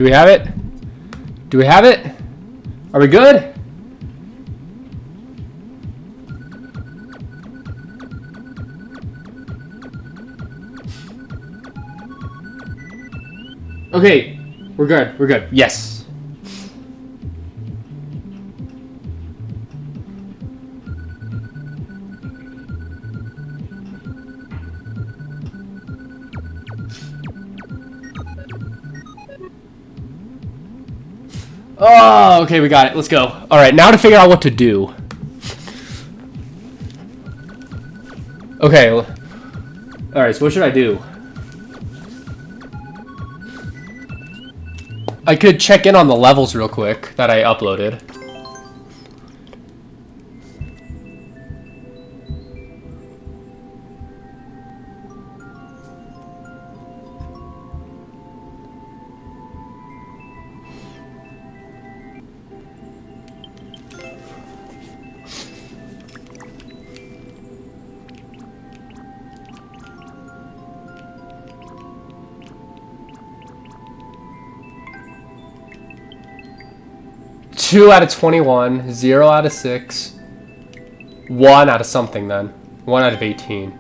Do we have it? Do we have it? Are we good? Okay, we're good. We're good. Yes. Oh, okay, we got it. Let's go. All right, now to figure out what to do. Okay. All right, so what should I do? I could check in on the levels real quick that I uploaded. Two out of 21, 0 out of 6, 1 out of something then. 1 out of 18.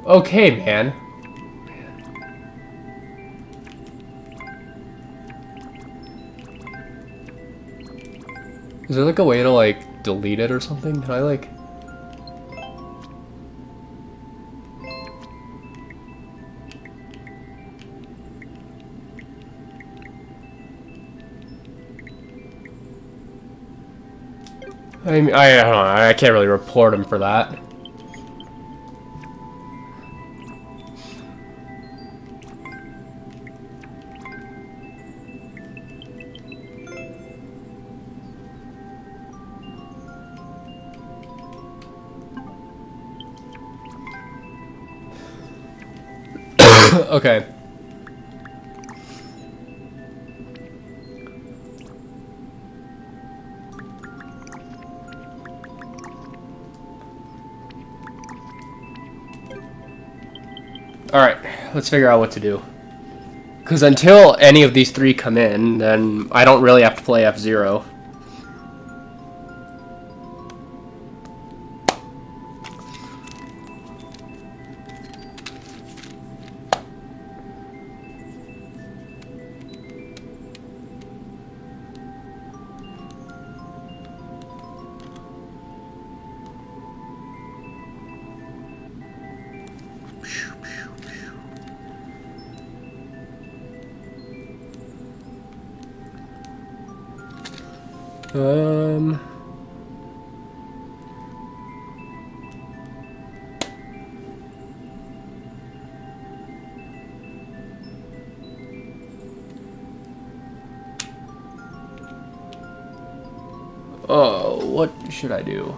Okay, man. Is there like a way to like delete it or something? Can I like... I don't know, I can't really report him for that. Okay. Alright, let's figure out what to do. Because until any of these three come in, then I don't really have to play F-Zero. Oh, what should I do?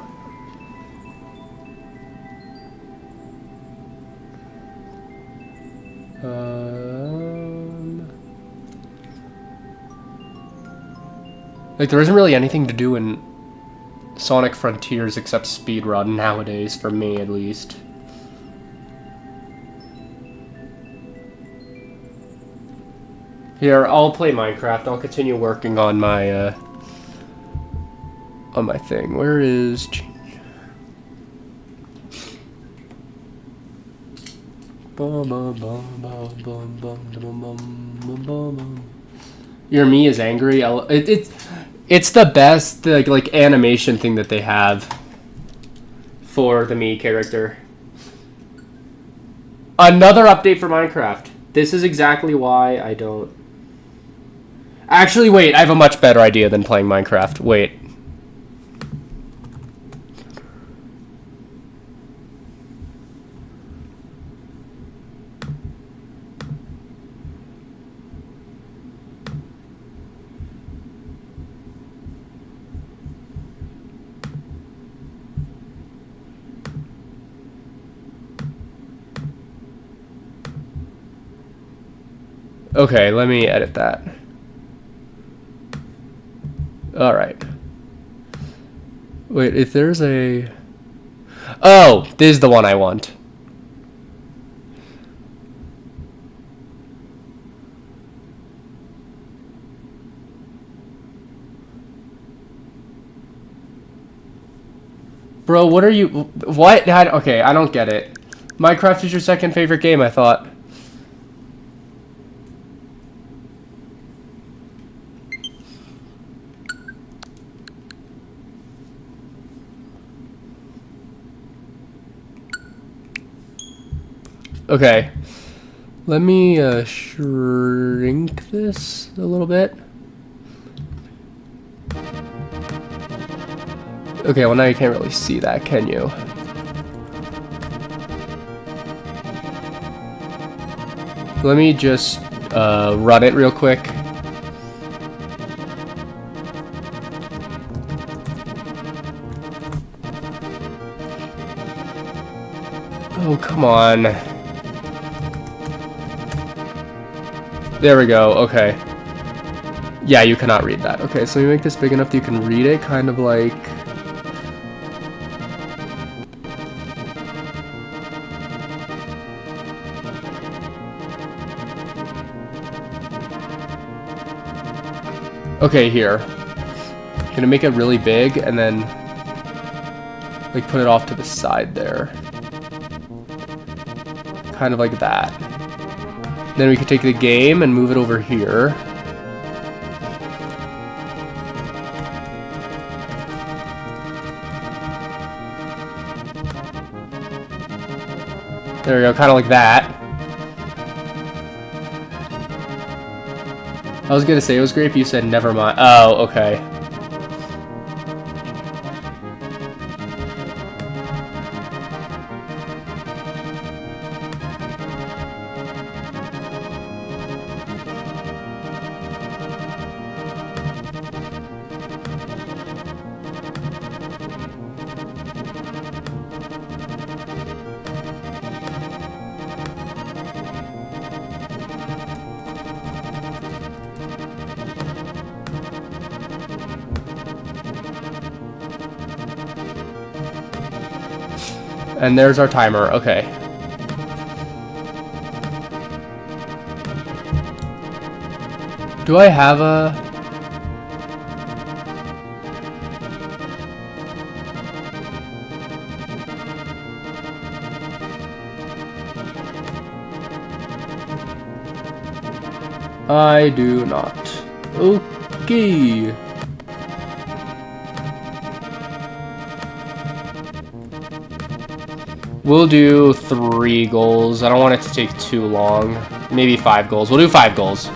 Like, there isn't really anything to do in Sonic Frontiers except speedrun nowadays, for me at least. Here, I'll play Minecraft. I'll continue working on my thing. Where is... Your me is angry. It's the best like animation thing that they have for the me character. Another update for Minecraft. This is exactly why I don't... Actually, wait. I have a much better idea than playing Minecraft. Wait. Okay, let me edit that. Alright. Wait, if there's a... Oh, this is the one I want. Bro, what are you... What? Okay, I don't get it. Minecraft is your second favorite game, I thought. Okay. Let me shrink this a little bit. Okay, well now you can't really see that, can you? Let me just run it real quick. Oh, come on. There we go, okay. Yeah, you cannot read that. Okay, so let me make this big enough that you can read it, kind of like... Okay, here. I'm gonna make it really big and then like put it off to the side there. Kind of like that. Then we could take the game and move it over here. There we go, kind of like that. I was gonna say it was great if you said never mind. Oh, okay. And there's our timer. Okay. Do I have a... I do not. Okay. We'll do 3 goals. I don't want it to take too long. Maybe 5 goals. We'll do 5 goals.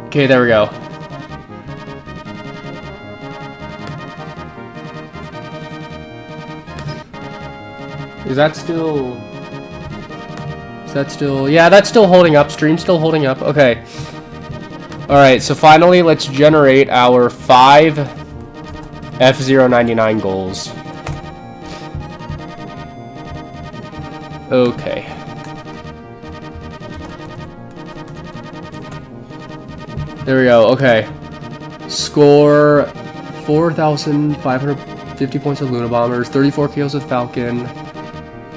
Okay, there we go. Is that still... Yeah, that's still holding up. Stream's still holding up. Okay. Alright, so finally, let's generate our 5 F099 goals. Okay. There we go. Okay. Score 4,550 points with Luna Bombers, 34 kills with Falcon,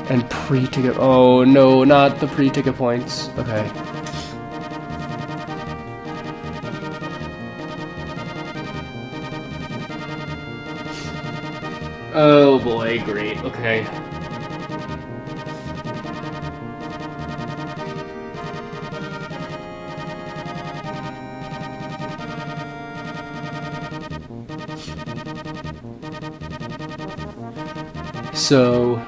and pre-ticket. Oh no, not the pre-ticket points. Okay. Oh boy, great. Okay. So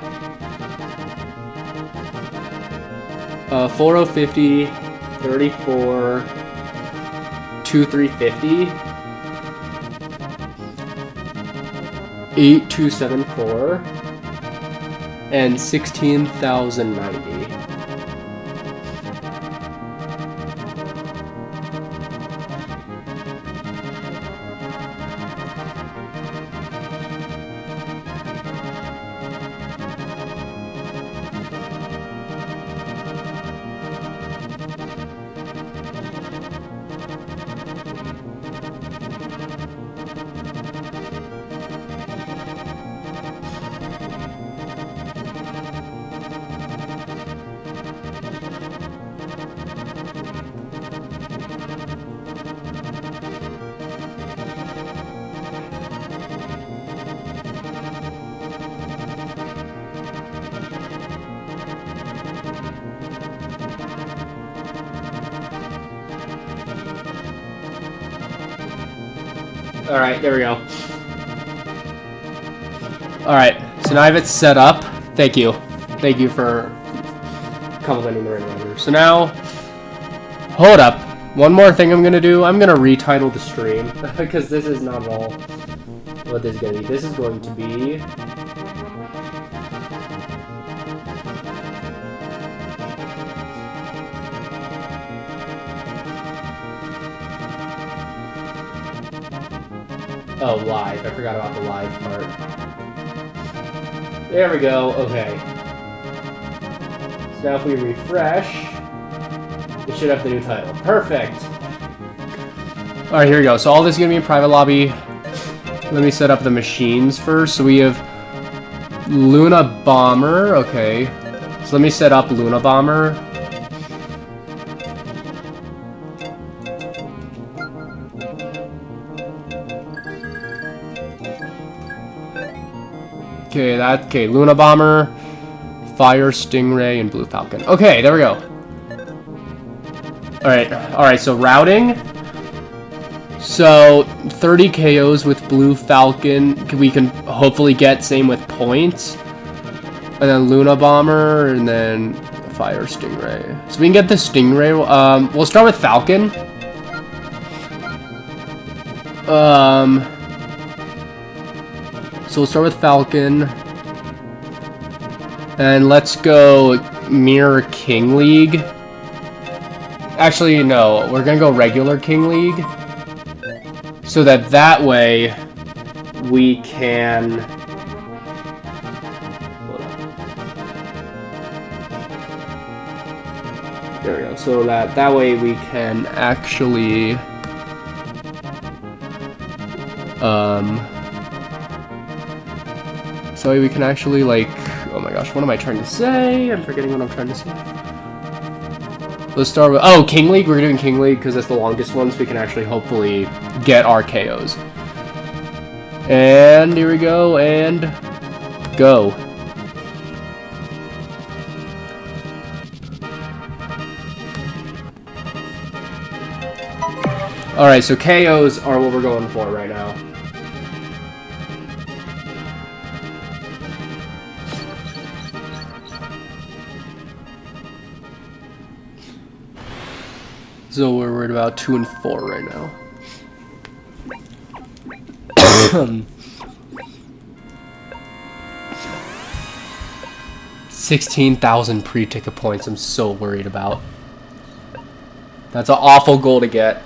4050, 34, 2350, 8274, and 16,090. Alright, there we go. Alright, so now I have it set up. Thank you. Thank you for complimenting the randomizer. So now, hold up. One more thing I'm gonna do. I'm gonna retitle the stream because this is not at all what this is gonna be. This is going to be oh, live. I forgot about the live part. There we go. Okay. So now if we refresh, we should have the new title. Perfect! Alright, here we go. So all this is going to be in private lobby. Let me set up the machines first. So we have Luna Bomber. Okay. So let me set up Luna Bomber. Okay, Luna Bomber, Fire Stingray, and Blue Falcon. Okay, there we go. Alright, so routing. So 30 KOs with Blue Falcon we can hopefully get, same with points. And then Luna Bomber, and then Fire Stingray. So we can get the Stingray. We'll start with Falcon. So we'll start with Falcon. And let's go Mirror King League. Actually, no. We're gonna go regular King League. So that way we can... There we go. So that way we can actually... So we can actually, like, oh my gosh, what am I trying to say? I'm forgetting what I'm trying to say. Let's start with, oh, King League. We're doing King League because that's the longest one, so we can actually hopefully get our KOs. And here we go, and go. Alright, so KOs are what we're going for right now. So we're worried about 2 and 4 right now. 16,000 pre-ticket points I'm so worried about. That's an awful goal to get.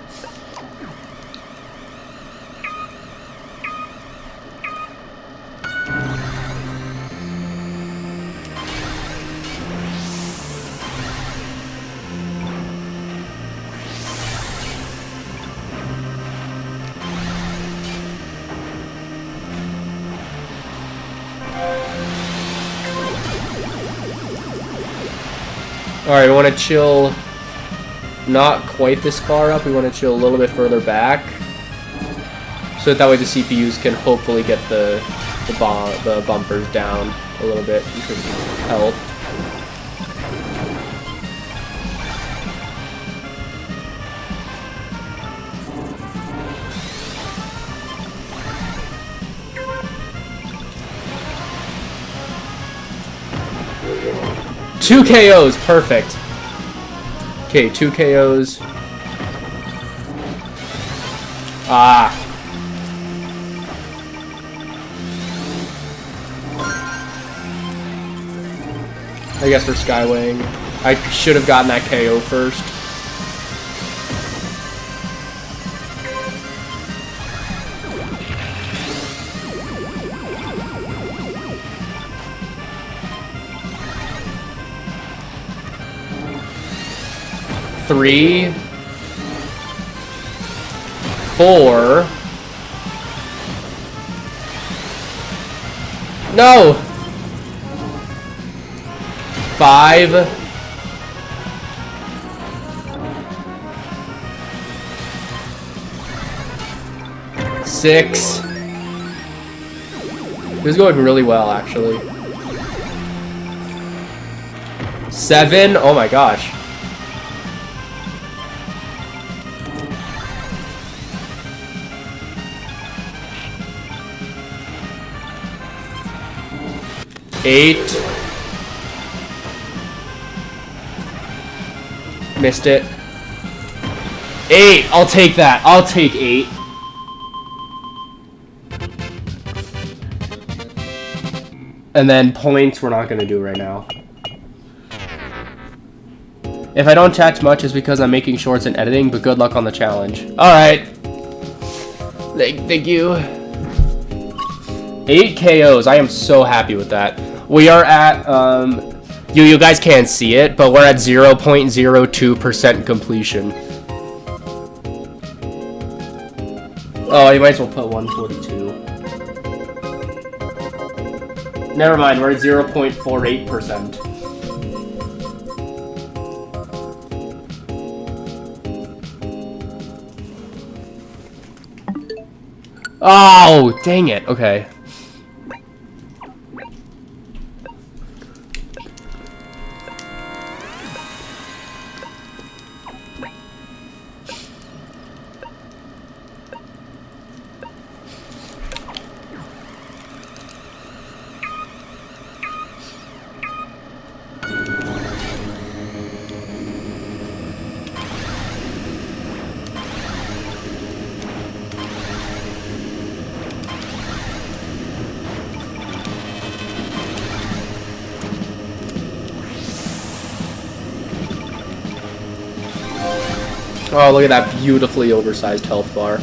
Alright, we want to chill not quite this far up. We want to chill a little bit further back. So that way the CPUs can hopefully get the bumpers down a little bit in terms of health. Two KOs, perfect. Okay, 2 KOs. Ah. I guess for Skywing. I should have gotten that KO first. Three, 4. No. 5. 6. This is going really well, actually. 7. Oh my gosh. 8. Missed it. 8. I'll take that. I'll take 8. And then points we're not gonna do right now. If I don't chat much, it's because I'm making shorts and editing, but good luck on the challenge. Alright. Thank you. 8 KOs. I am so happy with that. We are at, you guys can't see it, but we're at 0.02% completion. Oh, you might as well put 142. Never mind, we're at 0.48%. Oh, dang it. Okay. Oh, look at that beautifully oversized health bar.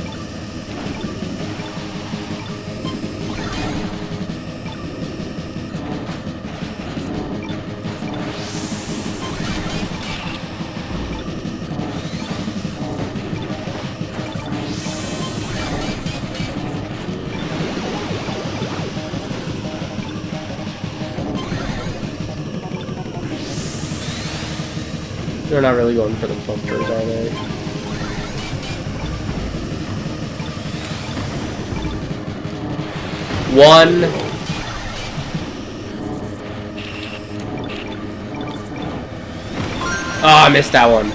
They're not really going for the bumpers, are they? One. Oh, I missed that one.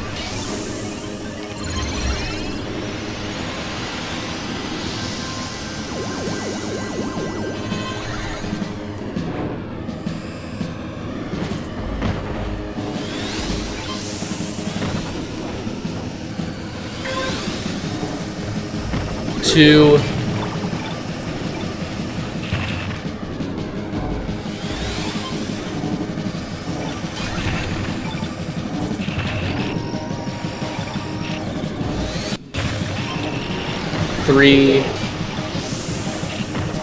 Two. Three,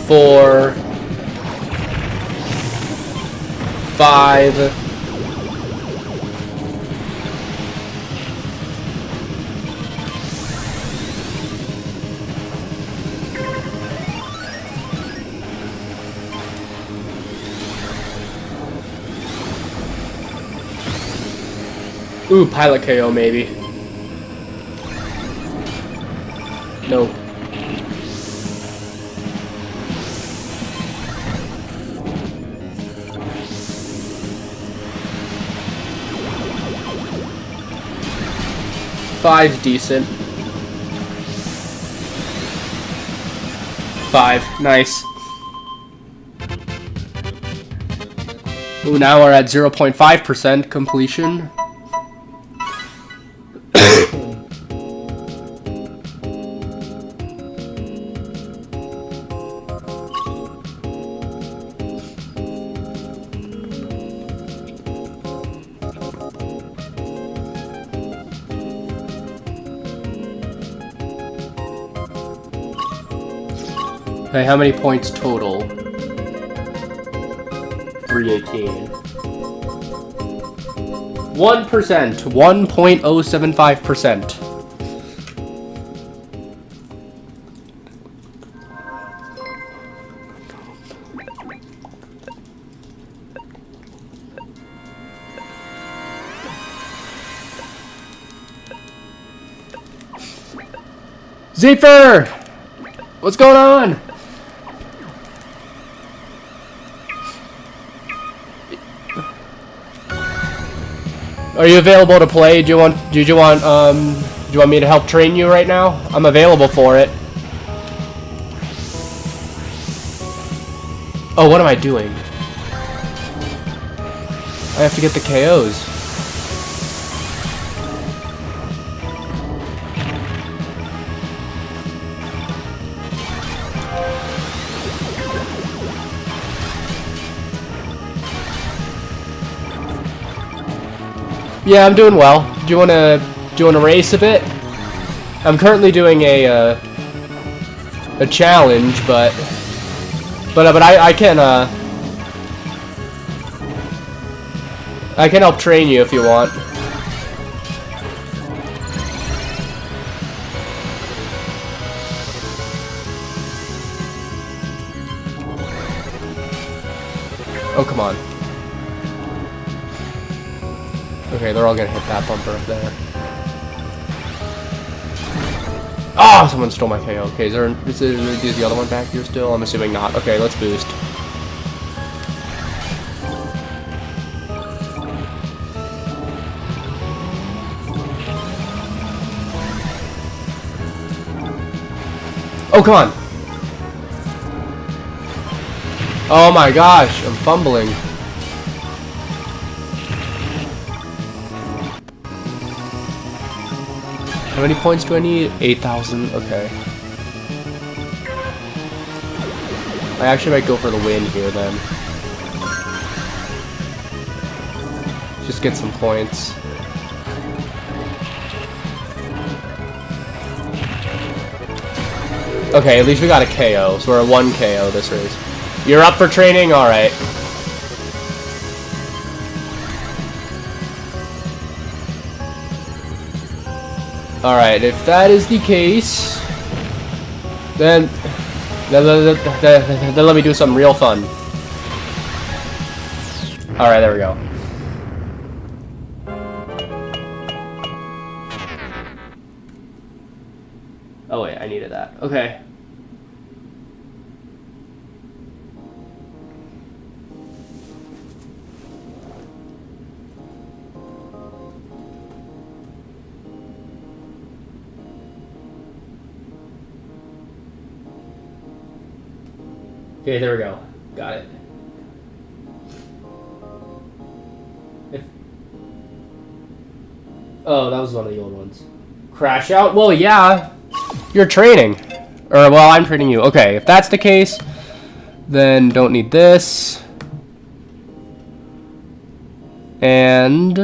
4, 5, 'Ooh, pilot KO maybe. Nope. Five's decent. 5, nice. Ooh, now we're at 0.5% completion. Okay, how many points total? 318. 1%. 1.075%. Zephyr! What's going on? Are you available to play? Do you want me to help train you right now? I'm available for it. Oh, what am I doing? I have to get the KOs. Yeah, I'm doing well. Do you wanna race a bit? I'm currently doing a challenge, but I can help train you if you want. Oh, come on. Okay, they're all gonna hit that bumper up there. Oh, someone stole my KO. Okay, is the other one back here still? I'm assuming not. Okay, let's boost. Oh, come on! Oh my gosh, I'm fumbling. How many points do I need? 8,000. Okay. I actually might go for the win here then. Just get some points. Okay, at least we got a KO, so we're at 1 KO this race. You're up for training? Alright. Alright, if that is the case, then let me do something real fun. Alright, there we go. Oh wait, I needed that. Okay. Okay, there we go. Got it. Oh, that was one of the old ones. Crash out? Well, yeah. You're training. Or, well, I'm training you. Okay, if that's the case, then don't need this. And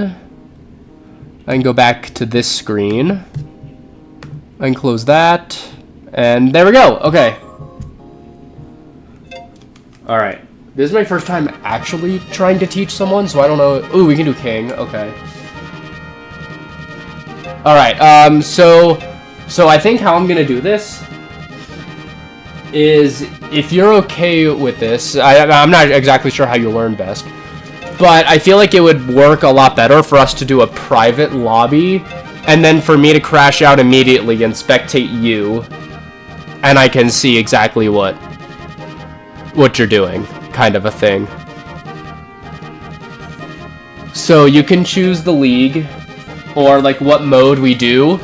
I can go back to this screen. I can close that. And there we go. Okay. Alright. This is my first time actually trying to teach someone, so I don't know. Ooh, we can do king. Okay. Alright, so I think how I'm gonna do this is, if you're okay with this, I'm not exactly sure how you learn best, but I feel like it would work a lot better for us to do a private lobby, and then for me to crash out immediately and spectate you, and I can see exactly what you're doing, kind of a thing. So you can choose the league, or like what mode we do,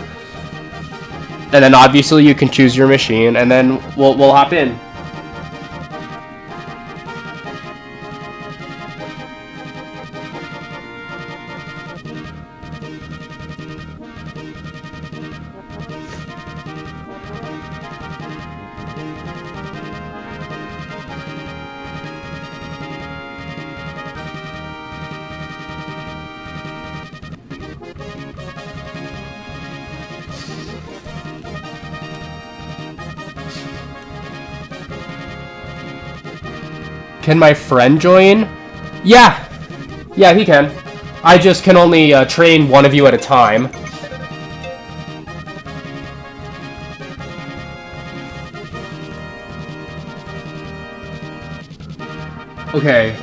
and then obviously you can choose your machine, and then we'll hop in. Can my friend join? Yeah, he can. I just can only train one of you at a time. Okay.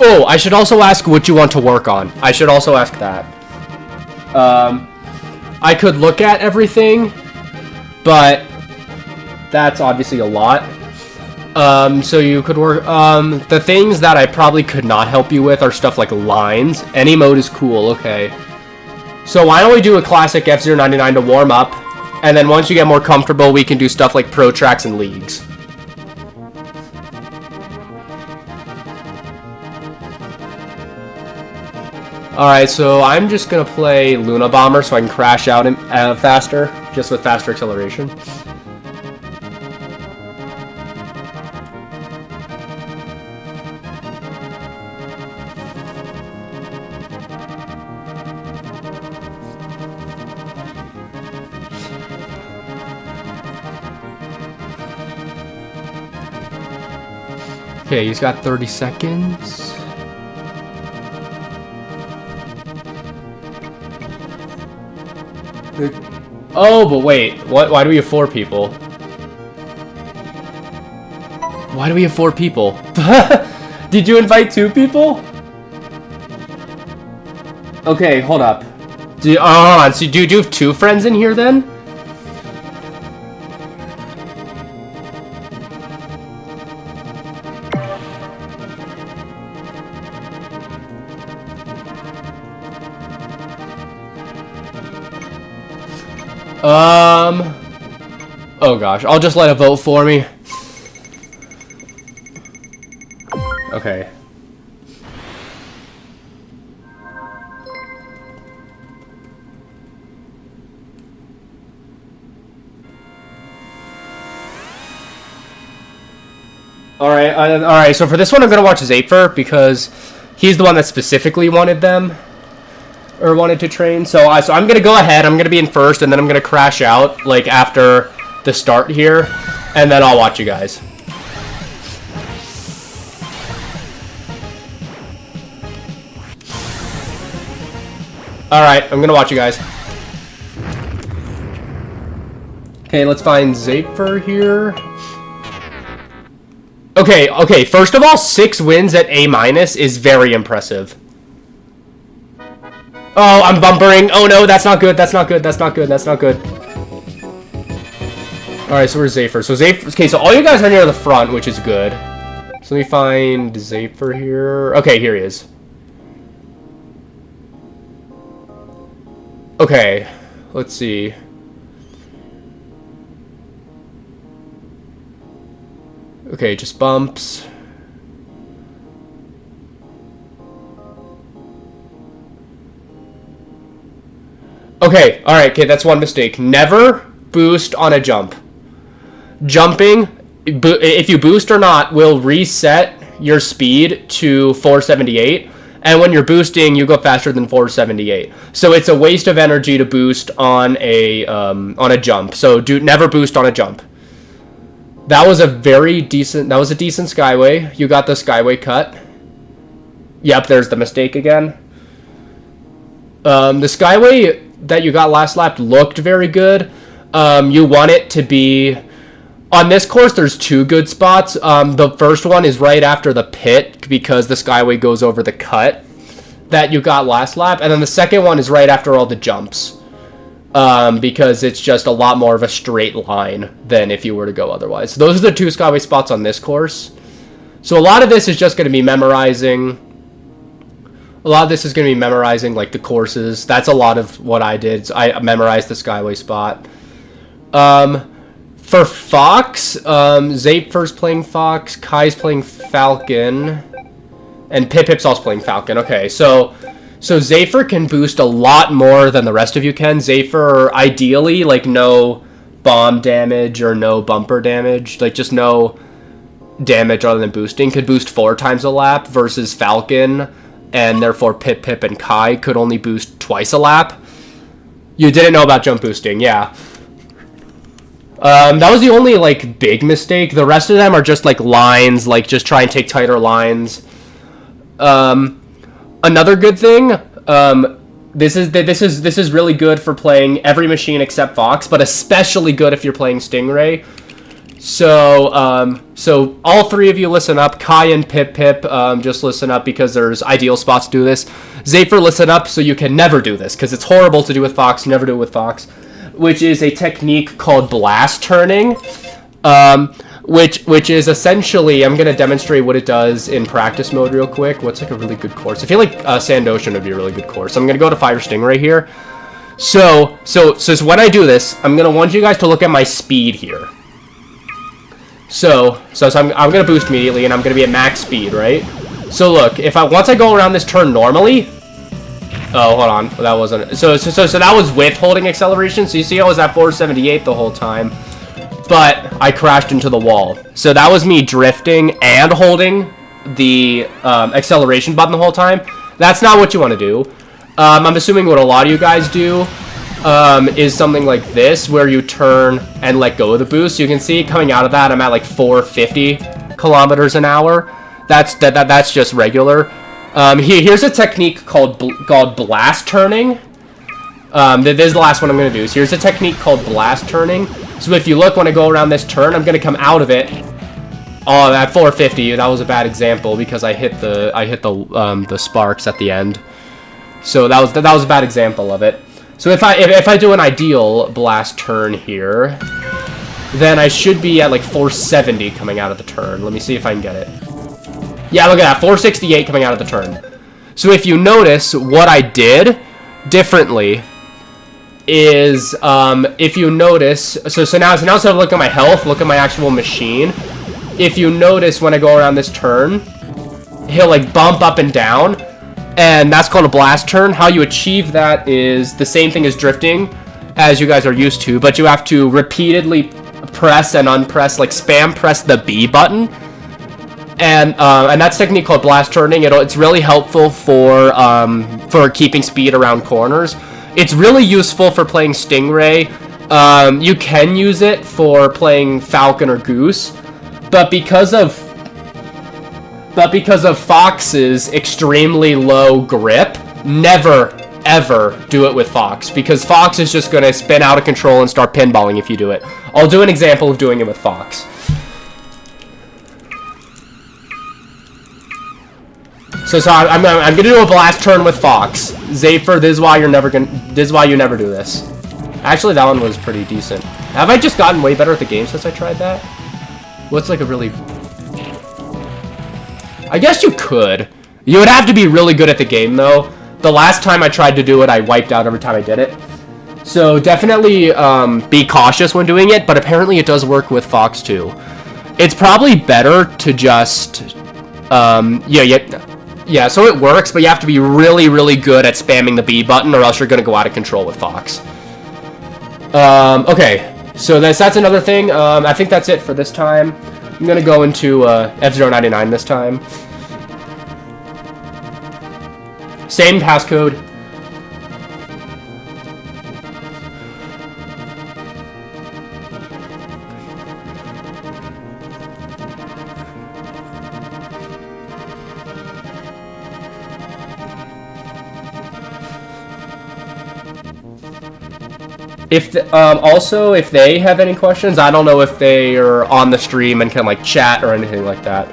Oh, I should also ask what you want to work on. I should also ask that. I could look at everything but that's obviously a lot. So you could work, the things that I probably could not help you with are stuff like lines. Any mode is cool, okay. So why don't we do a classic F099 to warm up, and then once you get more comfortable, we can do stuff like pro tracks and leagues. Alright, so I'm just gonna play Luna Bomber so I can crash out faster, just with faster acceleration. Okay, he's got 30 seconds. Oh, but wait. Why do we have 4 people? Why do we have 4 people? Did you invite 2 people? Okay, hold up. Hold on. So do you have 2 friends in here then? Oh gosh, I'll just let it vote for me. Okay. Alright, so for this one I'm gonna watch Zafer because he's the one that specifically wanted them. Or wanted to train, so I'm gonna go ahead. I'm gonna be in first, and then I'm gonna crash out like after the start here, and then I'll watch you guys. All right, I'm gonna watch you guys. Okay, let's find Zafer here. Okay. First of all, 6 wins at A- is very impressive. Oh, I'm bumpering. Oh no, that's not good. That's not good. That's not good. That's not good. Alright, so where's Zafer? So Zafer. Okay, so all you guys are near the front, which is good. So let me find Zafer here. Okay, here he is. Okay, let's see. Okay, just bumps. Okay, alright, okay, that's one mistake. Never boost on a jump. Jumping, if you boost or not, will reset your speed to 478, and when you're boosting, you go faster than 478. So it's a waste of energy to boost on a jump. So never boost on a jump. That was a decent Skyway. You got the Skyway cut. Yep, there's the mistake again. The Skyway that you got last lap looked very good. You want it to be... On this course, there's 2 good spots. The first one is right after the pit, because the Skyway goes over the cut that you got last lap. And then the second one is right after all the jumps, because it's just a lot more of a straight line than if you were to go otherwise. So those are the 2 Skyway spots on this course. So a lot of this is just going to be memorizing... like the courses. That's a lot of what I did. I memorized the Skyway spot. For Fox, Zafer's playing Fox, Kai's playing Falcon, and Pip's also playing Falcon. Okay, so Zafer can boost a lot more than the rest of you can. Zafer, ideally, like, no bomb damage or no bumper damage, like, just no damage other than boosting, could boost 4 times a lap, versus Falcon, and therefore Pip, and Kai could only boost twice a lap. You didn't know about jump boosting, yeah. That was the only, like, big mistake. The rest of them are just, like, lines, like, just try and take tighter lines. Another good thing, this is really good for playing every machine except Fox, but especially good if you're playing Stingray. So all 3 of you listen up. Kai and Pip, just listen up because there's ideal spots to do this. Zafer, listen up so you can never do this, because it's horrible to do with Fox. Never do it with Fox. which is a technique called blast turning, which is essentially, I'm gonna demonstrate what it does in practice mode real quick. What's like a really good course? I feel like Sand Ocean would be a really good course. I'm gonna go to Fire Stingray here. So when I do this, I'm gonna want you guys to look at my speed here. So I'm gonna boost immediately, and I'm gonna be at max speed, right? So look, once I go around this turn normally. Oh, hold on, that wasn't. So that was with holding acceleration. So you see, I was at 478 the whole time, but I crashed into the wall. So that was me drifting and holding the acceleration button the whole time. That's not what you want to do. I'm assuming what a lot of you guys do is something like this, where you turn and let go of the boost. You can see coming out of that, I'm at like 450 kilometers an hour. That's just regular. Here's a technique called blast turning. This is the last one I'm going to do. So here's a technique called blast turning. So if you look, when I go around this turn, I'm going to come out of it. Oh, at 450, that was a bad example because I hit the sparks at the end. So that was a bad example of it. So if I do an ideal blast turn here, then I should be at like 470 coming out of the turn. Let me see if I can get it. Yeah, look at that, 468 coming out of the turn. So if you notice, what I did differently is, if you notice, so now instead of look at my health, look at my actual machine. If you notice, when I go around this turn, he'll like bump up and down, and that's called a blast turn. How you achieve that is the same thing as drifting, as you guys are used to, but you have to repeatedly press and unpress, like spam press the B button. And that's a technique called blast turning. It's really helpful for keeping speed around corners. It's really useful for playing Stingray. You can use it for playing Falcon or Goose, but because of Fox's extremely low grip, never ever do it with Fox, because Fox is just gonna spin out of control and start pinballing if you do it. I'll do an example of doing it with Fox. So I'm gonna do a blast turn with Fox. Zafer, this is why you never do this. Actually, that one was pretty decent. Have I just gotten way better at the game since I tried that? What's like a really... I guess you could. You would have to be really good at the game, though. The last time I tried to do it, I wiped out every time I did it. So definitely be cautious when doing it, but apparently it does work with Fox, too. It's probably better to just... Yeah, so it works, but you have to be really, really good at spamming the B button, or else you're going to go out of control with Fox. Okay, so that's another thing. I think that's it for this time. I'm going to go into F099 this time. Same passcode. Also, if they have any questions, I don't know if they are on the stream and can like chat or anything like that.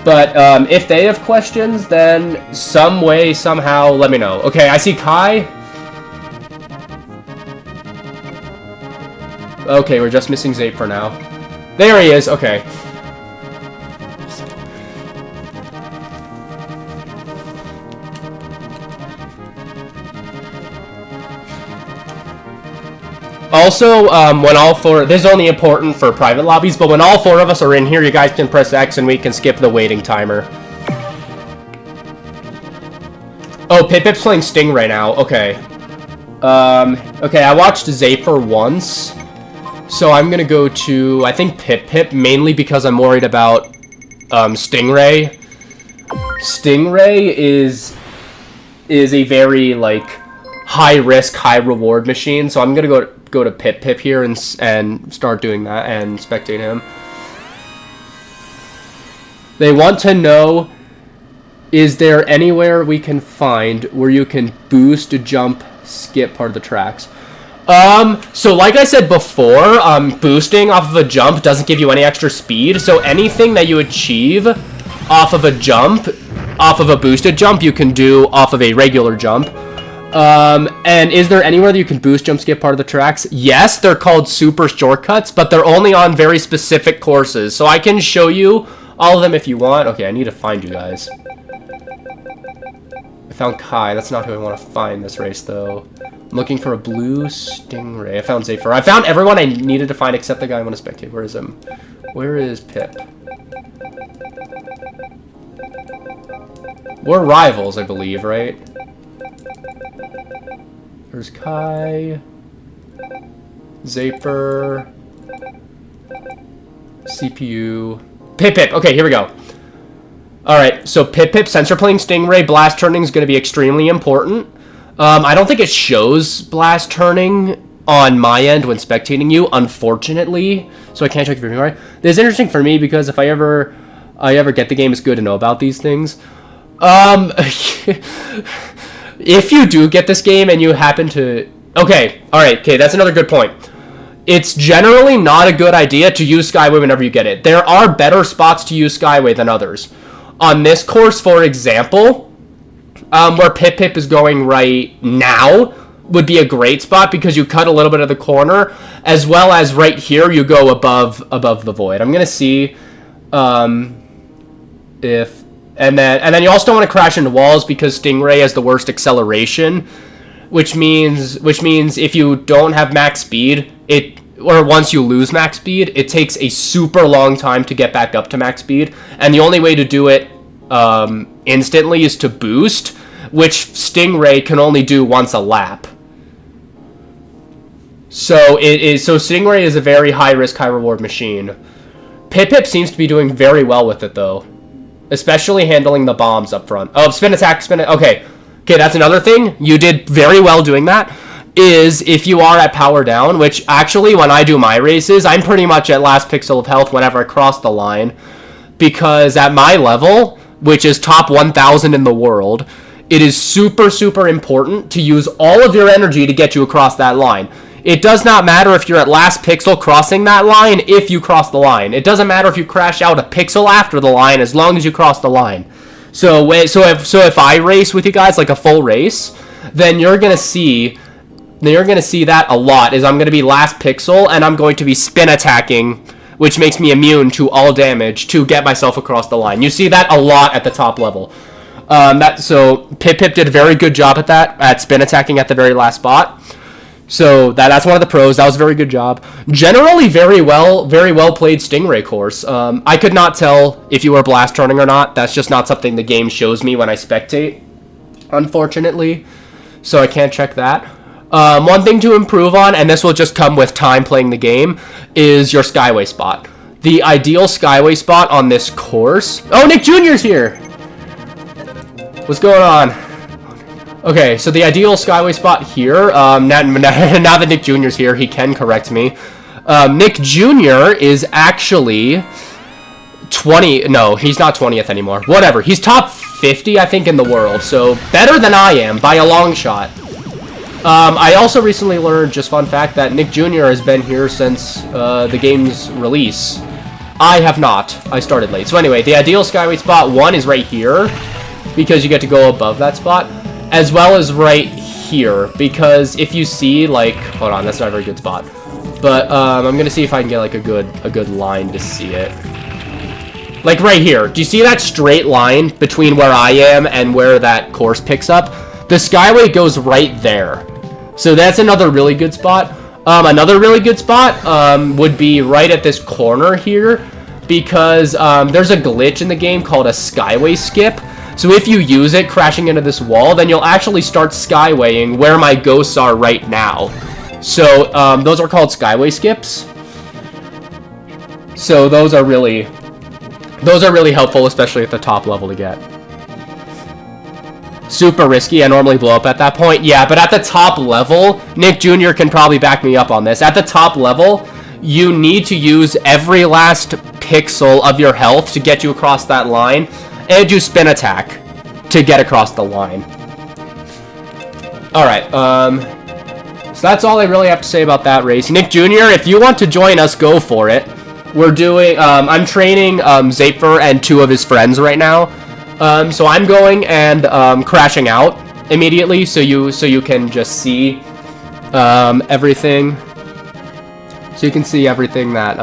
But if they have questions, then some way, somehow, let me know. Okay, I see Kai. Okay, we're just missing Zape for now. There he is, okay. Also, when all four... This is only important for private lobbies, but when all four of us are in here, you guys can press X and we can skip the waiting timer. Oh, Pip-Pip's playing Sting right now. Okay. Okay, I watched Zafer once. So I'm gonna go to, I think, Pip-Pip, mainly because I'm worried about Stingray. Stingray is a very, like, high-risk, high-reward machine, so I'm gonna go to Pip-Pip here and start doing that and spectate him. They want to know, is there anywhere we can find where you can boost, jump, skip part of the tracks? So like I said before, boosting off of a jump doesn't give you any extra speed, so anything that you achieve off of a jump, off of a boosted jump, you can do off of a regular jump. And is there anywhere that you can boost, jump, skip part of the tracks? Yes, they're called super shortcuts, but they're only on very specific courses. So I can show you all of them if you want. Okay, I need to find you guys. I found Kai. That's not who I want to find this race, though. I'm looking for a blue Stingray. I found Zephyr. I found everyone I needed to find except the guy I want to spectate. Where is him? Where is Pip? We're rivals, I believe, right? There's Kai. Zephyr. CPU. Pip. Okay, here we go. Alright, so Pip, sensor playing Stingray, blast turning is going to be extremely important. I don't think it shows blast turning on my end when spectating you, unfortunately. So I can't check if you're doing right. This is interesting for me because if I ever get the game, it's good to know about these things. If you do get this game and you happen to... Okay, that's another good point. It's generally not a good idea to use Skyway whenever you get it. There are better spots to use Skyway than others. On this course, for example, where Pip is going right now would be a great spot because you cut a little bit of the corner, as well as right here you go above the void. I'm gonna see if and then you also don't want to crash into walls because Stingray has the worst acceleration, which means if you don't have max speed, or once you lose max speed, it takes a super long time to get back up to max speed, and the only way to do it instantly is to boost, which Stingray can only do once a lap. So Stingray is a very high risk, high reward machine. Pip seems to be doing very well with it though, especially handling the bombs up front. Oh, spin attack. Okay, that's another thing. You did very well doing that. Is if you are at power down, which actually when I do my races, I'm pretty much at last pixel of health whenever I cross the line, because at my level, which is top 1,000 in the world, it is super, super important to use all of your energy to get you across that line. It does not matter if you're at last pixel crossing that line if you cross the line. It doesn't matter if you crash out a pixel after the line as long as you cross the line. So if I race with you guys like a full race, then you're gonna see that a lot. Is I'm gonna be last pixel and I'm going to be spin attacking, which makes me immune to all damage to get myself across the line. You see that a lot at the top level. So Pip did a very good job at that, at spin attacking at the very last spot. So that's one of the pros. That was a very good job. Generally, very well played Stingray course. I could not tell if you were blast turning or not. That's just not something the game shows me when I spectate, unfortunately. So I can't check that. One thing to improve on, and this will just come with time playing the game, is your Skyway spot. The ideal Skyway spot on this course... Oh, Nick Jr.'s here! What's going on? Okay, so the ideal Skyway spot here, now that Nick Jr.'s here, he can correct me. Nick Jr. is actually 20... No, he's not 20th anymore. Whatever, he's top 50, I think, in the world, so better than I am by a long shot. I also recently learned, just fun fact, that Nick Jr. has been here since the game's release. I have not. I started late. So anyway, the ideal Skyway spot 1 is right here, because you get to go above that spot, as well as right here, because if you see, like... Hold on, that's not a very good spot. But I'm gonna see if I can get, like, a good line to see it. Like, right here. Do you see that straight line between where I am and where that course picks up? The Skyway goes right there. So that's another really good spot. Another really good spot would be right at this corner here, because there's a glitch in the game called a Skyway skip. So if you use it crashing into this wall, then you'll actually start skywaying where my ghosts are right now. So those are called Skyway skips. So those are really helpful, especially at the top level to get. Super risky. I normally blow up at that point. Yeah, but at the top level, Nick Jr. can probably back me up on this. At the top level, you need to use every last pixel of your health to get you across that line, and do spin attack to get across the line. Alright, so that's all I really have to say about that race. Nick Jr., if you want to join us, go for it. We're doing, I'm training Zephyr and 2 of his friends right now. So I'm going and crashing out immediately, so you can just see everything. So you can see everything that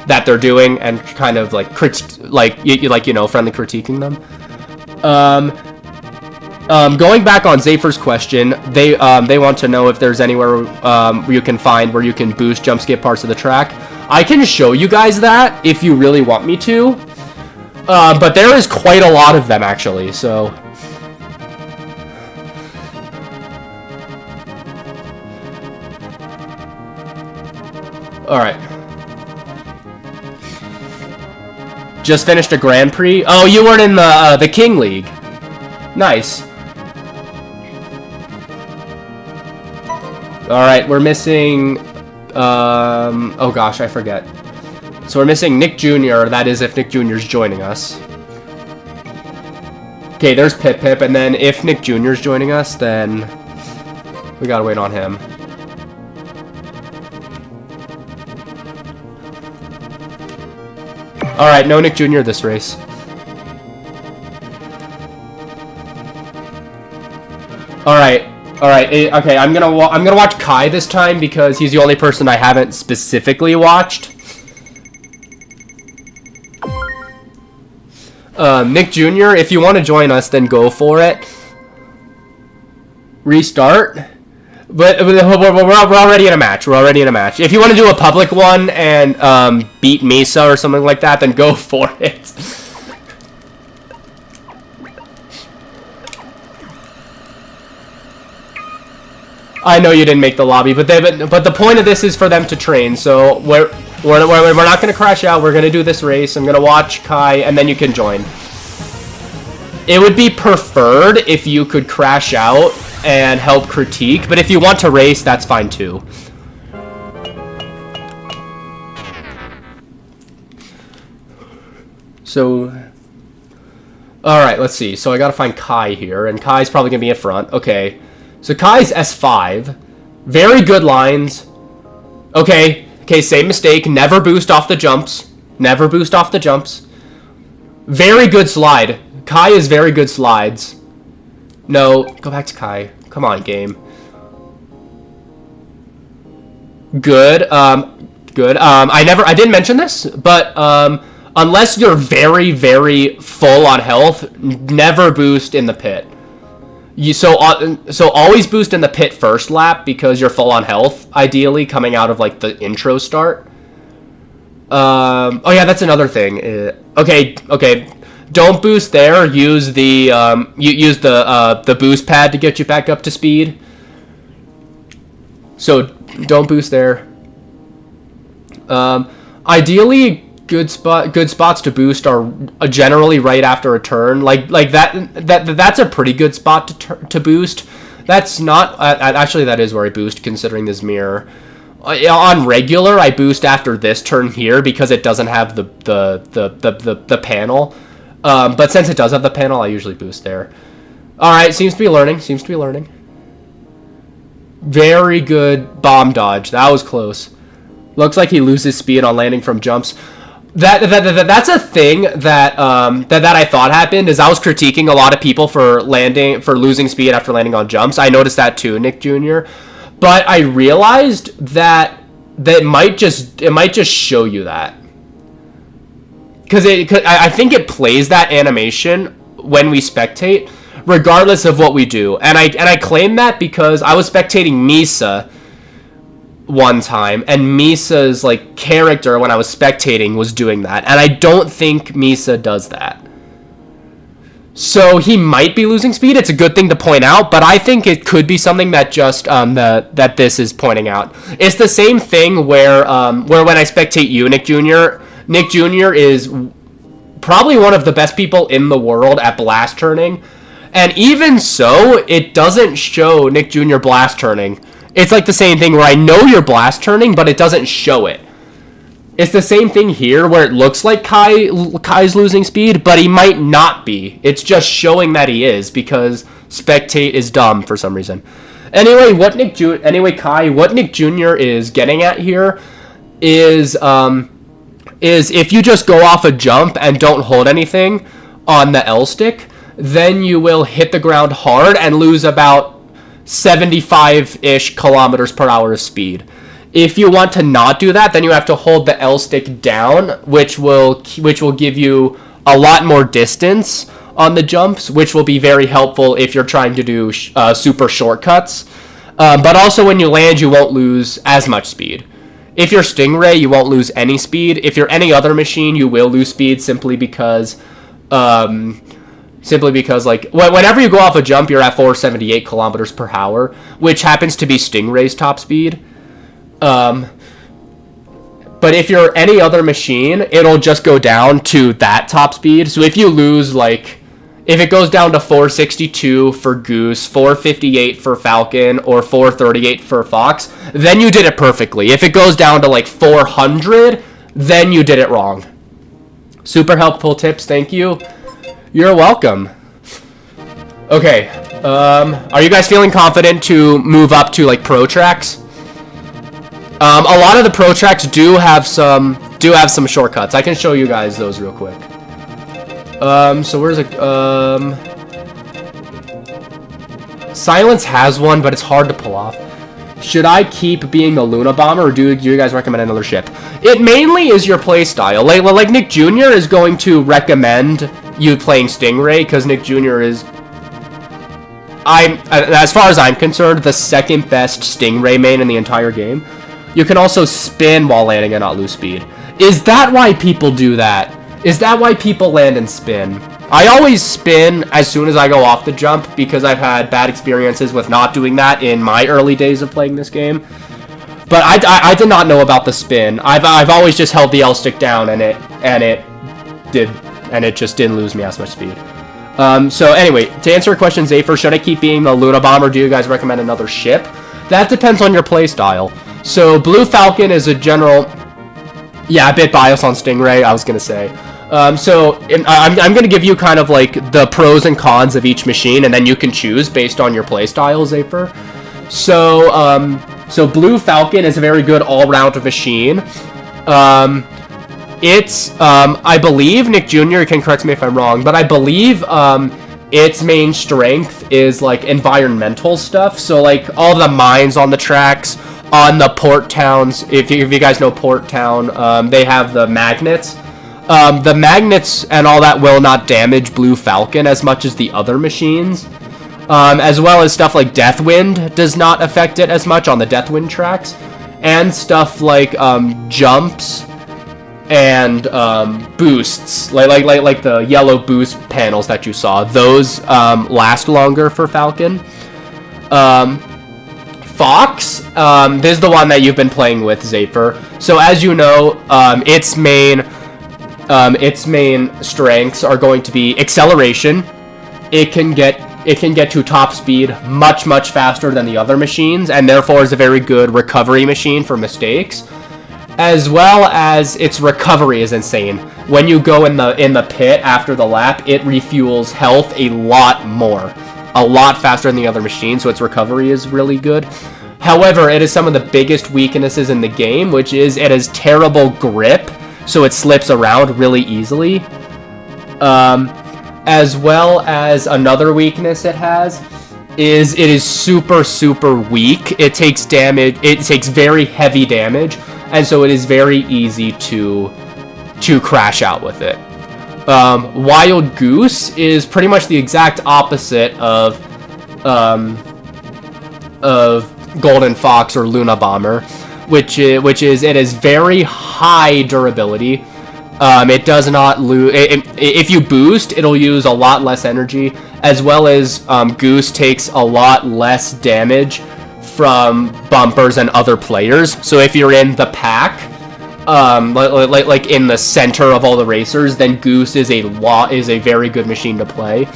that they're doing and kind of like you know, friendly critiquing them. Going back on Zafer's question, they want to know if there's anywhere where you can find where you can boost jump skip parts of the track. I can show you guys that if you really want me to, but there is quite a lot of them actually. So all right. Just finished a Grand Prix. Oh, you weren't in the King League. Nice. All right, we're missing. Oh gosh, I forget. So we're missing Nick Jr. That is, if Nick Jr. is joining us. Okay, there's Pip, and then if Nick Jr. is joining us, then we gotta wait on him. All right, no Nick Jr. this race. All right, okay. I'm gonna watch Kai this time because he's the only person I haven't specifically watched. Nick Jr., if you want to join us, then go for it. Restart. But we're already in a match. We're already in a match. If you want to do a public one and beat Misa or something like that, then go for it. I know you didn't make the lobby, but the point of this is for them to train. So we're not going to crash out. We're going to do this race. I'm going to watch Kai, and then you can join. It would be preferred if you could crash out and help critique, but if you want to race, that's fine too. So, alright, let's see. So I gotta find Kai here, and Kai's probably gonna be in front. Okay, so Kai's S5. Very good lines. Okay, same mistake. Never boost off the jumps. Never boost off the jumps. Very good slide. Kai is very good slides. No, go back to Kai. Come on, game. Good. Good. I didn't mention this, but unless you're very, very full on health, never boost in the pit. So always boost in the pit first lap because you're full on health. Ideally, coming out of like the intro start. Oh yeah, that's another thing. Okay. Don't boost there. Use the the boost pad to get you back up to speed. So don't boost there. Ideally, good spots to boost are generally right after a turn. Like that's a pretty good spot to boost. That's not actually that is where I boost considering this mirror. On regular, I boost after this turn here because it doesn't have the panel. But since it does have the panel, I usually boost there. Alright, seems to be learning. Very good bomb dodge. That was close. Looks like he loses speed on landing from jumps. That's a thing that I thought happened, is I was critiquing a lot of people for losing speed after landing on jumps. I noticed that too, Nick Jr. But I realized that it might just show you that. Because I think it plays that animation when we spectate, regardless of what we do. And I claim that because I was spectating Misa one time, and Misa's like character when I was spectating was doing that, and I don't think Misa does that. So he might be losing speed. It's a good thing to point out, but I think it could be something that just that this is pointing out. It's the same thing where when I spectate you, Nick Jr. Nick Jr. is probably one of the best people in the world at blast turning. And even so, it doesn't show Nick Jr. blast turning. It's like the same thing where I know you're blast turning, but it doesn't show it. It's the same thing here where it looks like Kai's losing speed, but he might not be. It's just showing that he is because spectate is dumb for some reason. Anyway, what Nick Jr. is getting at here is if you just go off a jump and don't hold anything on the L stick, then you will hit the ground hard and lose about 75-ish kilometers per hour of speed. If you want to not do that, then you have to hold the L stick down, which will give you a lot more distance on the jumps, which will be very helpful if you're trying to do super shortcuts. But also when you land, you won't lose as much speed. If you're Stingray, you won't lose any speed. If you're any other machine, you will lose speed simply because like whenever you go off a jump, you're at 478 kilometers per hour, which happens to be Stingray's top speed. But if you're any other machine, it'll just go down to that top speed. So if you lose, like, if it goes down to 462 for Goose, 458 for Falcon, or 438 for Fox, then you did it perfectly. If it goes down to like 400, then you did it wrong. Super helpful tips, thank you. You're welcome. Okay, are you guys feeling confident to move up to like pro tracks? A lot of the pro tracks do have some shortcuts. I can show you guys those real quick. So where's it? Silence has one, but it's hard to pull off. Should I keep being a Luna Bomber, or do you guys recommend another ship? It mainly is your play style. Like Nick Jr. is going to recommend you playing Stingray, because Nick Jr. is, as far as I'm concerned, the second best Stingray main in the entire game. You can also spin while landing and not lose speed. Is that why people do that? Is that why people land and spin? I always spin as soon as I go off the jump because I've had bad experiences with not doing that in my early days of playing this game. But I did not know about the spin. I've always just held the L stick down and it just didn't lose me as much speed. So anyway, to answer your question, Zafer, should I keep being the Luna Bomber? Do you guys recommend another ship? That depends on your playstyle. So Blue Falcon is a general, a bit biased on Stingray, I was gonna say. I'm gonna give you kind of like the pros and cons of each machine, and then you can choose based on your playstyle, Zaper. So Blue Falcon is a very good all-round machine. I believe, Nick Jr. can correct me if I'm wrong, but I believe its main strength is like environmental stuff. So like all the mines on the tracks, on the port towns. If you guys know Port Town, they have the magnets. The magnets and all that will not damage Blue Falcon as much as the other machines. As well as stuff like Deathwind does not affect it as much on the Deathwind tracks. And stuff like jumps and boosts, like the yellow boost panels that you saw. Those last longer for Falcon. Fox, this is the one that you've been playing with, Zaper. So as you know, its main strengths are going to be acceleration. It can get to top speed much faster than the other machines, and therefore is a very good recovery machine for mistakes. As well as its recovery is insane. When you go in the pit after the lap, it refuels health a lot faster than the other machine, so its recovery is really good. However, it is some of the biggest weaknesses in the game, which is it has terrible grip, so it slips around really easily. As well as another weakness it has is it is super weak. It takes damage. It takes very heavy damage, and so it is very easy to crash out with it. Wild Goose is pretty much the exact opposite of Golden Fox or Luna Bomber, which is it is very high durability. It does not lose. If you boost, it'll use a lot less energy, as well as Goose takes a lot less damage from bumpers and other players. So if you're in the pack, like in the center of all the racers, then Goose is a very good machine to play.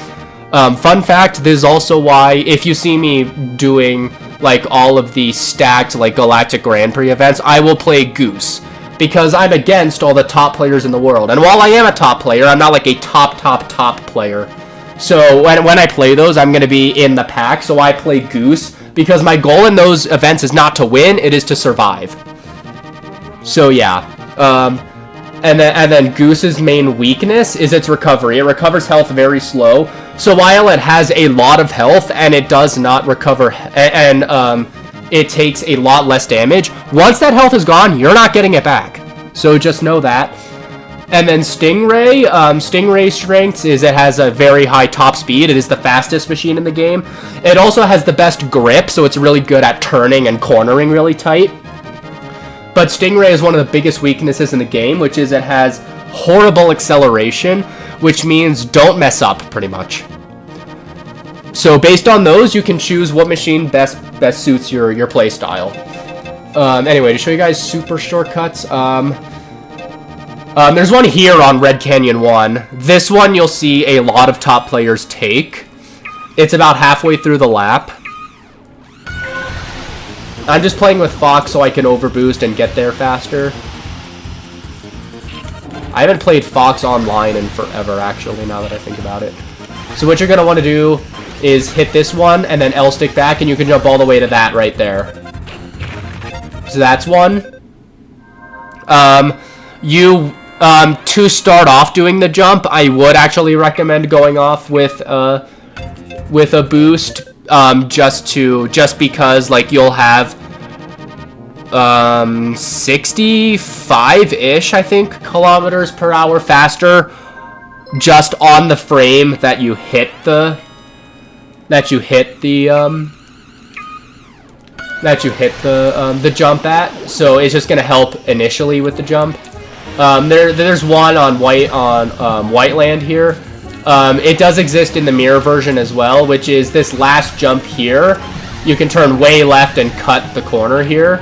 Fun fact: this is also why if you see me doing like all of the stacked like Galactic Grand Prix events, I will play Goose. Because I'm against all the top players in the world. And while I am a top player, I'm not like a top player. So when I play those, I'm going to be in the pack, so I play Goose. Because my goal in those events is not to win, it is to survive. So yeah. And then Goose's main weakness is its recovery. It recovers health very slow, So while it has a lot of health and it does not recover, and it takes a lot less damage, once that health is gone, you're not getting it back. So just know that. And then Stingray, Stingray's strengths is it has a very high top speed. It is the fastest machine in the game. It also has the best grip, so it's really good at turning and cornering really tight. But Stingray is one of the biggest weaknesses in the game, which is it has horrible acceleration, which means don't mess up, pretty much. So based on those, you can choose what machine best suits your play style. Anyway, to show you guys super shortcuts, there's one here on Red Canyon 1. This one you'll see a lot of top players take. It's about halfway through the lap. I'm just playing with Fox so I can overboost and get there faster. I haven't played Fox online in forever, actually, now that I think about it. So what you're going to want to do is hit this one and then L stick back, and you can jump all the way to that right there. So that's one. To start off doing the jump, I would actually recommend going off with a boost, just because like you'll have 65-ish, I think, kilometers per hour faster just on the frame that you hit the jump at. So it's just gonna help initially with the jump. There's one on Whiteland here. It does exist in the mirror version as well, which is this last jump here. You can turn way left and cut the corner here.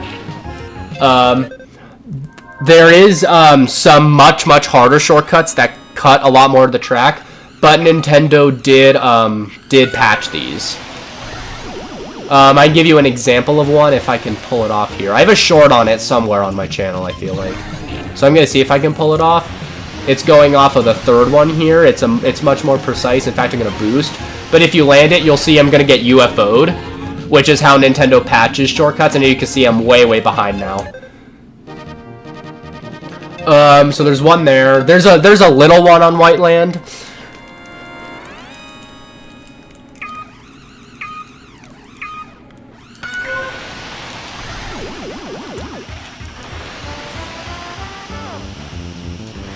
There is some much harder shortcuts that cut a lot more of the track, but Nintendo did patch these. I can give you an example of one if I can pull it off here. I have a short on it somewhere on my channel, I feel like. So I'm going to see if I can pull it off. It's going off of the third one here. It's much more precise. In fact, I'm going to boost. But if you land it, you'll see I'm going to get UFO'd, which is how Nintendo patches shortcuts. And you can see I'm way behind now. So there's one there. There's a little one on Whiteland.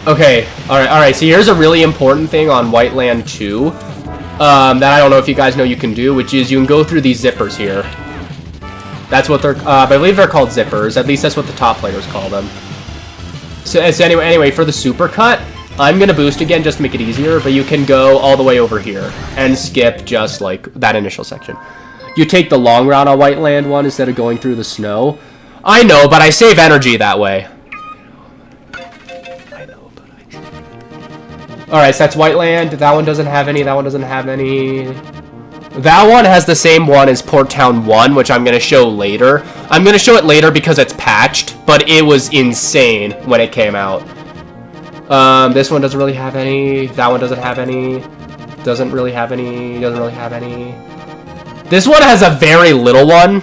Okay, alright, so here's a really important thing on Whiteland 2, that I don't know if you guys know you can do, which is you can go through these zippers here. That's what they're, I believe they're called zippers, at least that's what the top players call them. So anyway, for the supercut, I'm gonna boost again just to make it easier, but you can go all the way over here, and skip just, like, that initial section. You take the long route on Whiteland 1 instead of going through the snow. I know, but I save energy that way. Alright, so that's Whiteland. That one doesn't have any. That one doesn't have any. That one has the same one as Port Town 1, which I'm going to show later. I'm going to show it later because it's patched, but it was insane when it came out. This one doesn't really have any. That one doesn't have any. Doesn't really have any. Doesn't really have any. This one has a very little one.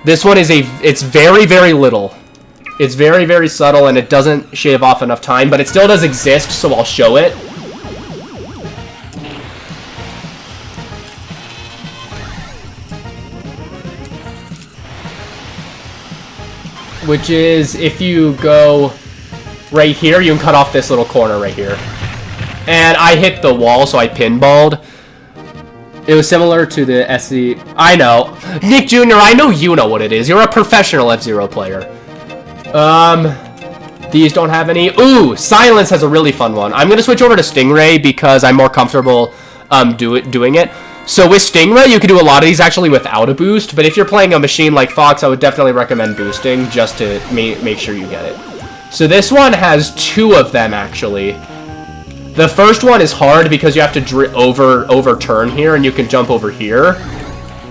This one is it's very little. It's very subtle, and it doesn't shave off enough time, but it still does exist, so I'll show it. Which is, if you go right here, you can cut off this little corner right here. And I hit the wall, so I pinballed. It was similar to the SC... I know. Nick Jr., I know you know what it is. You're a professional F-Zero player. These don't have any. Ooh, Silence has a really fun one. I'm gonna switch over to Stingray because I'm more comfortable doing it. So with Stingray, you can do a lot of these actually without a boost, but if you're playing a machine like Fox, I would definitely recommend boosting just to make sure you get it. So this one has two of them actually. The first one is hard because you have to overturn here, and you can jump over here.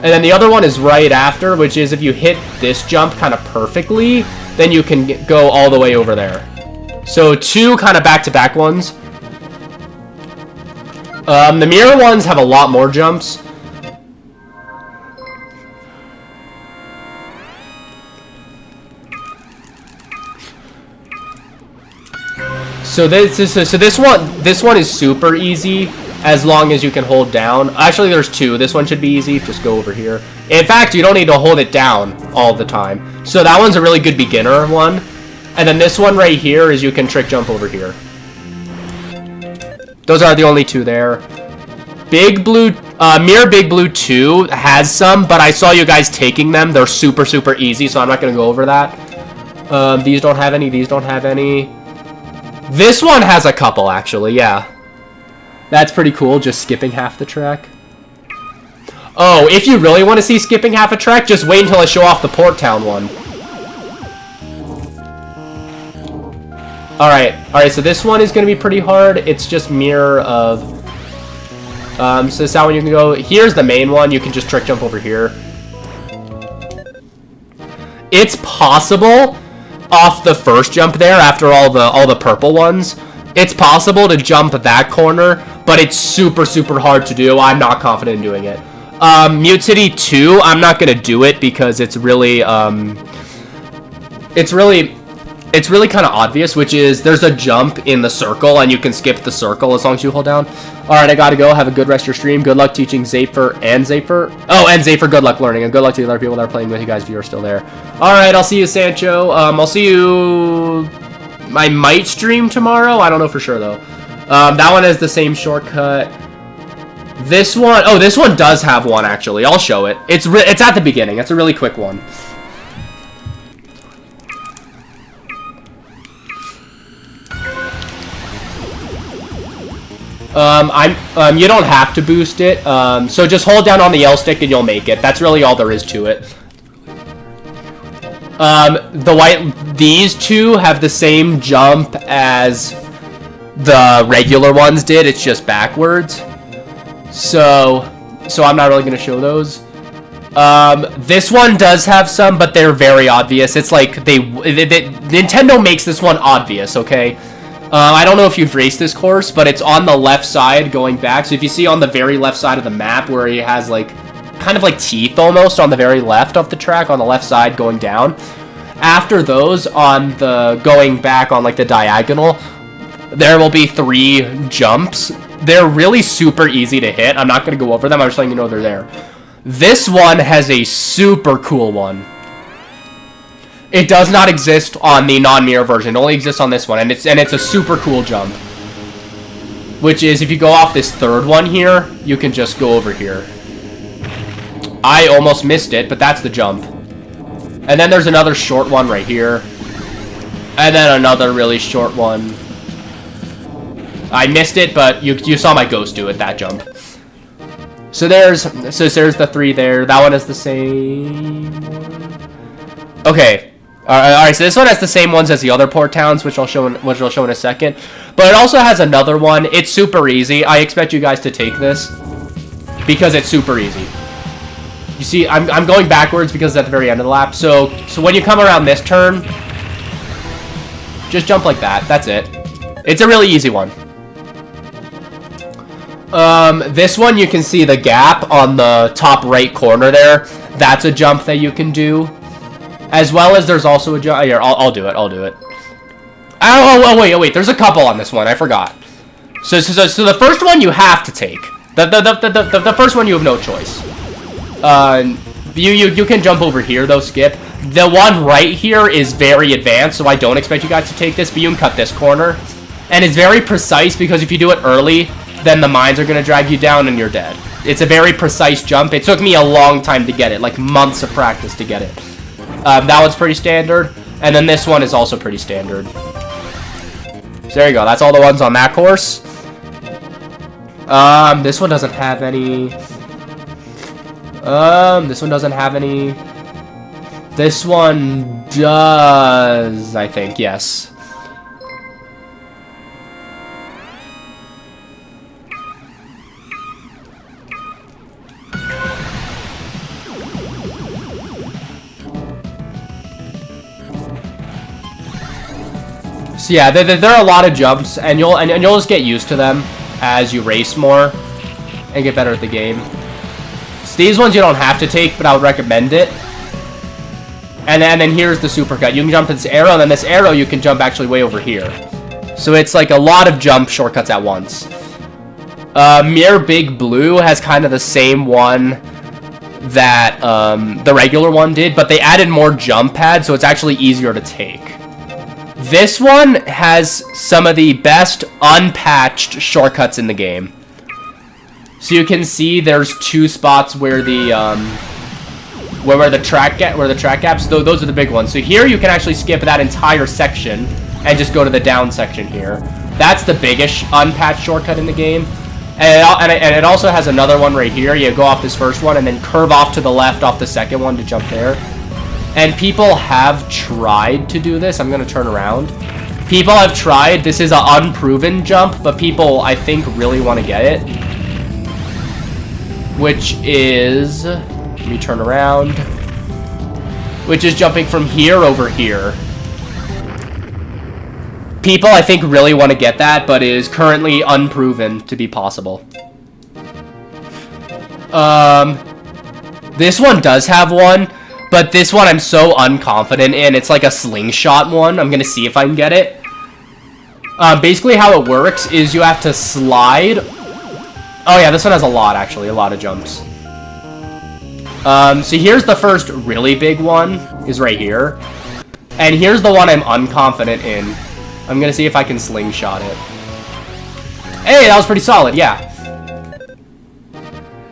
And then the other one is right after, which is if you hit this jump kind of perfectly, then you can go all the way over there. So two kind of back-to-back ones. The mirror ones have a lot more jumps. So this one is super easy. as long as you can hold down. Actually, there's two. This one should be easy. Just go over here. In fact, you don't need to hold it down all the time. So that one's a really good beginner one. And then this one right here is you can trick jump over here. Those are the only two there. Big Blue, Mirror Big Blue 2 has some, but I saw you guys taking them. They're super, super easy, so I'm not going to go over that. These don't have any. These don't have any. This one has a couple, actually, yeah. That's pretty cool, just skipping half the track. Oh, if you really want to see skipping half a track, just wait until I show off the Port Town one. Alright, so this one is going to be pretty hard. It's just mirror of... so this is that one you can go... Here's the main one, you can just trick jump over here. It's possible, off the first jump there, after all the purple ones, it's possible to jump that corner, but it's super, super hard to do. I'm not confident in doing it. Mute City 2, I'm not going to do it because it's really kind of obvious, which is there's a jump in the circle, and you can skip the circle as long as you hold down. Alright, I gotta go. Have a good rest of your stream. Good luck teaching Zafer and Zafer. Oh, and Zafer, good luck learning, and good luck to the other people that are playing with you guys if you're still there. Alright, I'll see you, Sancho. I'll see you... I might stream tomorrow. I don't know for sure, though. That one has the same shortcut. This one... Oh, this one does have one, actually. I'll show it. It's at the beginning. It's a really quick one. You don't have to boost it. So just hold down on the L stick and you'll make it. That's really all there is to it. These two have the same jump as the regular ones did. It's just backwards. So I'm not really going to show those. This one does have some, but they're very obvious. It's like Nintendo makes this one obvious, okay? I don't know if you've raced this course, but it's on the left side going back. So if you see on the very left side of the map where he has like kind of like teeth almost on the very left of the track on the left side going down, after those on the going back on like the diagonal, there will be 3 jumps. They're really super easy to hit. I'm not going to go over them. I'm just letting you know they're there. This one has a super cool one. It does not exist on the non-mirror version. It only exists on this one, and it's a super cool jump. Which is, if you go off this third one here, you can just go over here. I almost missed it, but that's the jump. And then there's another short one right here. And then another really short one. I missed it, but you saw my ghost do it, that jump. So there's the 3 there. That one is the same one. Okay. Alright, so this one has the same ones as the other port towns, which I'll show in a second. But it also has another one. It's super easy. I expect you guys to take this because it's super easy. You see, I'm going backwards because it's at the very end of the lap. So when you come around this turn, just jump like that. That's it. It's a really easy one. This one, you can see the gap on the top right corner there. That's a jump that you can do. As well as there's also a jump. Here, I'll do it. Oh, wait. There's a couple on this one. I forgot. So the first one you have to take. The first one you have no choice. You can jump over here though. Skip. The one right here is very advanced, so I don't expect you guys to take this. But you can cut this corner, and it's very precise because if you do it early, then the mines are gonna drag you down and you're dead. It's a very precise jump. It took me a long time to get it, like months of practice to get it. That one's pretty standard, and then this one is also pretty standard. So there you go. That's all the ones on that course. This one doesn't have any. This one doesn't have any. This one does, I think, yes. So yeah, there are a lot of jumps, and you'll just get used to them as you race more and get better at the game. So these ones you don't have to take, but I would recommend it. And then here's the supercut. You can jump to this arrow, and then this arrow you can jump actually way over here. So it's like a lot of jump shortcuts at once. Mirror Big Blue has kind of the same one that the regular one did, but they added more jump pads, so it's actually easier to take. This one has some of the best unpatched shortcuts in the game. So you can see there's 2 spots where the where the track gaps, those are the big ones. So here you can actually skip that entire section and just go to the down section here. That's the biggest unpatched shortcut in the game. And it also has another one right here. You go off this first one and then curve off to the left off the second one to jump there. And people have tried to do this. I'm going to turn around. People have tried. This is an unproven jump, but people, I think, really want to get it. Which is... Let me turn around. Which is jumping from here over here. People, I think, really want to get that, but is currently unproven to be possible. This one does have one, but this one I'm so unconfident in. It's like a slingshot one. I'm going to see if I can get it. Basically how it works is you have to slide. Oh yeah, this one has a lot, actually. A lot of jumps. So here's the first really big one, is right here. And here's the one I'm unconfident in. I'm gonna see if I can slingshot it. Hey, that was pretty solid, yeah.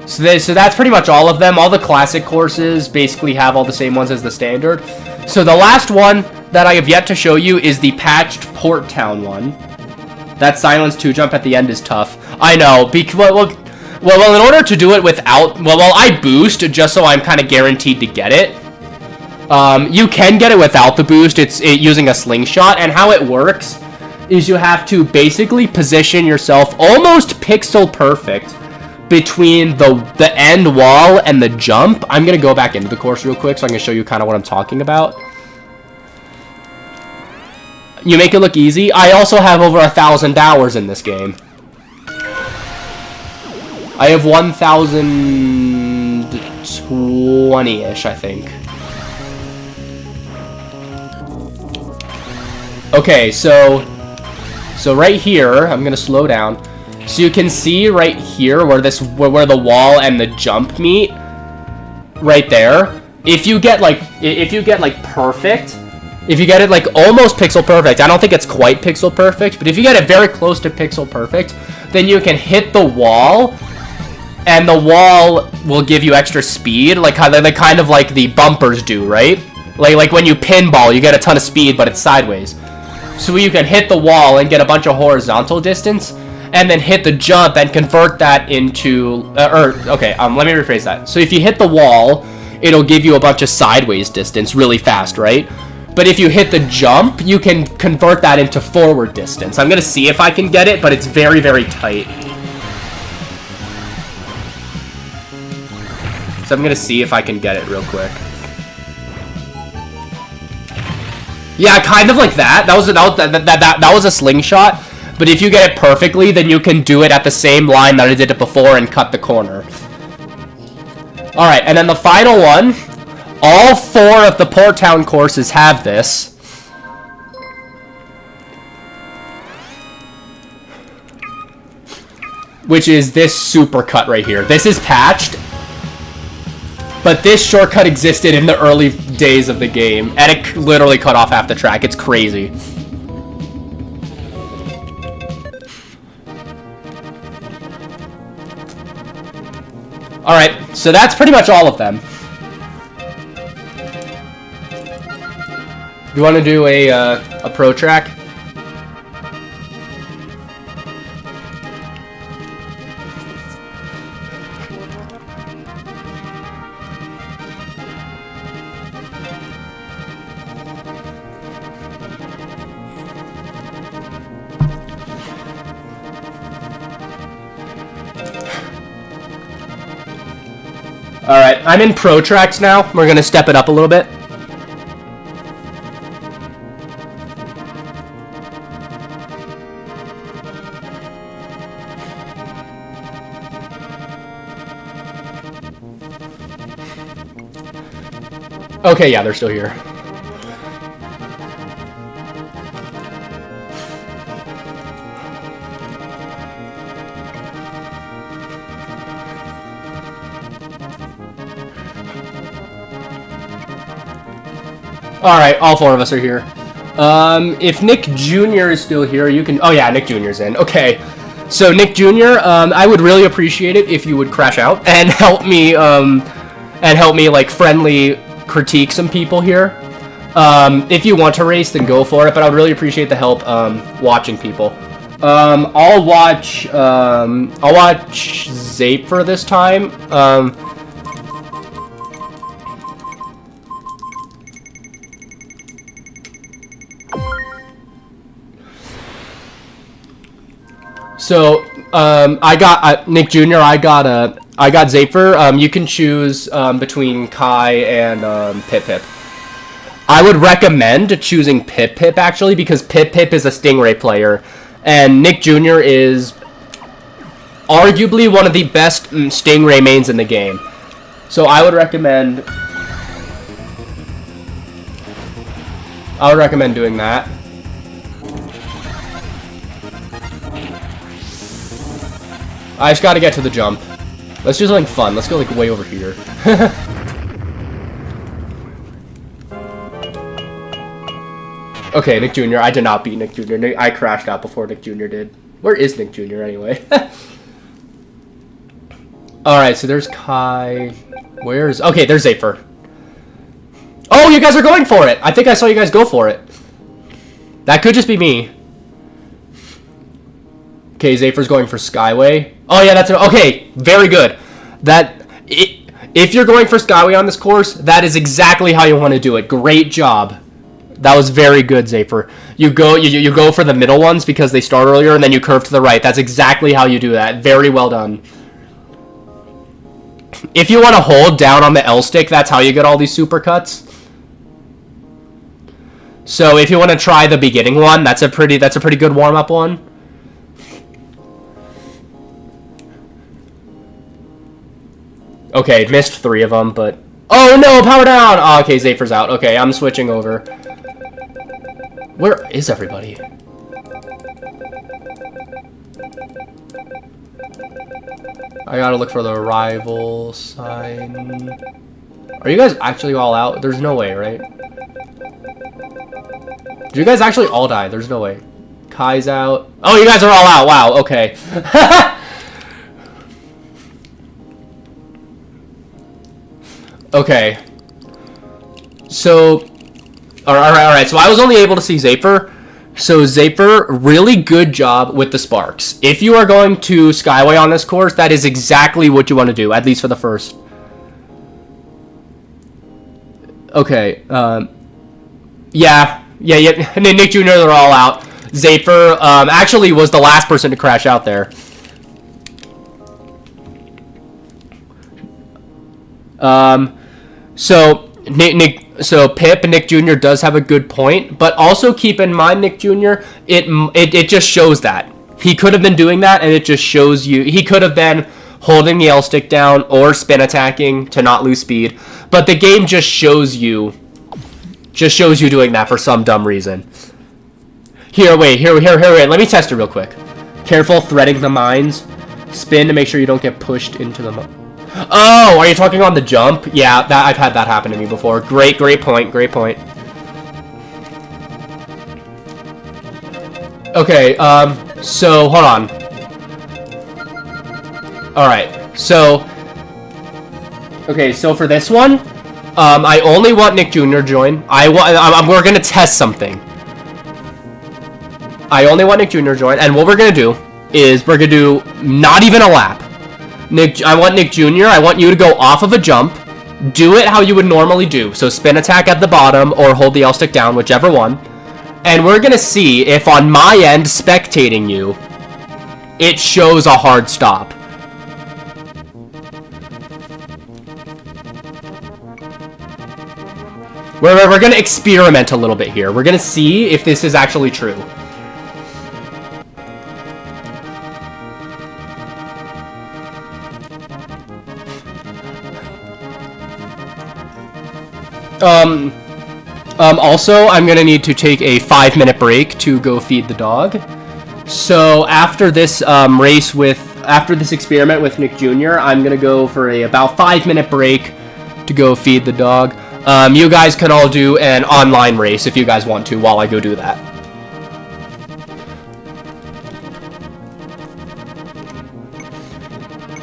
So that's pretty much all of them. All the classic courses basically have all the same ones as the standard. So the last one that I have yet to show you is the patched Port Town one. That silence 2 jump at the end is tough. I know, well, in order to do it without... Well, I boost just so I'm kind of guaranteed to get it. You can get it without the boost. It's using a slingshot, and how it works is you have to basically position yourself almost pixel perfect between the end wall and the jump. I'm going to go back into the course real quick so I can show you kind of what I'm talking about. You make it look easy. I also have over 1,000 hours in this game. I have 1,020-ish, I think. Okay, so right here, I'm gonna slow down. So you can see right here where the wall and the jump meet, right there. If you get like perfect, if you get it like almost pixel perfect, I don't think it's quite pixel perfect, but if you get it very close to pixel perfect, then you can hit the wall, and the wall will give you extra speed, like kind of like the bumpers do, right? Like when you pinball, you get a ton of speed, but it's sideways. So you can hit the wall and get a bunch of horizontal distance, and then hit the jump and convert that into... let me rephrase that. So if you hit the wall, it'll give you a bunch of sideways distance really fast, right? But if you hit the jump, you can convert that into forward distance. I'm going to see if I can get it, but it's very, very tight. So I'm going to see if I can get it real quick. Yeah, kind of like that. That was a slingshot. But if you get it perfectly, then you can do it at the same line that I did it before and cut the corner. Alright, and then the final one. All 4 of the Port Town courses have this. Which is this supercut right here. This is patched. But this shortcut existed in the early days of the game, and it literally cut off half the track. It's crazy. Alright, so that's pretty much all of them. You want to do a pro track? Alright, I'm in pro tracks now. We're gonna step it up a little bit. Okay, yeah, they're still here. Alright, all 4 of us are here. If Nick Jr. is still here, you can... Oh yeah, Nick Jr.'s in. Okay. So, Nick Jr., I would really appreciate it if you would crash out and help me, like, friendly critique some people here. If you want to race, then go for it, but I would really appreciate the help, watching people. I'll watch Zape for this time. So, I got, Nick Jr., I got Zaper. You can choose, between Kai and, Pip. I would recommend choosing Pip, actually, because Pip is a Stingray player, and Nick Jr. is arguably one of the best Stingray mains in the game. So I would recommend doing that. I just gotta get to the jump. Let's do something fun. Let's go, like, way over here. Okay, Nick Jr. I did not beat Nick Jr. I crashed out before Nick Jr. did. Where is Nick Jr. anyway? Alright, so there's Kai. Where's... Okay, there's Zaper. Oh, you guys are going for it! I think I saw you guys go for it. That could just be me. Okay, Zaper's going for Skyway. Oh, yeah, that's... Okay, very good. If you're going for Skyway on this course, that is exactly how you want to do it. Great job. That was very good, Zaper. You go for the middle ones because they start earlier, and then you curve to the right. That's exactly how you do that. Very well done. If you want to hold down on the L stick, that's how you get all these supercuts. So if you want to try the beginning one, that's a pretty good warm-up one. Okay, missed 3 of them, but... Oh no, power down! Oh, okay, Zaper's out. Okay, I'm switching over. Where is everybody? I gotta look for the arrival sign. Are you guys actually all out? There's no way, right? Did you guys actually all die? There's no way. Kai's out. Oh, you guys are all out. Wow, okay. Okay. So... Alright, so I was only able to see Zaper. So Zaper, really good job with the sparks. If you are going to Skyway on this course, that is exactly what you want to do, at least for the first. Okay, yeah, Nick Jr., they're all out. Zaper, actually was the last person to crash out there. So Pip, Nick Jr. does have a good point, but also keep in mind, Nick Jr., it just shows that. He could have been doing that, and it just shows you... He could have been holding the L stick down or spin attacking to not lose speed, but the game just shows you doing that for some dumb reason. Here, wait, let me test it real quick. Careful threading the mines. Spin to make sure you don't get pushed into the... Oh, are you talking on the jump? Yeah, I've had that happen to me before. Great point. Okay, so, hold on. Alright, so... Okay, so for this one, I only want Nick Jr. to join. We're gonna test something. I only want Nick Jr. to join, and what we're gonna do is we're gonna do not even a lap. I want Nick Jr., I want you to go off of a jump, do it how you would normally do, so spin attack at the bottom or hold the L stick down, whichever one, and we're gonna see if on my end, spectating you, it shows a hard stop. We're gonna experiment a little bit here. We're gonna see if this is actually true. Also, I'm gonna need to take a 5-minute break to go feed the dog. So after this after this experiment with Nick Jr., I'm gonna go for a about 5-minute break to go feed the dog. You guys can all do an online race if you guys want to while I go do that.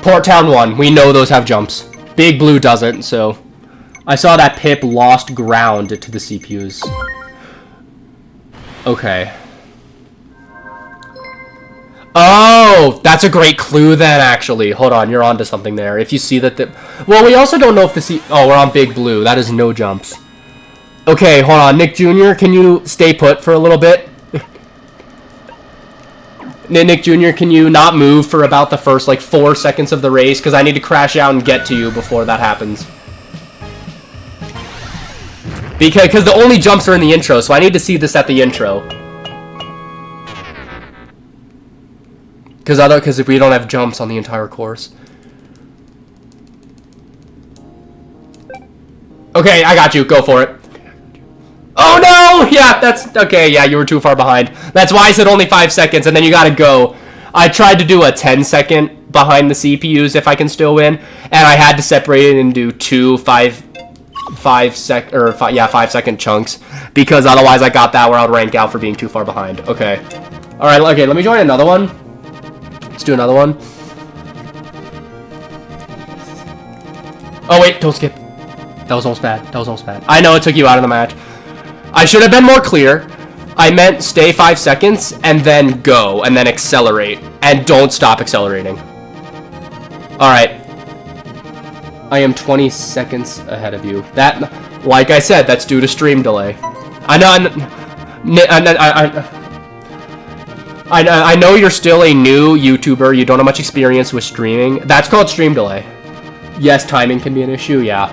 Port Town 1. We know those have jumps. Big Blue doesn't, so... I saw that Pip lost ground to the CPUs. Okay. Oh, that's a great clue then, actually. Hold on, you're onto something there. If you see that the... Well, we also don't know if the Oh, we're on Big Blue. That is no jumps. Okay, hold on. Nick Jr., can you stay put for a little bit? Nick Jr., can you not move for about the first, like, 4 seconds of the race? Because I need to crash out and get to you before that happens. Because the only jumps are in the intro, so I need to see this at the intro. Because if we don't have jumps on the entire course. Okay, I got you. Go for it. Oh no! Yeah, that's... Okay, yeah, you were too far behind. That's why I said only 5 seconds, and then you gotta go. I tried to do a 10-second behind the CPUs if I can still win, and I had to separate it into 2 5-second chunks, because otherwise I got that where I'd rank out for being too far behind. Okay. Alright, okay, let me join another one. Let's do another one. Oh wait, don't skip. That was almost bad. That was almost bad. I know it took you out of the match. I should have been more clear. I meant stay 5 seconds and then go and then accelerate. And don't stop accelerating. Alright. I am 20 seconds ahead of you. That, like I said, that's due to stream delay. I know you're still a new YouTuber. You don't have much experience with streaming. That's called stream delay. Yes, timing can be an issue. Yeah.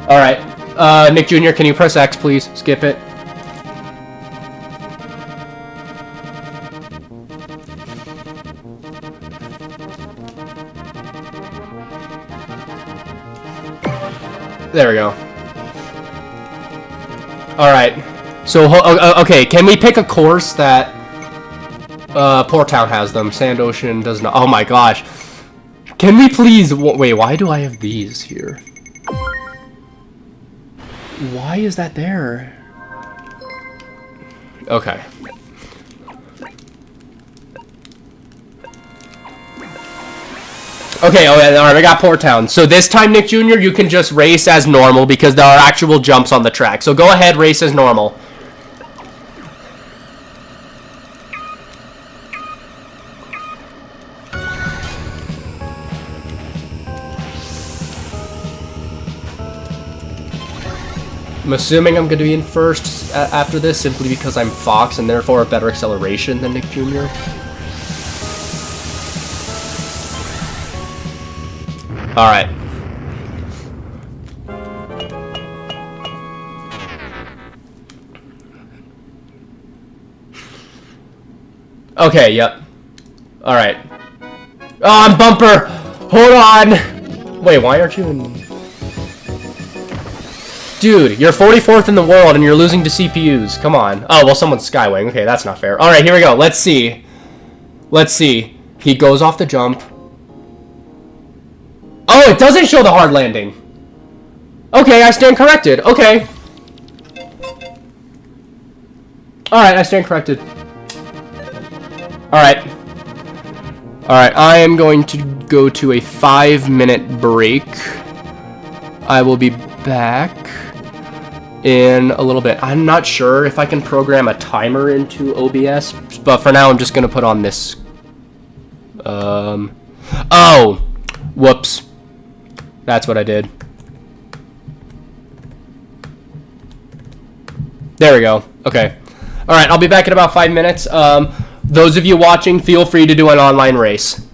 All right. Nick Jr., can you press X, please? Skip it. There we go. All right. So, okay, can we pick a course that Port Town has them? Sand Ocean does not. Oh my gosh. Can we please... Wait, why do I have these here? Why is that there? Okay. Okay, alright, I got Port Town. So this time, Nick Jr., you can just race as normal because there are actual jumps on the track. So go ahead, race as normal. I'm assuming I'm going to be in first after this simply because I'm Fox and therefore a better acceleration than Nick Jr. Alright. Okay, yep. Alright. Oh, I'm bumper! Hold on! Wait, why aren't you in... Dude, you're 44th in the world and you're losing to CPUs. Come on. Oh, well, someone's Skywing. Okay, that's not fair. Alright, here we go. Let's see. Let's see. He goes off the jump. Oh, it doesn't show the hard landing. Okay, I stand corrected. Okay. Alright, I stand corrected. Alright. Alright, I am going to go to a 5-minute break. I will be back in a little bit. I'm not sure if I can program a timer into OBS, but for now I'm just gonna put on this. Oh! Whoops. That's what I did. There we go. Okay. Alright, I'll be back in about 5 minutes. Those of you watching, feel free to do an online race.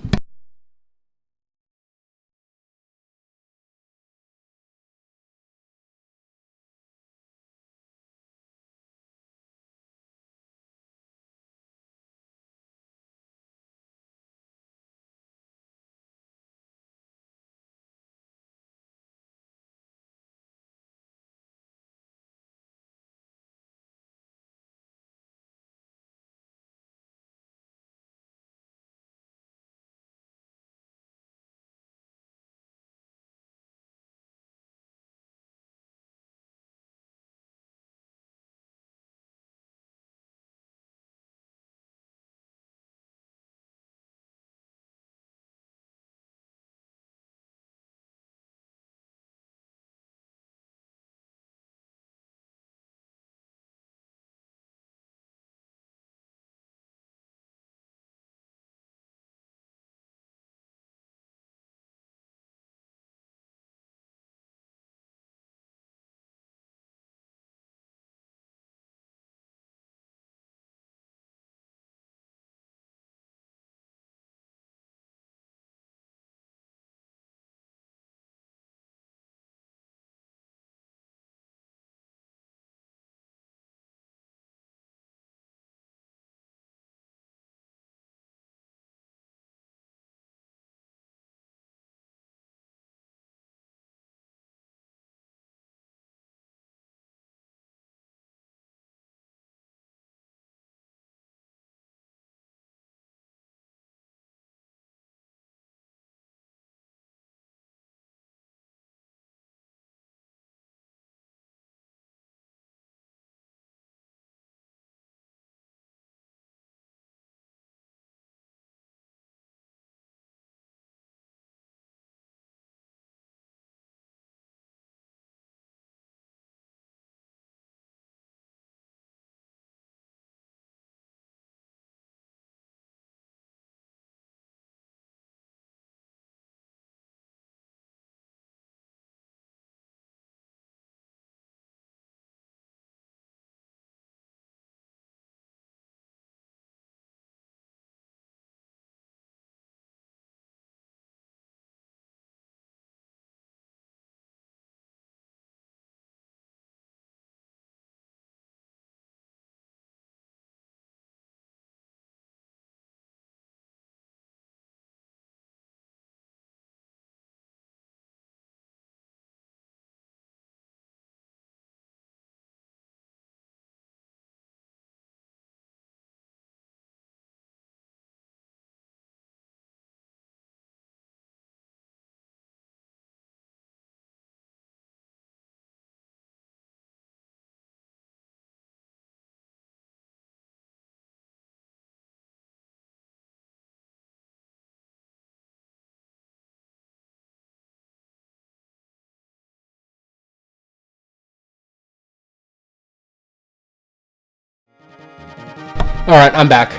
Alright, I'm back.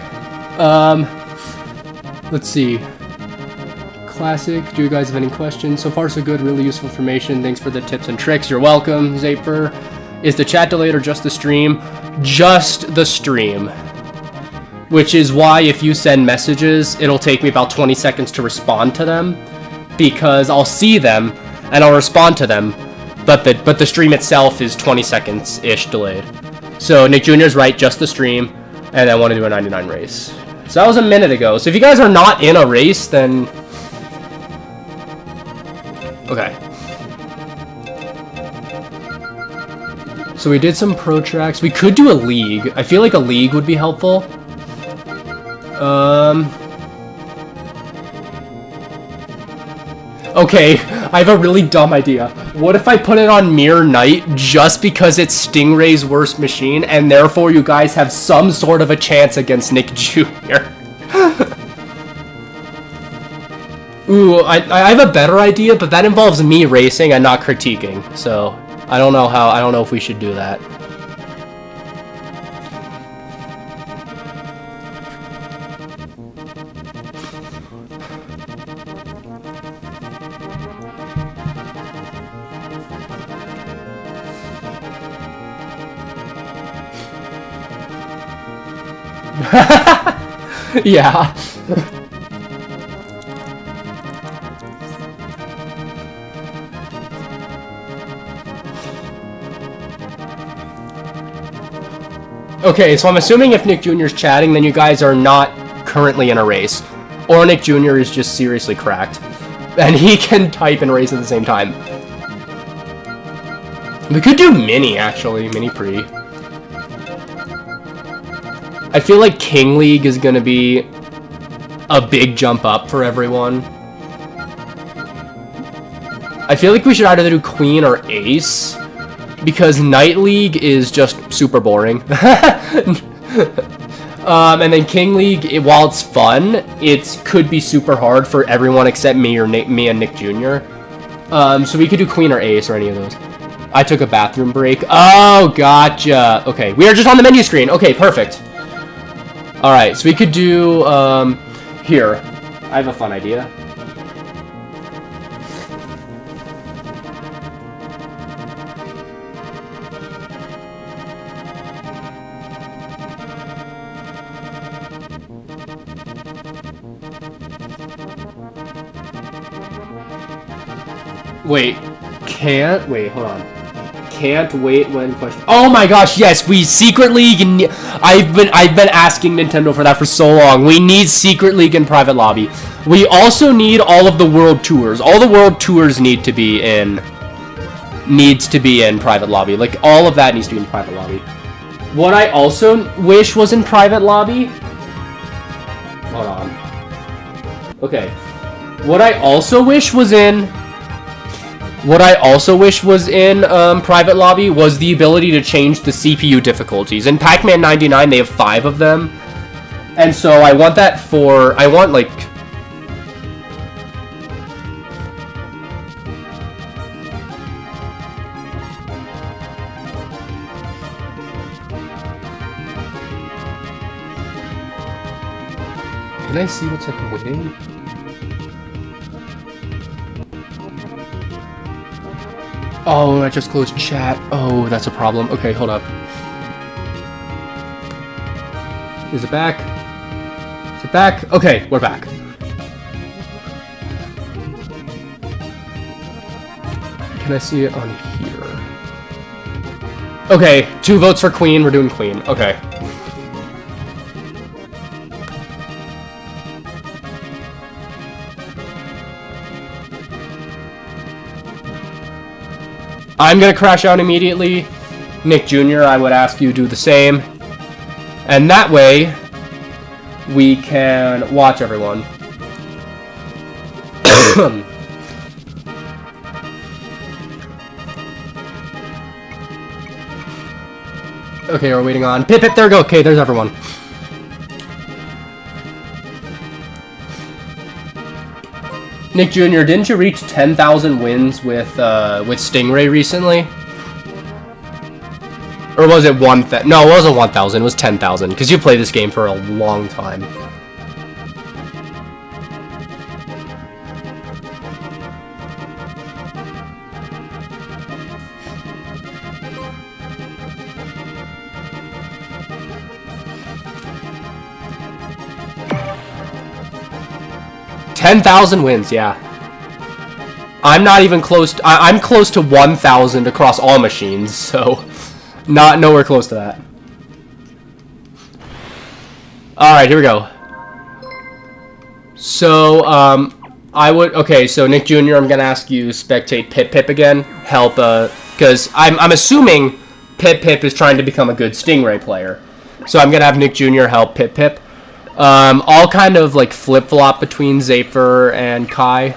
Let's see. Classic. Do you guys have any questions? So far, so good. Really useful information. Thanks for the tips and tricks. You're welcome, Zaper. Is the chat delayed or just the stream? Just the stream. Which is why if you send messages, it'll take me about 20 seconds to respond to them. Because I'll see them, and I'll respond to them. But the stream itself is 20 seconds-ish delayed. So Nick Jr. is right, just the stream. And I want to do a 99 race. So that was a minute ago. So if you guys are not in a race, then... Okay. So we did some pro tracks. We could do a league. I feel like a league would be helpful. Okay, I have a really dumb idea. What if I put it on Mirror Knight just because it's Stingray's worst machine, and therefore you guys have some sort of a chance against Nick Jr.? Ooh, I have a better idea, but that involves me racing and not critiquing. So, I don't know if we should do that. Yeah. Okay, so I'm assuming if Nick Jr. is chatting, then you guys are not currently in a race. Or Nick Jr. is just seriously cracked. And he can type and race at the same time. We could do mini, actually. Mini pre. I feel like King League is gonna be a big jump up for everyone. I feel like we should either do Queen or Ace, because Night League is just super boring. And then King League, while it's fun, it could be super hard for everyone except me or me and Nick Jr. So we could do Queen or Ace or any of those. I took a bathroom break. Oh, gotcha. Okay, we are just on the menu screen. Okay, perfect. Alright, so we could do, here. I have a fun idea. Wait, wait, hold on. Can't wait when question. Oh my gosh, yes, we Secret League. I've been asking Nintendo for that for so long. We need Secret League in Private Lobby. We also need all of the World Tours. All the World Tours need to be in Private Lobby. Like all of that needs to be in Private Lobby. What I also wish was in Private Lobby. Hold on. Okay. What I also wish was in Private Lobby was the ability to change the CPU difficulties. In Pac-Man 99, they have 5 of them. And so I want that for... I want, like... Can I see what's, like, winning? Oh, I just closed chat. Oh, that's a problem. Okay, hold up. Is it back? Is it back? Okay, we're back. Can I see it on here? Okay, 2 votes for Queen. We're doing Queen. Okay. I'm gonna crash out immediately. Nick Jr., I would ask you do the same. And that way, we can watch everyone. Okay, we're waiting on... Pip, there we go. Okay, there's everyone. Nick Jr., didn't you reach 10,000 wins with Stingray recently? Or was it 1,000? No, it wasn't 1,000. It was 10,000. Because you played this game for a long time. $10,000 wins, yeah. I'm not even close to, I'm close to 1,000 across all machines, so not nowhere close to that. Alright, here we go. So, okay, so Nick Jr., I'm gonna ask you spectate Pip again. Help, because I'm assuming Pip is trying to become a good Stingray player. So I'm gonna have Nick Jr. help Pip. I'll kind of like flip-flop between Zafer and Kai.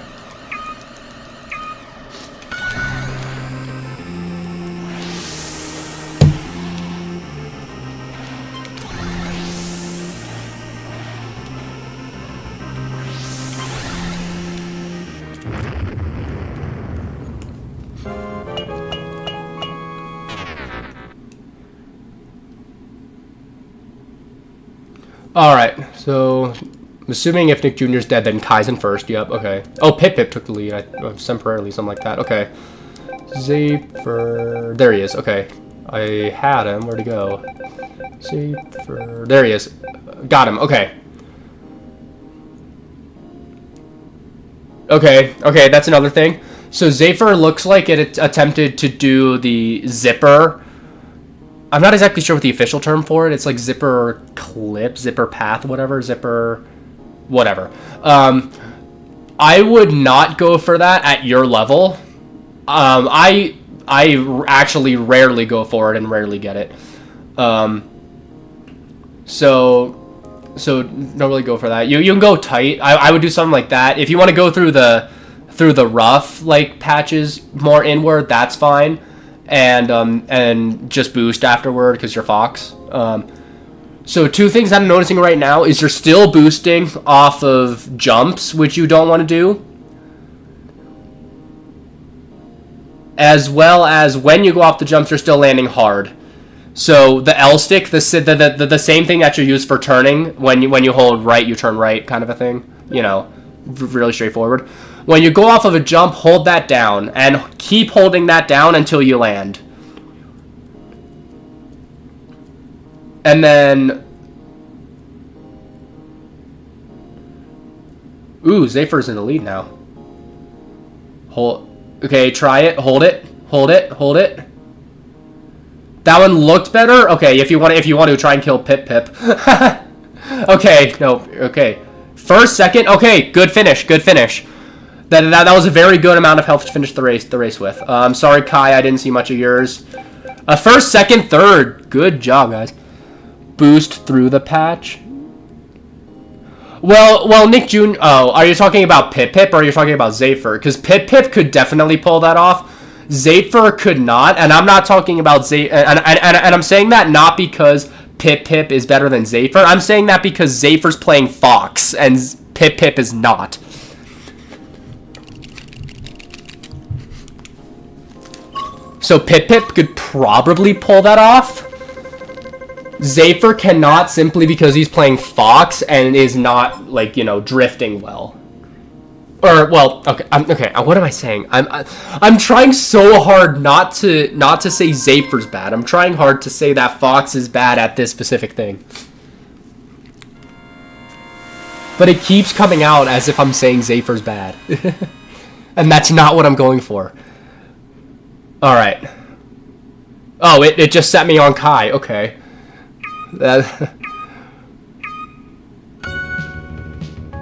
Alright, so I'm assuming if Nick Jr.'s dead, then Kai's in first. Yep, okay. Oh, Pip took the lead, temporarily, something like that. Okay. Zafer... There he is, okay. I had him. Where'd he go? Zafer... There he is. Got him, okay. Okay, that's another thing. So Zafer looks like it attempted to do the zipper. I'm not exactly sure what the official term for it. It's like zipper clip, zipper path, whatever, zipper, whatever. I would not go for that at your level. I actually rarely go for it and rarely get it. So don't really go for that. You can go tight. I would do something like that. If you want to go through the rough like patches more inward, that's fine. And just boost afterward because you're Fox. So two things I'm noticing right now is you're still boosting off of jumps, which you don't want to do. As well as when you go off the jumps, you're still landing hard. So the L stick, the same thing that you use for turning, when you hold right, you turn right kind of a thing. You know, really straightforward. When you go off of a jump, hold that down, and keep holding that down until you land. And then... Ooh, Zafer's in the lead now. Okay, try it. Hold it. That one looked better? Okay, if you want to try and kill Pip. Okay, no, okay. First, second, okay, good finish. That was a very good amount of health to finish the race with. Sorry, Kai, I didn't see much of yours. First, second, third. Good job, guys. Boost through the patch. Well, Nick Jr. Oh, are you talking about Pip or are you talking about Zafer? Because Pip could definitely pull that off. Zafer could not, and I'm not talking about Zafer. And I'm saying that not because Pip is better than Zafer. I'm saying that because Zafer's playing Fox and Pip is not. So Pip could probably pull that off. Zafer cannot simply because he's playing Fox and is not, like, you know, drifting well. Or, well, okay, what am I saying? I'm trying so hard not to say Zafer's bad. I'm trying hard to say that Fox is bad at this specific thing. But it keeps coming out as if I'm saying Zafer's bad. And that's not what I'm going for. Alright. Oh, it just set me on Kai. Okay.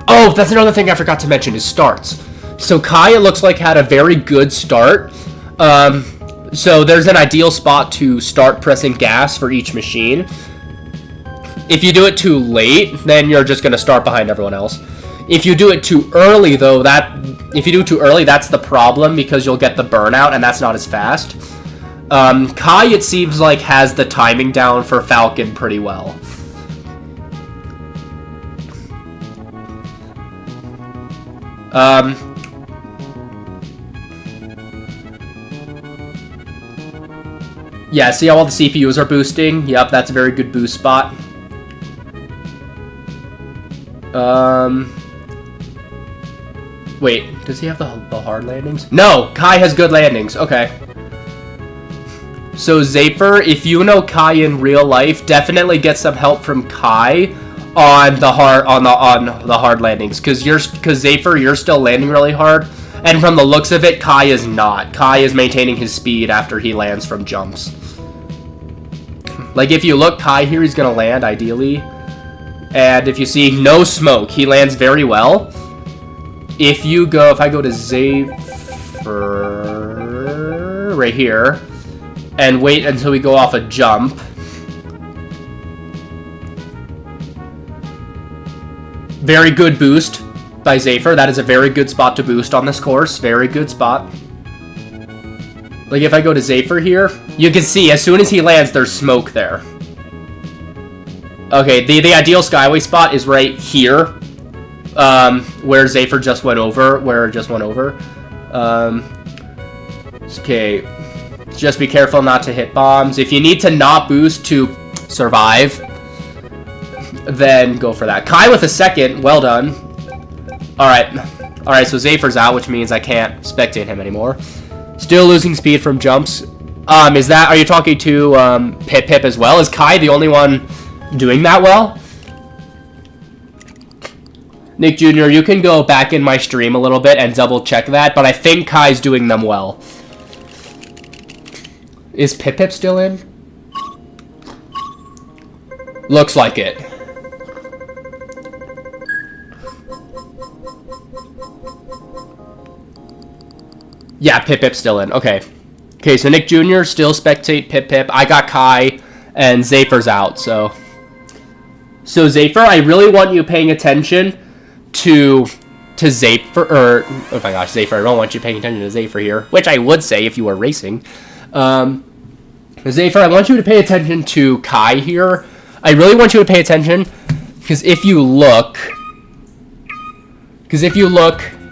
Oh, that's another thing I forgot to mention is starts. So Kai, it looks like, had a very good start. So there's an ideal spot to start pressing gas for each machine. If you do it too late, then you're just going to start behind everyone else. If you do it too early, though, that's the problem because you'll get the burnout, and that's not as fast. Kai, it seems like, has the timing down for Falcon pretty well. Yeah, see how all the CPUs are boosting? Yep, that's a very good boost spot. Wait, does he have the hard landings? No, Kai has good landings. Okay. So Zafer, if you know Kai in real life, definitely get some help from Kai on the hard landings, because Zafer, you're still landing really hard, and from the looks of it, Kai is not. Kai is maintaining his speed after he lands from jumps. Like if you look, Kai here, he's gonna land ideally, and if you see no smoke, he lands very well. If I go to Zafer right here, and wait until we go off a jump. Very good boost by Zafer. That is a very good spot to boost on this course. Very good spot. Like if I go to Zafer here, you can see as soon as he lands, there's smoke there. Okay, the ideal Skyway spot is right here, where Zafer just went over. Okay. Just be careful not to hit bombs. If you need to not boost to survive, then go for that. Kai with a second. Well done. Alright, so Zafer's out, which means I can't spectate him anymore. Still losing speed from jumps. Are you talking to Pip as well? Is Kai the only one doing that well? Nick Jr., you can go back in my stream a little bit and double check that, but I think Kai's doing them well. Is Pip still in? Looks like it. Yeah, Pip's still in. Okay. Okay, so Nick Jr. still spectate Pip. I got Kai, and Zafer's out, so... So Zafer, I really want you paying attention to Zafer, or... Oh my gosh, Zafer, I don't want you paying attention to Zafer here, which I would say if you were racing. Zafer, I want you to pay attention to Kai here. I really want you to pay attention, because if you look,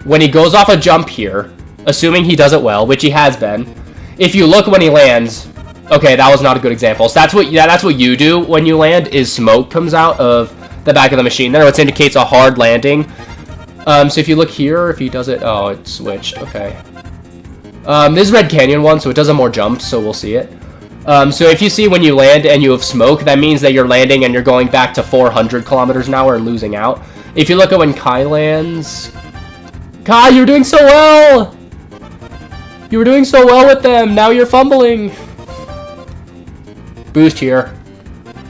when he goes off a jump here, assuming he does it well, which he has been, if you look when he lands, okay, that was not a good example. So that's what you do when you land, is smoke comes out of the back of the machine there, which indicates a hard landing. So if you look here, if he does it, oh, it switched, okay. This is Red Canyon one, so it does have more jumps, so we'll see it. So if you see when you land and you have smoke, that means that you're landing and you're going back to 400 kilometers an hour and losing out. If you look at when Kai lands... Kai, you're doing so well! You were doing so well with them, now you're fumbling! Boost here.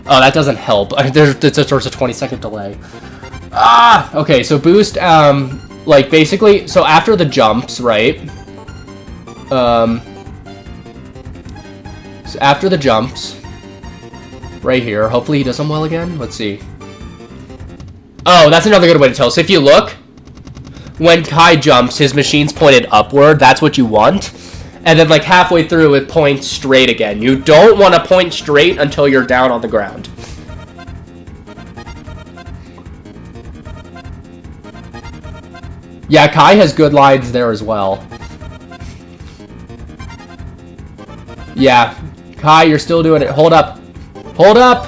Oh, that doesn't help. There's a 20-second delay. Ah! Okay, so boost, like, basically, so after the jumps, right? So after the jumps, right here, hopefully he does them well again. Let's see. Oh, that's another good way to tell. So if you look, when Kai jumps, his machine's pointed upward. That's what you want. And then like halfway through, it points straight again. You don't want to point straight until you're down on the ground. Yeah, Kai has good lines there as well. Yeah, Kai, you're still doing it. Hold up. Hold up.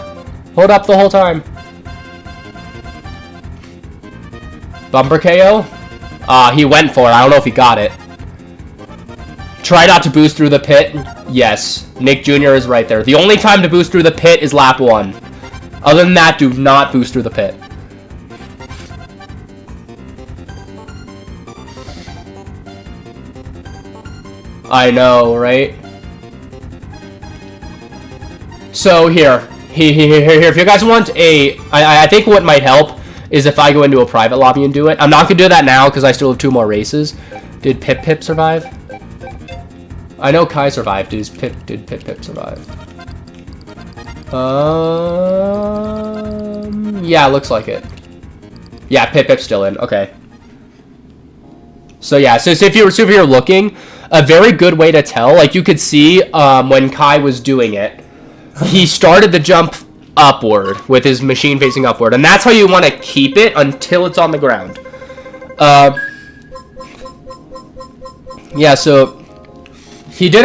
Hold up the whole time. Bumper KO? He went for it. I don't know if he got it. Try not to boost through the pit. Yes, Nick Jr. is right there. The only time to boost through the pit is lap 1. Other than that, do not boost through the pit. I know, right? So here, if you guys want I think what might help is if I go into a private lobby and do it. I'm not gonna do that now because I still have 2 more races. Did Pip survive? I know Kai survived. Did Pip survive? Yeah, looks like it. Yeah, Pip's still in. Okay. So yeah, so if you're looking, a very good way to tell, like you could see when Kai was doing it, he started the jump upward with his machine facing upward, and that's how you want to keep it until it's on the ground. Yeah, so he did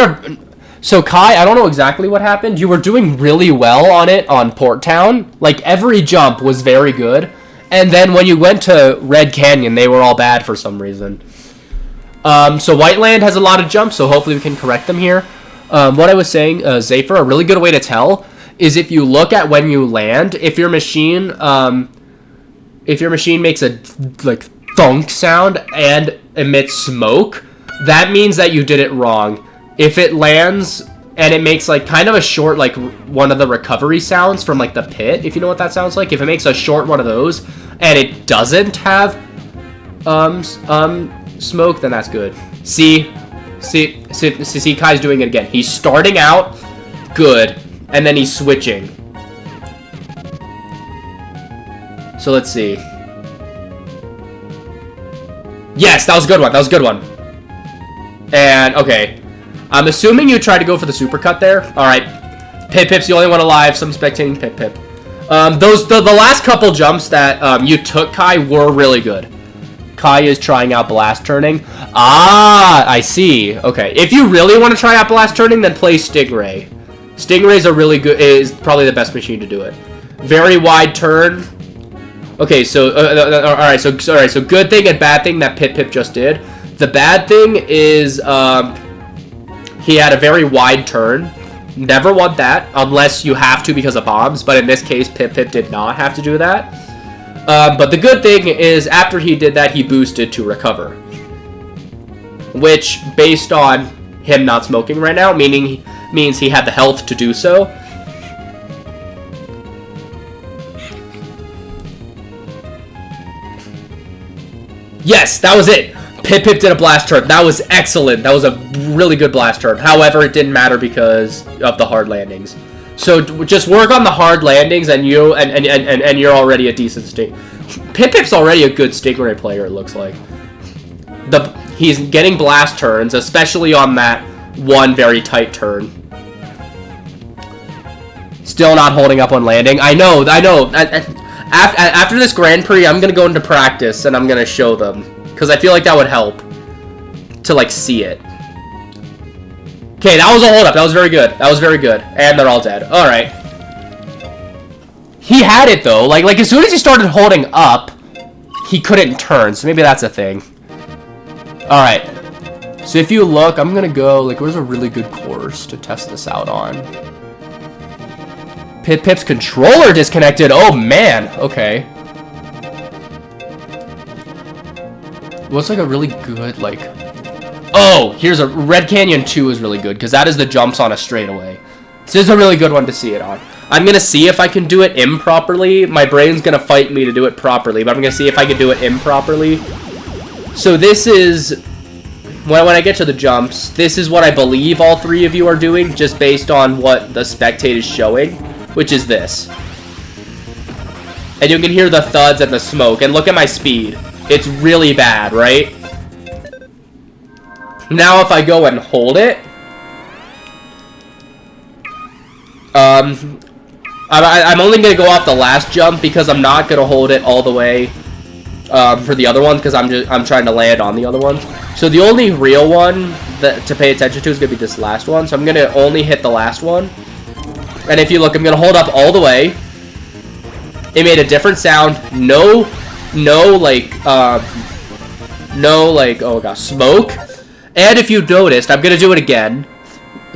So Kai, I don't know exactly what happened. You were doing really well on it on Port Town. Like every jump was very good. And then when you went to Red Canyon, they were all bad for some reason. So Whiteland has a lot of jumps, so hopefully we can correct them here. What I was saying, Zafer, a really good way to tell is if you look at when you land, if your machine makes a like thunk sound and emits smoke, that means that you did it wrong. If it lands and it makes like kind of a short, like one of the recovery sounds from like the pit, if you know what that sounds like, if it makes a short one of those and it doesn't have smoke, then that's good. See, Kai's doing it again. He's starting out good, and then he's switching. So let's see. Yes, that was a good one. That was a good one. And, okay. I'm assuming you tried to go for the supercut there. Alright. Pip's the only one alive, so I'm spectating Pip. The last couple jumps that you took, Kai, were really good. Kai is trying out blast turning. Ah, I see. Okay. If you really want to try out blast turning, then play Stingray. Stingray's a really good, is probably the best machine to do it. Very wide turn. Okay, so, alright, so good thing and bad thing that Pip just did. The bad thing is, he had a very wide turn. Never want that, unless you have to because of bombs, but in this case, Pip did not have to do that. But the good thing is, after he did that, he boosted to recover. Which, based on him not smoking right now, means he had the health to do so. Yes, that was it. Pip did a blast turn. That was excellent. That was a really good blast turn. However, it didn't matter because of the hard landings. So just work on the hard landings, and you're already a decent sting. Pip's already a good Stingray player. It looks like he's getting blast turns, especially on that one very tight turn. Still not holding up on landing. I know. After this Grand Prix, I'm gonna go into practice and I'm gonna show them because I feel like that would help to like see it. Okay, that was a hold up. That was very good. That was very good. And they're all dead. All right. He had it though. Like as soon as he started holding up, he couldn't turn. So maybe that's a thing. All right. So if you look, I'm gonna go like where's a really good course to test this out on. Pip's controller disconnected. Oh man. Okay. What's like a really good like? Oh, here's a Red Canyon 2 is really good because that is the jumps on a straightaway. So this is a really good one to see it on. I'm gonna see if I can do it improperly. My brain's gonna fight me to do it properly, but I'm gonna see if I can do it improperly. So this is when I get to the jumps. This is what I believe all three of you are doing, just based on what the spectate is showing, which is this. And you can hear the thuds and the smoke. And look at my speed. It's really bad, right? Now if I go and hold it, I'm only going to go off the last jump because I'm not going to hold it all the way for the other one because I'm trying to land on the other ones. So the only real one that to pay attention to is going to be this last one. So I'm going to only hit the last one. And if you look, I'm going to hold up all the way. It made a different sound. No, oh gosh, smoke. And if you noticed, I'm going to do it again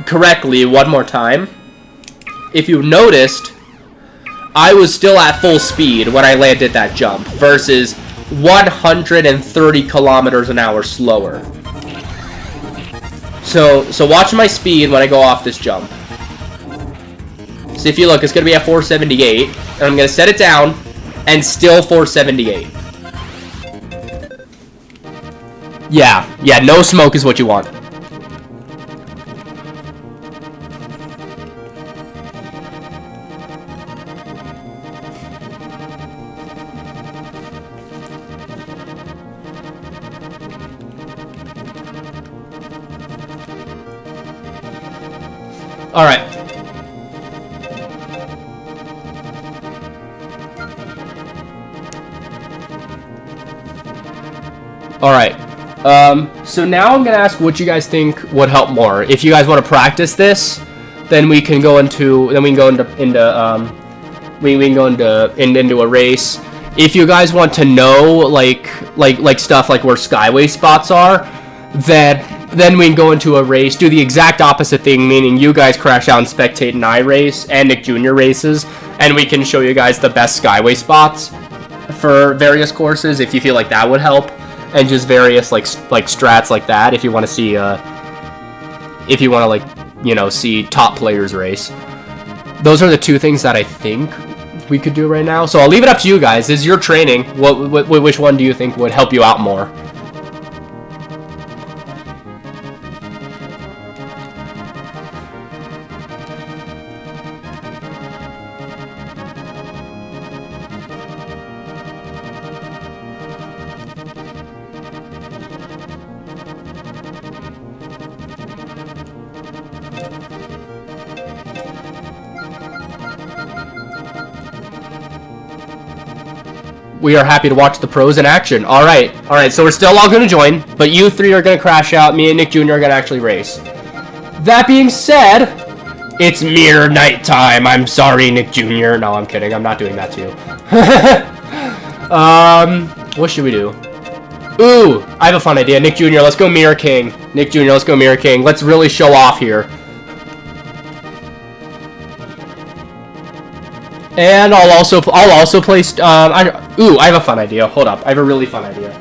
correctly one more time. If you noticed, I was still at full speed when I landed that jump versus 130 kilometers an hour slower. So watch my speed when I go off this jump. So if you look, it's going to be at 478, and I'm going to set it down, and still 478. Yeah, no smoke is what you want. All right. All right. So now I'm gonna ask what you guys think would help more. If you guys want to practice this, then we can go into a race. If you guys want to know like stuff like where skyway spots are, then we can go into a race, do the exact opposite thing, meaning you guys crash out and spectate and I race and Nick Jr. races, and we can show you guys the best skyway spots for various courses if you feel like that would help, and just various like strats like that if you want to see see top players race. Those are the two things that I think we could do right now. So I'll leave it up to you guys. This is your training. Which one do you think would help you out more? We are happy to watch the pros in action. All right, so we're still all going to join, but you three are going to crash out. Me and Nick Jr. are going to actually race. That being said, it's mere nighttime. I'm sorry, Nick Jr. No, I'm kidding. I'm not doing that to you. What should we do? Ooh, I have a fun idea. Nick Jr., let's go Mirror King. Nick Jr., let's go Mirror King. Let's really show off here. And I'll also place. I have a fun idea. Hold up, I have a really fun idea.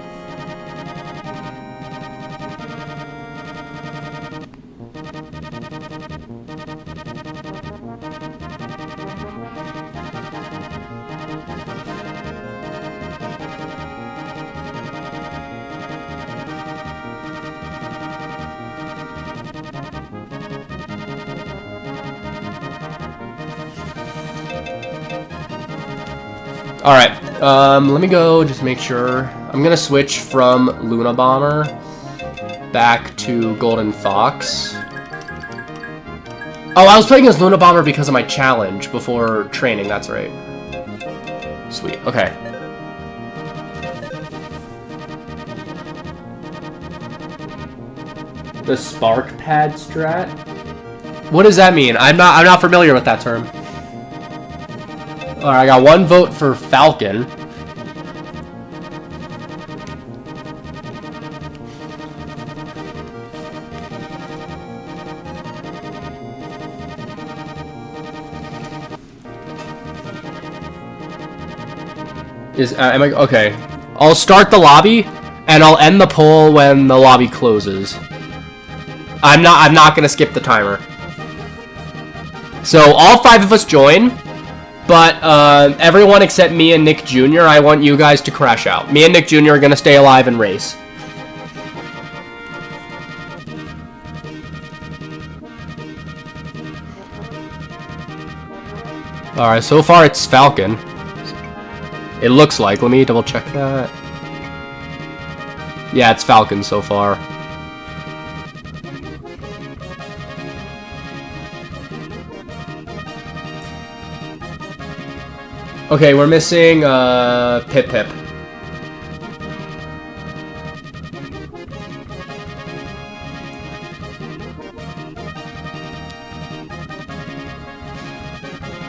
Alright, let me go just make sure. I'm gonna switch from Luna Bomber back to Golden Fox. Oh, I was playing as Luna Bomber because of my challenge before training, that's right. Sweet, okay. The Spark Pad strat? What does that mean? I'm not familiar with that term. Alright, I got one vote for Falcon. Am I okay? I'll start the lobby, and I'll end the poll when the lobby closes. I'm not gonna skip the timer. So all 5 of us join. But everyone except me and Nick Jr., I want you guys to crash out. Me and Nick Jr. are going to stay alive and race. Alright, so far it's Falcon. It looks like. Let me double check that. Yeah, it's Falcon so far. Okay, we're missing Pip Pip.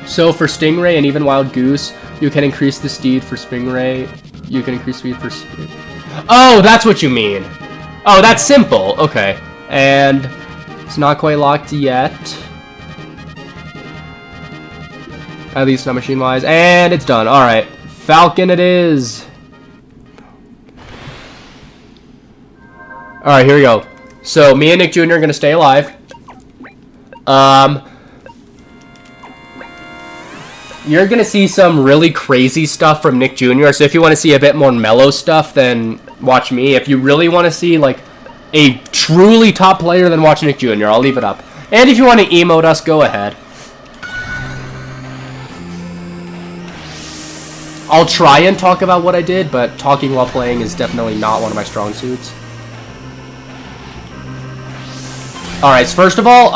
So for Stingray and even Wild Goose, you can increase the speed for Stingray. You can increase speed for... Oh, that's what you mean. Oh, that's simple. Okay. And it's not quite locked yet. At least not machine-wise. And it's done. Alright. Falcon it is. Alright, here we go. So, me and Nick Jr. are going to stay alive. You're going to see some really crazy stuff from Nick Jr. So if you want to see a bit more mellow stuff, then watch me. If you really want to see, like, a truly top player, then watch Nick Jr. I'll leave it up. And if you want to emote us, go ahead. I'll try and talk about what I did, but talking while playing is definitely not one of my strong suits. Alright, so first of all,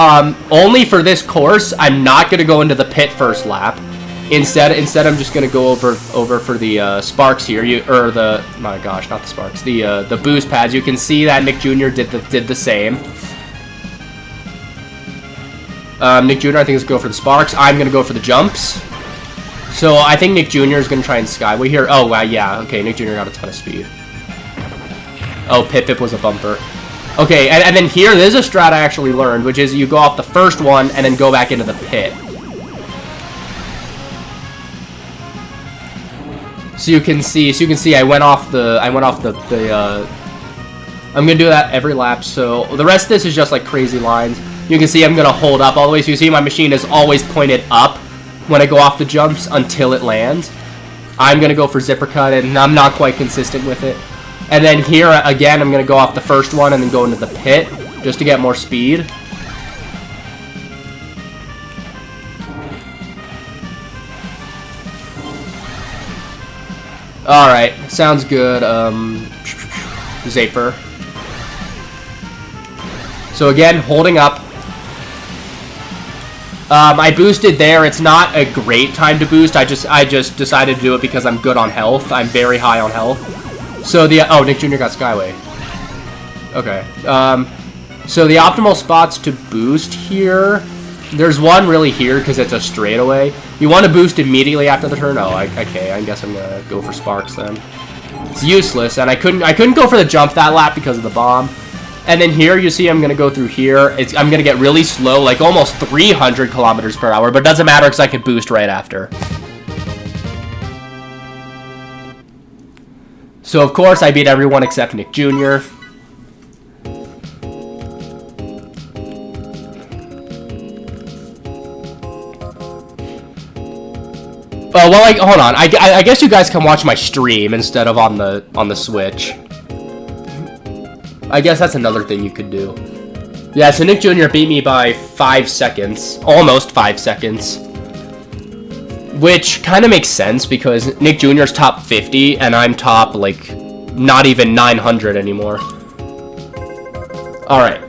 only for this course, I'm not going to go into the pit first lap. Instead, I'm just gonna go over for the sparks here. My gosh, not the sparks. The boost pads. You can see that Nick Jr. did the same. Nick Jr. I think is gonna go for the sparks. I'm gonna go for the jumps. So I think Nick Jr. is gonna try and skyway here. Oh wow, yeah. Okay, Nick Jr. got a ton of speed. Oh, Pip was a bumper. Okay, and then here, there's a strat I actually learned, which is you go off the first one and then go back into the pit. So you can see I went off the I'm gonna do that every lap. So the rest of this is just like crazy lines. You can see I'm gonna hold up all the way. So you see my machine is always pointed up when I go off the jumps until it lands. I'm gonna go for zipper cut, and I'm not quite consistent with it. And then here, again, I'm going to go off the first one and then go into the pit just to get more speed. Alright, sounds good. Zaper. So again, holding up. I boosted there. It's not a great time to boost. I just decided to do it because I'm good on health. I'm very high on health. So oh, Nick Jr. got Skyway. Okay. So the optimal spots to boost here, there's one really here because it's a straightaway. You want to boost immediately after the turn. Oh, okay. I guess I'm gonna go for sparks then. It's useless, and I couldn't go for the jump that lap because of the bomb. And then here you see I'm gonna go through here. I'm gonna get really slow, like almost 300 kilometers per hour, but it doesn't matter because I can boost right after. So, of course, I beat everyone except Nick Jr. Oh, well, hold on. I guess you guys can watch my stream instead of on the Switch. I guess that's another thing you could do. Yeah, so Nick Jr. beat me by 5 seconds. Almost 5 seconds. Which kind of makes sense because Nick Jr.'s top 50 and I'm top, like, not even 900 anymore. Alright.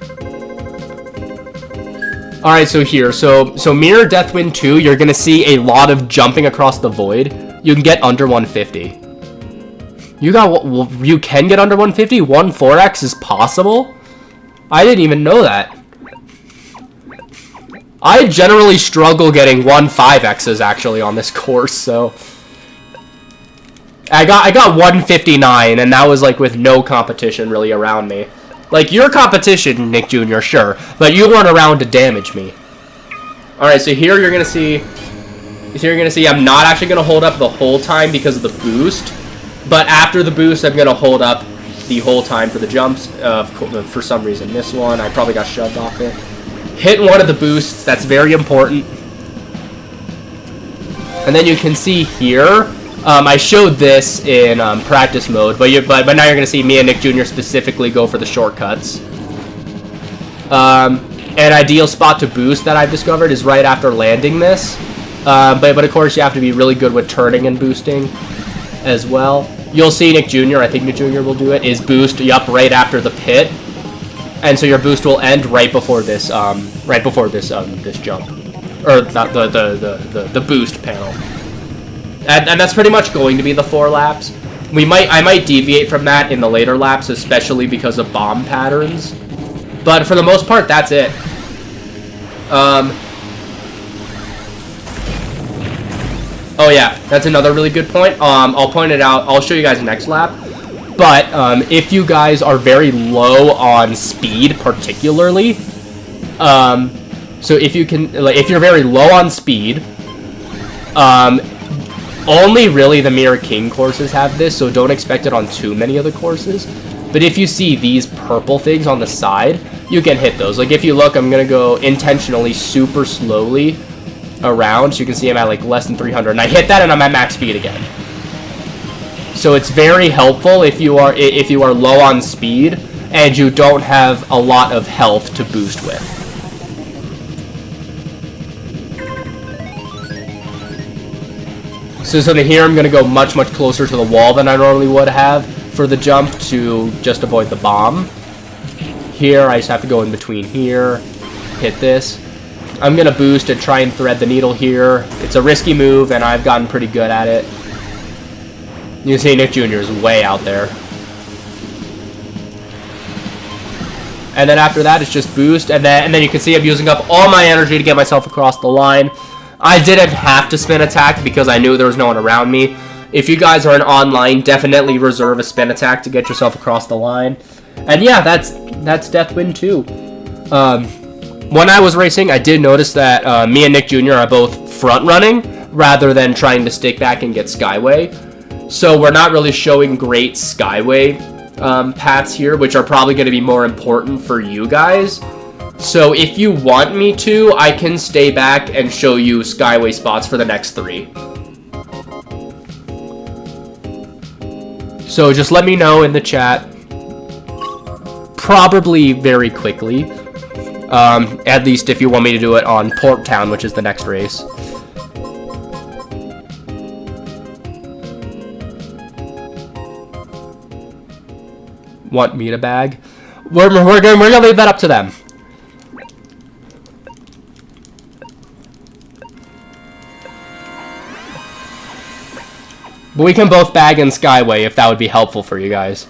Alright, so here. So Mirror Deathwind 2, you're going to see a lot of jumping across the void. You can get under 150. You can get under 150? 1-4x is possible? I didn't even know that. I generally struggle getting 1-5x's actually on this course, so I got 159, and that was like with no competition really around me. Like your competition, Nick Jr., sure, but you weren't around to damage me. All right, so here you're gonna see I'm not actually gonna hold up the whole time because of the boost, but after the boost, I'm gonna hold up the whole time for the jumps. For some reason, this one I probably got shoved off it. Hit one of the boosts, that's very important. And then you can see here, I showed this in practice mode, but now you're going to see me and Nick Jr. specifically go for the shortcuts. An ideal spot to boost that I've discovered is right after landing this. But of course you have to be really good with turning and boosting as well. You'll see Nick Jr., I think Nick Jr. will do it, is boost up right after the pit. And so your boost will end right before this this jump, or not the boost panel. And that's pretty much going to be the 4 laps. I might deviate from that in the later laps, especially because of bomb patterns. But for the most part, that's it. Oh yeah, that's another really good point. I'll point it out. I'll show you guys next lap. But if you guys are very low on speed, particularly, so if you're very low on speed, only really the Mirror King courses have this, so don't expect it on too many of the courses. But if you see these purple things on the side, you can hit those. Like if you look, I'm gonna go intentionally super slowly around, so you can see I'm at like less than 300, and I hit that and I'm at max speed again. So it's very helpful if you are low on speed and you don't have a lot of health to boost with. So here I'm going to go much closer to the wall than I normally would have for the jump to just avoid the bomb. Here I just have to go in between here, hit this. I'm going to boost and try and thread the needle here. It's a risky move, and I've gotten pretty good at it. You can see Nick Jr. is way out there. And then after that, it's just boost, and then you can see I'm using up all my energy to get myself across the line. I didn't have to spin attack because I knew there was no one around me. If you guys are online, definitely reserve a spin attack to get yourself across the line. And yeah, that's Death Wind 2. When I was racing, I did notice that me and Nick Jr. are both front running rather than trying to stick back and get Skyway. So we're not really showing great Skyway paths here, which are probably going to be more important for you guys. So if you want me to, I can stay back and show you Skyway spots for the next 3. So just let me know in the chat. Probably very quickly. At least if you want me to do it on Port Town, which is the next race. Want me to bag? We're gonna leave that up to them. But we can both bag in Skyway if that would be helpful for you guys.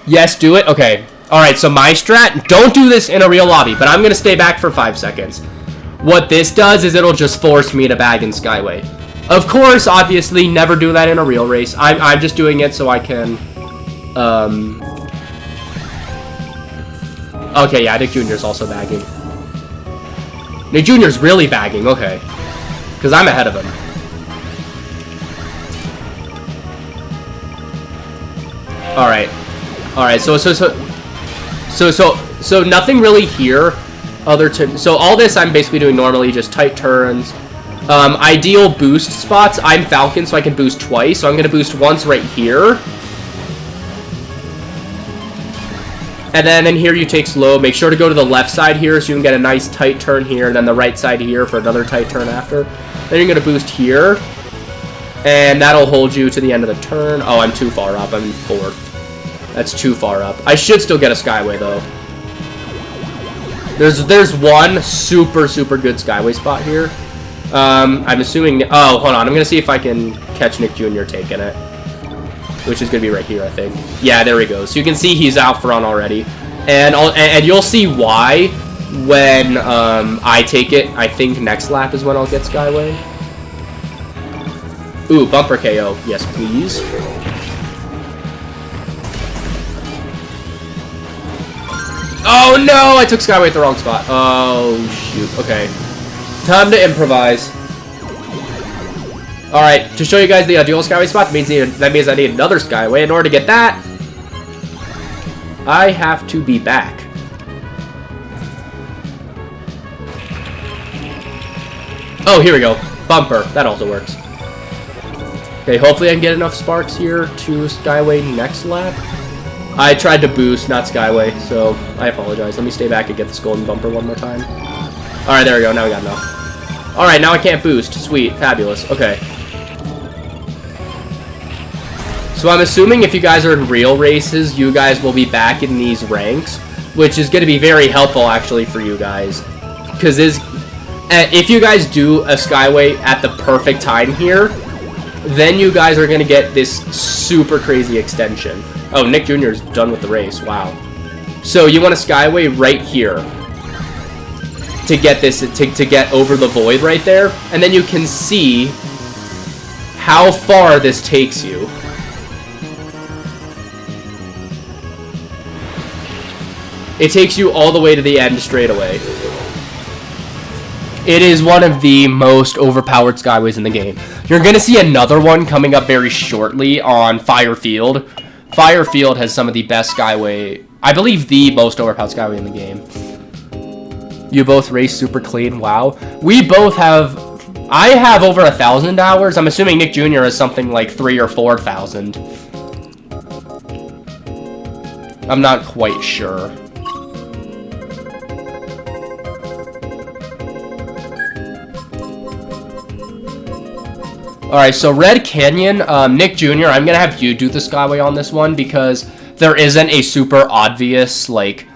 Yes, do it? Okay. Alright, so my strat, don't do this in a real lobby, but I'm going to stay back for 5 seconds. What this does is it'll just force me to bag in Skyway. Of course, obviously, never do that in a real race. I'm just doing it so I can... Okay, yeah, Nick Jr. is also bagging. Nick Jr. is really bagging, okay. Because I'm ahead of him. Alright. Alright, so nothing really here other to... So all this I'm basically doing normally, just tight turns. Ideal boost spots, I'm Falcon, so I can boost twice. So I'm going to boost once right here. And then in here you take slow. Make sure to go to the left side here so you can get a nice tight turn here. And then the right side here for another tight turn after. Then you're going to boost here. And that'll hold you to the end of the turn. Oh, I'm too far up. I'm in 4th. That's too far up. I should still get a Skyway, though. There's one super good Skyway spot here. I'm assuming... Oh, hold on. I'm going to see if I can catch Nick Jr. taking it. Which is going to be right here, I think. Yeah, there we go. So you can see he's out front already. And you'll see why when I take it. I think next lap is when I'll get Skyway. Ooh, bumper KO. Yes, please. Oh no! I took Skyway at the wrong spot. Oh shoot. Okay. Time to improvise. Alright, to show you guys the dual Skyway spot, that means I need another Skyway. In order to get that, I have to be back. Oh, here we go. Bumper. That also works. Okay, hopefully I can get enough sparks here to Skyway next lap. I tried to boost, not Skyway, so I apologize. Let me stay back and get this golden bumper one more time. Alright, there we go. Now we got enough. Alright, now I can't boost. Sweet. Fabulous. Okay. So I'm assuming if you guys are in real races, you guys will be back in these ranks, which is going to be very helpful, actually, for you guys. Because if you guys do a Skyway at the perfect time here, then you guys are going to get this super crazy extension. Oh, Nick Jr. is done with the race. Wow. So you want a Skyway right here to get this, to get over the void right there. And then you can see how far this takes you. It takes you all the way to the end straight away. It is one of the most overpowered Skyways in the game. You're going to see another one coming up very shortly on Firefield. Firefield has some of the best Skyway, I believe the most overpowered Skyway in the game. You both race super clean, wow. We both have, I have over 1,000 hours. I'm assuming Nick Jr. has something like 3,000 or 4,000. I'm not quite sure. Alright, so Red Canyon, Nick Jr., I'm going to have you do the Skyway on this one because there isn't a super obvious, like,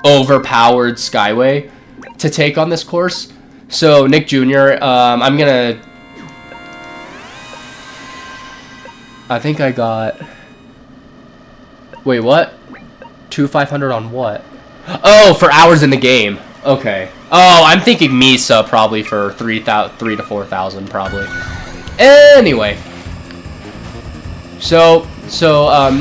overpowered Skyway to take on this course. So, Nick Jr., I'm gonna... I think I got... Wait, what? 2,500 on what? Oh, for hours in the game. Okay. Oh, I'm thinking Misa probably for 3,000 to 4,000 probably. Anyway. So,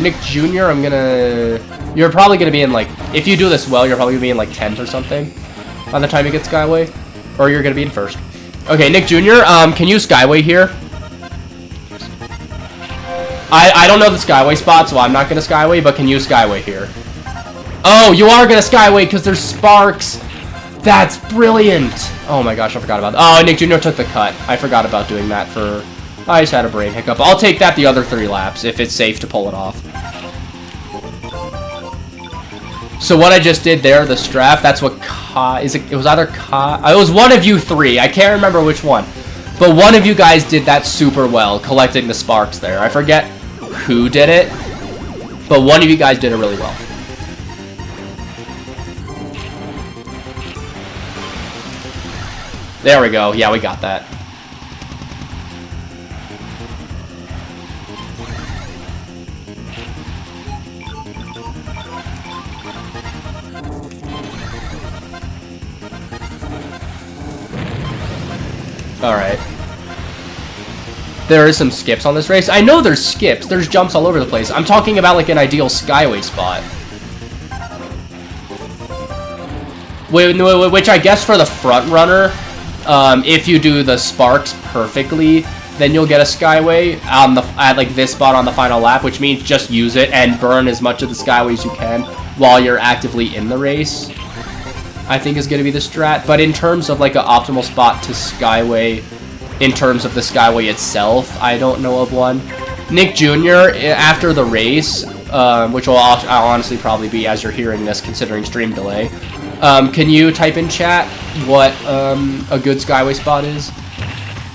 Nick Jr., I'm gonna... You're probably gonna be in, like... If you do this well, you're probably gonna be in, like, 10th or something by the time you get Skyway. Or you're gonna be in first. Okay, Nick Jr., can you Skyway here? I don't know the Skyway spot, so I'm not gonna Skyway, but can you Skyway here? Oh, you are gonna Skyway because there's sparks! That's brilliant! Oh my gosh, I forgot about that. Oh, Nick Jr. took the cut. I forgot about doing that for... I just had a brain hiccup. I'll take that the other 3 laps if it's safe to pull it off. So what I just did there, the strap, that's what it was either it was one of you 3. I can't remember which one. But one of you guys did that super well, collecting the sparks there. I forget who did it, but one of you guys did it really well. There we go. Yeah, we got that. Alright. There is some skips on this race. I know there's skips. There's jumps all over the place. I'm talking about like an ideal Skyway spot. Which I guess for the front runner, if you do the sparks perfectly, then you'll get a Skyway at like this spot on the final lap, which means just use it and burn as much of the Skyway as you can while you're actively in the race. I think is going to be the strat, but in terms of like an optimal spot to Skyway, in terms of the Skyway itself, I don't know of one. Nick Jr., after the race, which will I'll honestly probably be as you're hearing this, considering stream delay, can you type in chat what a good Skyway spot is?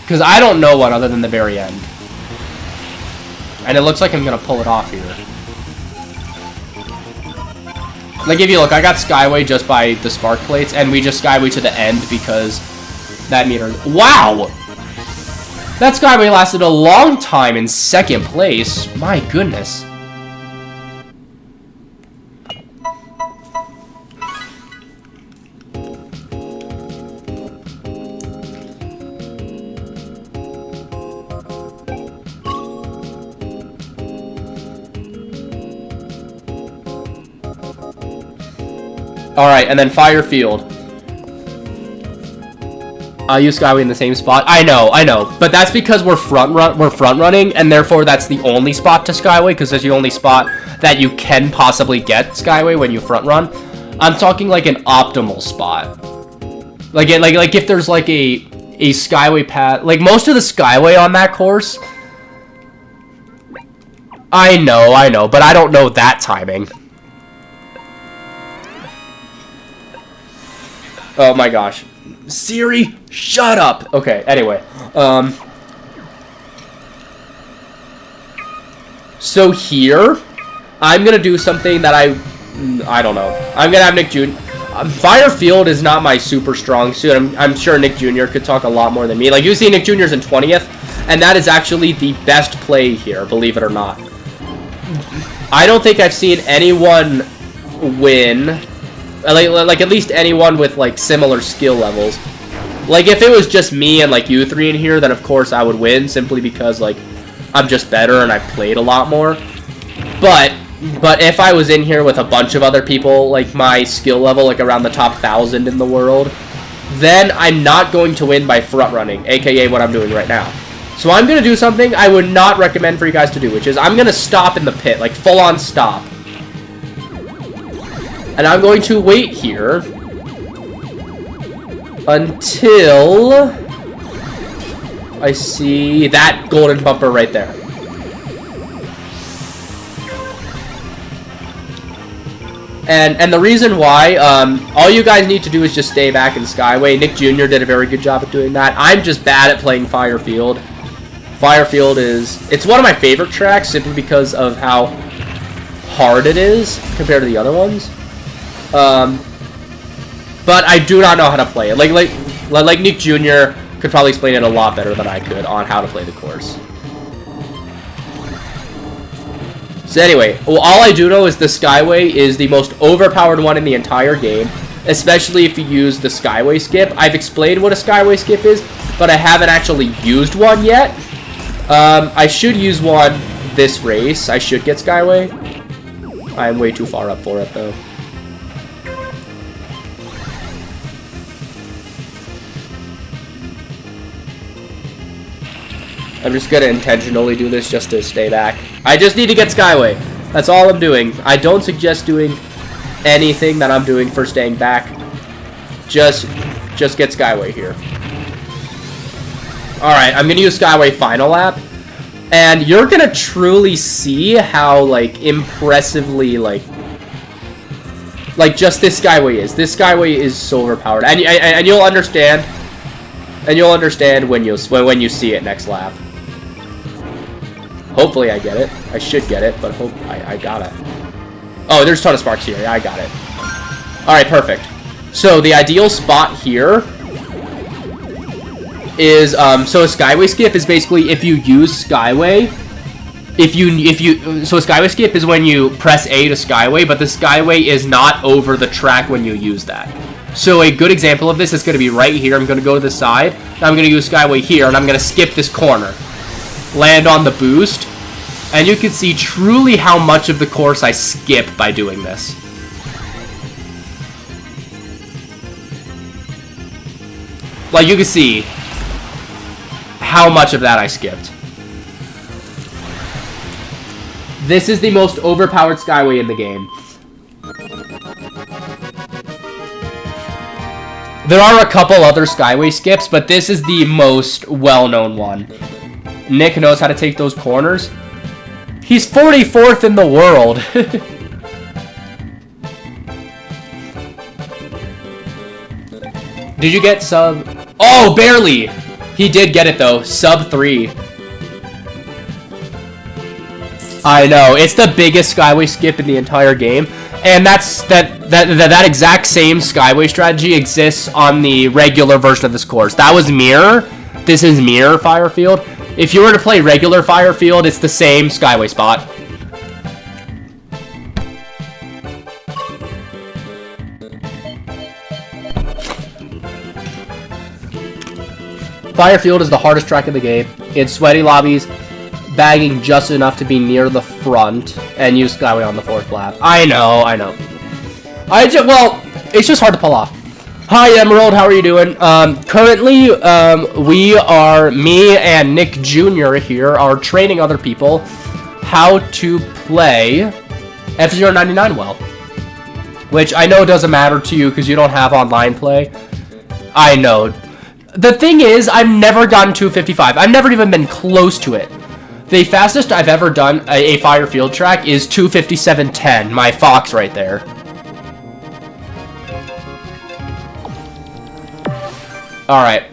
Because I don't know one other than the very end. And it looks like I'm going to pull it off here. Like, if you look, I got Skyway just by the spark plates, and we just Skyway to the end because that meter... Wow! That Skyway lasted a long time in 2nd place. My goodness. Alright, and then Firefield. I'll use Skyway in the same spot. I know. But that's because we're front running, and therefore that's the only spot to Skyway, because it's the only spot that you can possibly get Skyway when you front run. I'm talking like an optimal spot. Like if there's like a Skyway path, like most of the Skyway on that course. I know, but I don't know that timing. Oh my gosh. Siri, shut up! Okay, anyway. So here, I'm gonna do something that I don't know. I'm gonna have Nick Jr. Firefield is not my super strong suit. I'm sure Nick Jr. could talk a lot more than me. Like, you see Nick Jr.'s in 20th, and that is actually the best play here, believe it or not. I don't think I've seen anyone win... Like at least anyone with, like, similar skill levels. Like, if it was just me and, like, you 3 in here, then of course I would win, simply because, like, I'm just better and I've played a lot more. But if I was in here with a bunch of other people, like, my skill level, like, around the top 1,000 in the world, then I'm not going to win by front running, aka what I'm doing right now. So I'm going to do something I would not recommend for you guys to do, which is I'm going to stop in the pit, like, full-on stop. And I'm going to wait here until I see that golden bumper right there. And the reason why, all you guys need to do is just stay back in Skyway. Nick Jr. did a very good job at doing that. I'm just bad at playing Firefield. Firefield it's one of my favorite tracks simply because of how hard it is compared to the other ones. But I do not know how to play it. Like Nick Jr. could probably explain it a lot better than I could on how to play the course. So anyway, well, all I do know is the Skyway is the most overpowered one in the entire game, especially if you use the Skyway skip. I've explained what a Skyway skip is, but I haven't actually used one yet. I should use one this race. I should get Skyway. I'm way too far up for it, though. I'm just gonna intentionally do this just to stay back. I just need to get Skyway. That's all I'm doing. I don't suggest doing anything that I'm doing for staying back. Just get Skyway here. Alright, I'm gonna use Skyway final lap. And you're gonna truly see how, like, impressively, like just this Skyway is. This Skyway is so overpowered. And you'll understand. And you'll understand when you see it next lap. Hopefully I get it. I should get it, but I got it. Oh, there's a ton of sparks here. Yeah, I got it. Alright, perfect. So the ideal spot here is, so a Skyway skip is basically if you use Skyway, so a Skyway skip is when you press A to Skyway, but the Skyway is not over the track when you use that. So a good example of this is going to be right here. I'm going to go to the side, and I'm going to use Skyway here, and I'm going to skip this corner. Land on the boost, and you can see truly how much of the course I skip by doing this. Like, you can see how much of that I skipped. This is the most overpowered Skyway in the game. There are a couple other Skyway skips, but this is the most well-known one. Nick knows how to take those corners. He's 44th in the world. Did you get sub? Oh, barely. He did get it though. Sub 3. I know. It's the biggest Skyway skip in the entire game. And that exact same Skyway strategy exists on the regular version of this course. That was Mirror. This is Mirror Firefield. If you were to play regular Firefield, it's the same Skyway spot. Firefield is the hardest track in the game. It's sweaty lobbies, bagging just enough to be near the front, and use Skyway on the 4th lap. I know. Well, it's just hard to pull off. Hi, Emerald. How are you doing? Currently, me and Nick Jr. here are training other people how to play F-Zero 99 well. Which I know doesn't matter to you because you don't have online play. I know. The thing is, I've never gotten 255. I've never even been close to it. The fastest I've ever done a Firefield track is 257.10. My Fox right there. Alright.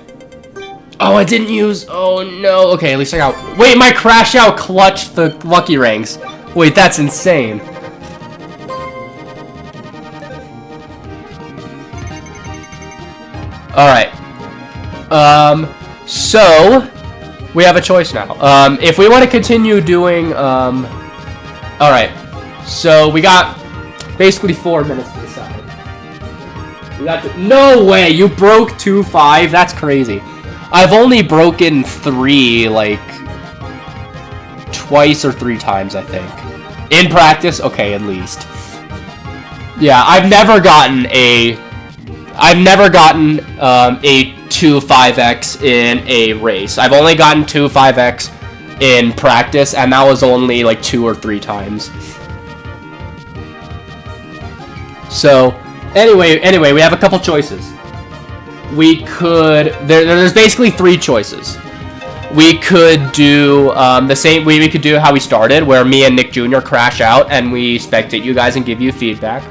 Oh, I didn't use... Oh, no. Okay, at least I got... Wait, my crash out clutched the lucky rings. Wait, that's insane. Alright. So... We have a choice now. If we want to continue doing... Alright. So, we got basically 4 minutes to decide. No way! You broke 2.5? That's crazy. I've only broken 3, like, twice or 3 times, I think. In practice? Okay, at least. Yeah, I've never gotten a 2.5x in a race. I've only gotten 2.5x in practice, and that was only, like, 2 or 3 times. So... Anyway, we have a couple choices. We could... There's basically 3 choices. We could do the same... We could do how we started, where me and Nick Jr. crash out, and we spectate you guys and give you feedback.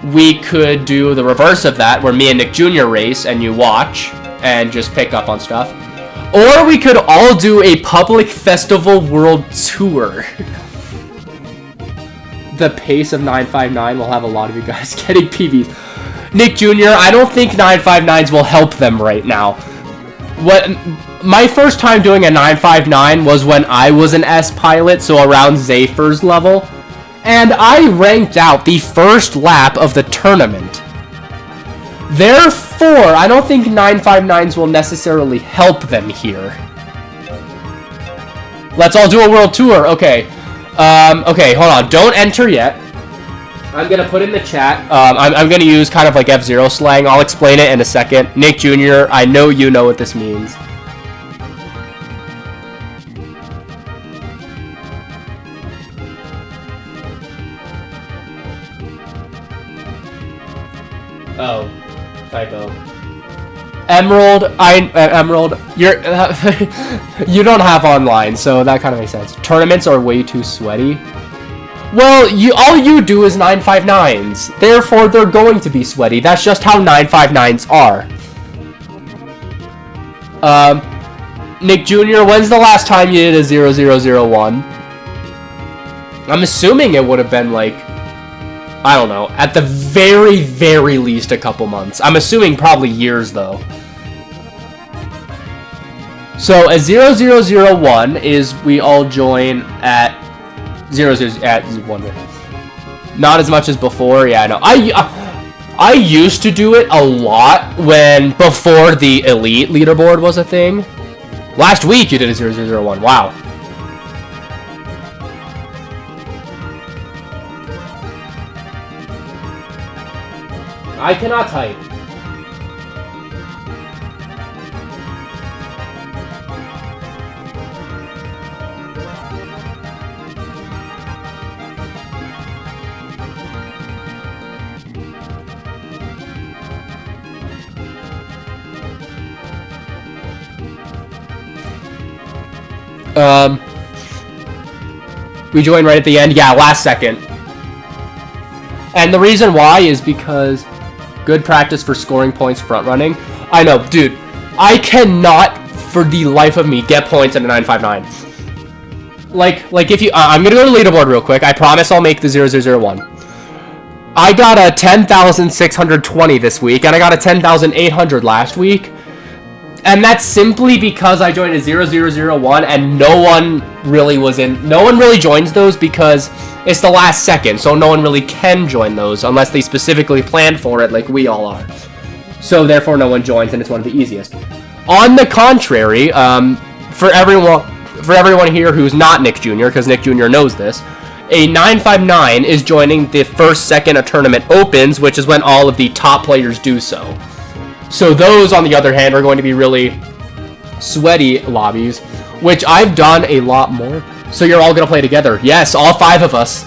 We could do the reverse of that, where me and Nick Jr. race, and you watch, and just pick up on stuff. Or we could all do a public festival world tour. the pace of 959 will have a lot of you guys getting PBs. Nick Jr., I don't think 959s will help them right now. My first time doing a 959 was when I was an S pilot, so around Zafer's level. And I ranked out the first lap of the tournament. Therefore, I don't think 959s will necessarily help them here. Let's all do a world tour. Okay. Okay, hold on. Don't enter yet. I'm going to put in the chat. I'm going to use kind of like F-Zero slang. I'll explain it in a second. Nick Jr., I know you know what this means. Oh, typo. Emerald, you're you don't have online, so that kind of makes sense. Tournaments are way too sweaty. Well, all you do is 959s. Therefore, they're going to be sweaty. That's just how 959s are. Nick Jr., when's the last time you did a 0001? I'm assuming it would have been like, I don't know, at the very, very least a couple months. I'm assuming probably years, though. So, a 0001 is we all join at 1 minute. Not as much as before, yeah, I know. I used to do it a lot before the Elite leaderboard was a thing. Last week you did a 0001, wow. I cannot type. We joined right at the end. Yeah, last second. And the reason why is because good practice for scoring points front running. I know, dude. I cannot, for the life of me, get points in a 959. Like if you... I'm gonna go to leaderboard real quick. I promise I'll make the 0001. I got a 10,620 this week, and I got a 10,800 last week. And that's simply because I joined a 0001 and no one really joins those because it's the last second, so no one really can join those unless they specifically planned for it like we all are. So therefore no one joins and it's one of the easiest. On the contrary, for everyone here who's not Nick Jr., because Nick Jr. knows this, a 959 is joining the first second a tournament opens, which is when all of the top players do so. So those, on the other hand, are going to be really sweaty lobbies, which I've done a lot more. So you're all going to play together. Yes, all 5 of us.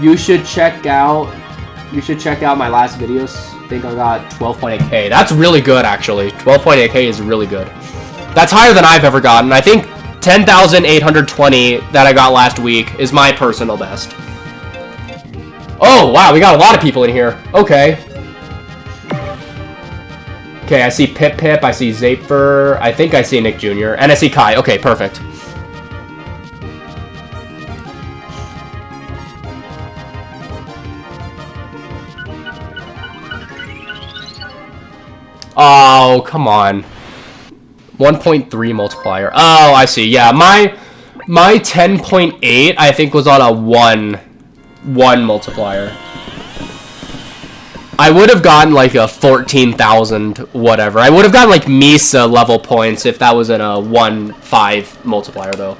You should check out my last videos. I think I got 12.8K. That's really good, actually. 12.8K is really good. That's higher than I've ever gotten. I think 10,820 that I got last week is my personal best. Oh, wow, we got a lot of people in here. Okay. Okay, I see Pip, I see Zaper, I think I see Nick Jr., and I see Kai. Okay, perfect. Oh, come on. 1.3 multiplier. Oh, I see. Yeah, my 10.8, I think, was on a 1 multiplier. I would have gotten like a 14,000 whatever. I would have gotten like Misa level points if that was in a 1.5 multiplier though.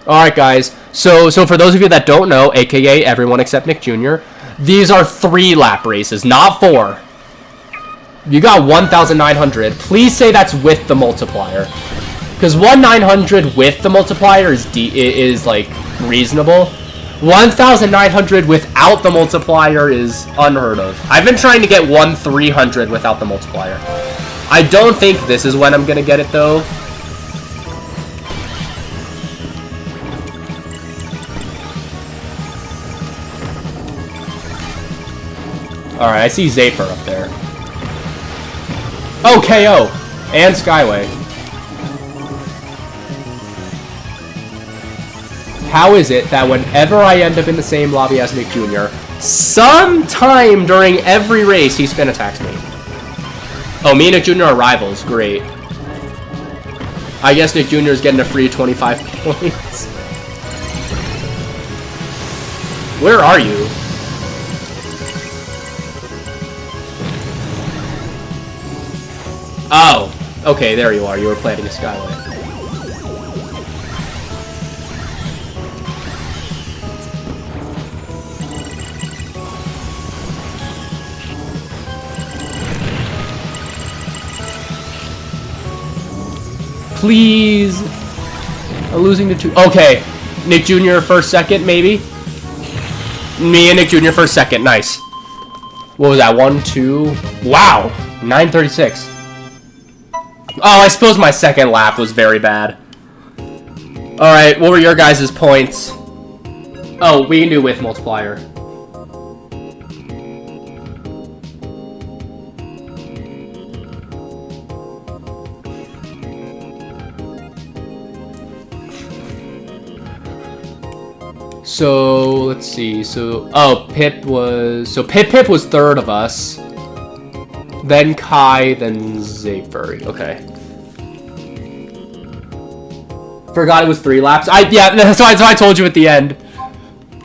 Alright guys, so for those of you that don't know, aka everyone except Nick Jr., these are 3 lap races, not 4. You got 1,900. Please say that's with the multiplier. Because 1,900 with the multiplier is like reasonable. 1,900 without the multiplier is unheard of. I've been trying to get 1,300 without the multiplier. I don't think this is when I'm gonna get it though. Alright, I see Zaper up there. Oh, KO! And Skyway. How is it that whenever I end up in the same lobby as Nick Jr., sometime during every race, he spin attacks me? Oh, me and Nick Jr. are rivals. Great. I guess Nick Jr. is getting a free 25 points. Where are you? Oh, okay, there you are. You were planting a skyway. Please. I'm losing to 2. Okay. Nick Jr. first, second, maybe? Me and Nick Jr. first, second. Nice. What was that? 1, 2. Wow. 9:36. Oh, I suppose my second lap was very bad. Alright, what were your guys' points? Oh, we can do with multiplier. So, let's see. So, oh, Pip was... So, Pip was third of us. Then Kai, then Zayfurry. Okay. Forgot it was 3 laps. Yeah, that's why I told you at the end.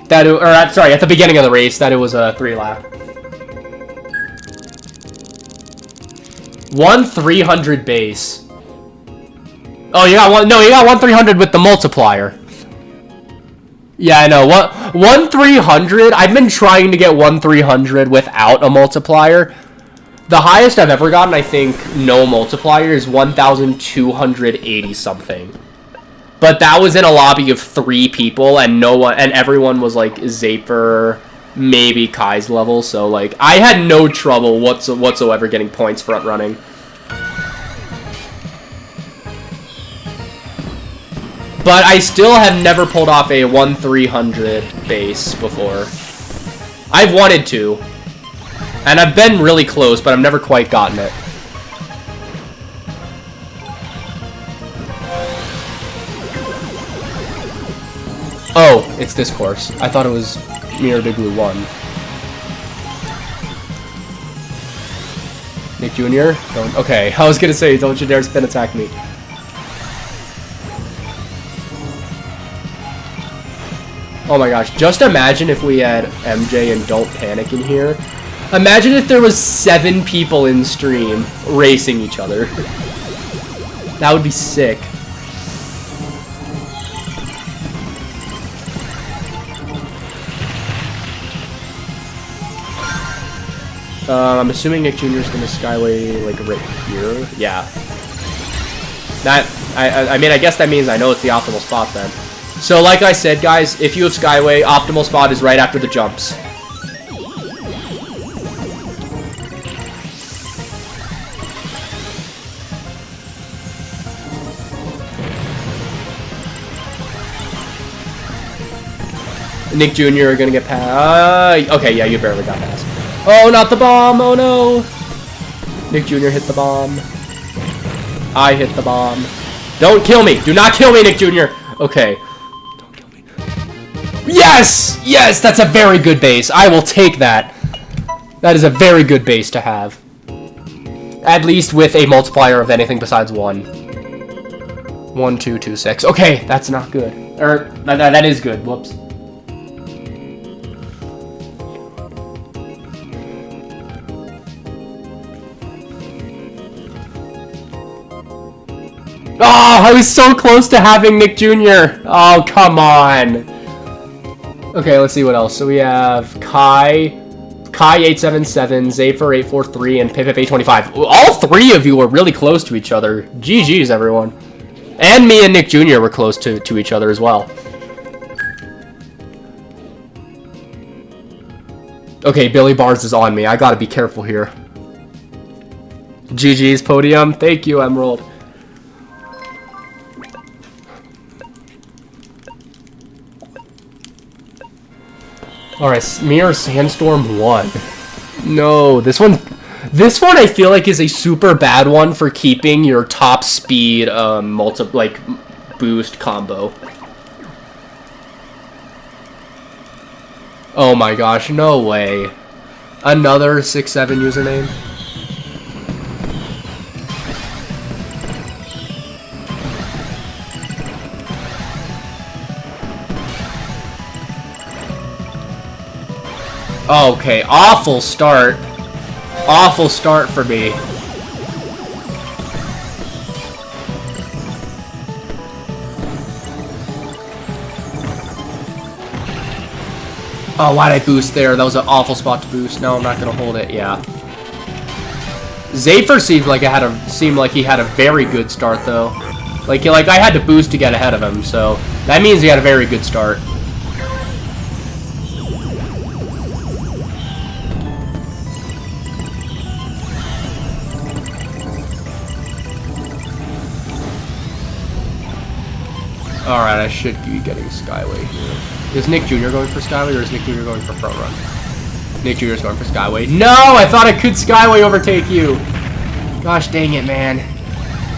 That it, or, sorry, at the beginning of the race, that it was a 3 lap. 1,300 base. Oh, you got one... No, you got 1,300 with the multiplier. Yeah, I know. 1,300? I've been trying to get 1,300 without a multiplier. The highest I've ever gotten, I think, no multiplier, is 1,280 something. But that was in a lobby of 3 people, and no one, and everyone was like Zaper, maybe Kai's level. So like, I had no trouble whatsoever getting points front running. But I still have never pulled off a 1,300 base before. I've wanted to. And I've been really close, but I've never quite gotten it. Oh, it's this course. I thought it was Mirror Big Blue 1. Nick Jr.? Don't, okay, I was gonna say, don't you dare spin attack me. Oh my gosh, just imagine if we had MJ and Don't Panic in here. Imagine if there was 7 people in stream racing each other. That would be sick. I'm assuming Nick Jr. is going to skyway like right here. Yeah. That I mean, I guess that means I know it's the optimal spot then. So like I said, guys, if you have skyway, optimal spot is right after the jumps. Nick Jr. are gonna get past. Okay, yeah, you barely got past. Oh, not the bomb! Oh no! Nick Jr. hit the bomb. I hit the bomb. Don't kill me! Do not kill me, Nick Jr. Okay. Don't kill me. Yes! Yes! That's a very good base. I will take that. That is a very good base to have. At least with a multiplier of anything besides 1. 1, 2, 2, 6. Okay, that's not good. Or, that is good. Whoops. Oh, I was so close to having Nick Jr. Oh, come on. Okay, let's see what else. So we have Kai 877, Zafer 843, and Pip 825. All 3 of you were really close to each other. GG's, everyone. And me and Nick Jr. were close to each other as well. Okay, Billy Bars is on me. I gotta be careful here. GG's podium. Thank you, Emerald. Alright, Mirror Sandstorm 1. No, this one I feel like is a super bad one for keeping your top speed boost combo. Oh my gosh, no way. Another 6-7 username? Okay, awful start. Awful start for me. Oh, why'd I boost there? That was an awful spot to boost. No, I'm not gonna hold it. Yeah. Zafer seemed like he had a very good start though. Like I had to boost to get ahead of him, so that means he had a very good start. Alright, I should be getting Skyway here. Is Nick Jr. going for Skyway, or is Nick Jr. going for Front Run? Nick Jr. is going for Skyway. No! I thought I could Skyway overtake you! Gosh dang it, man.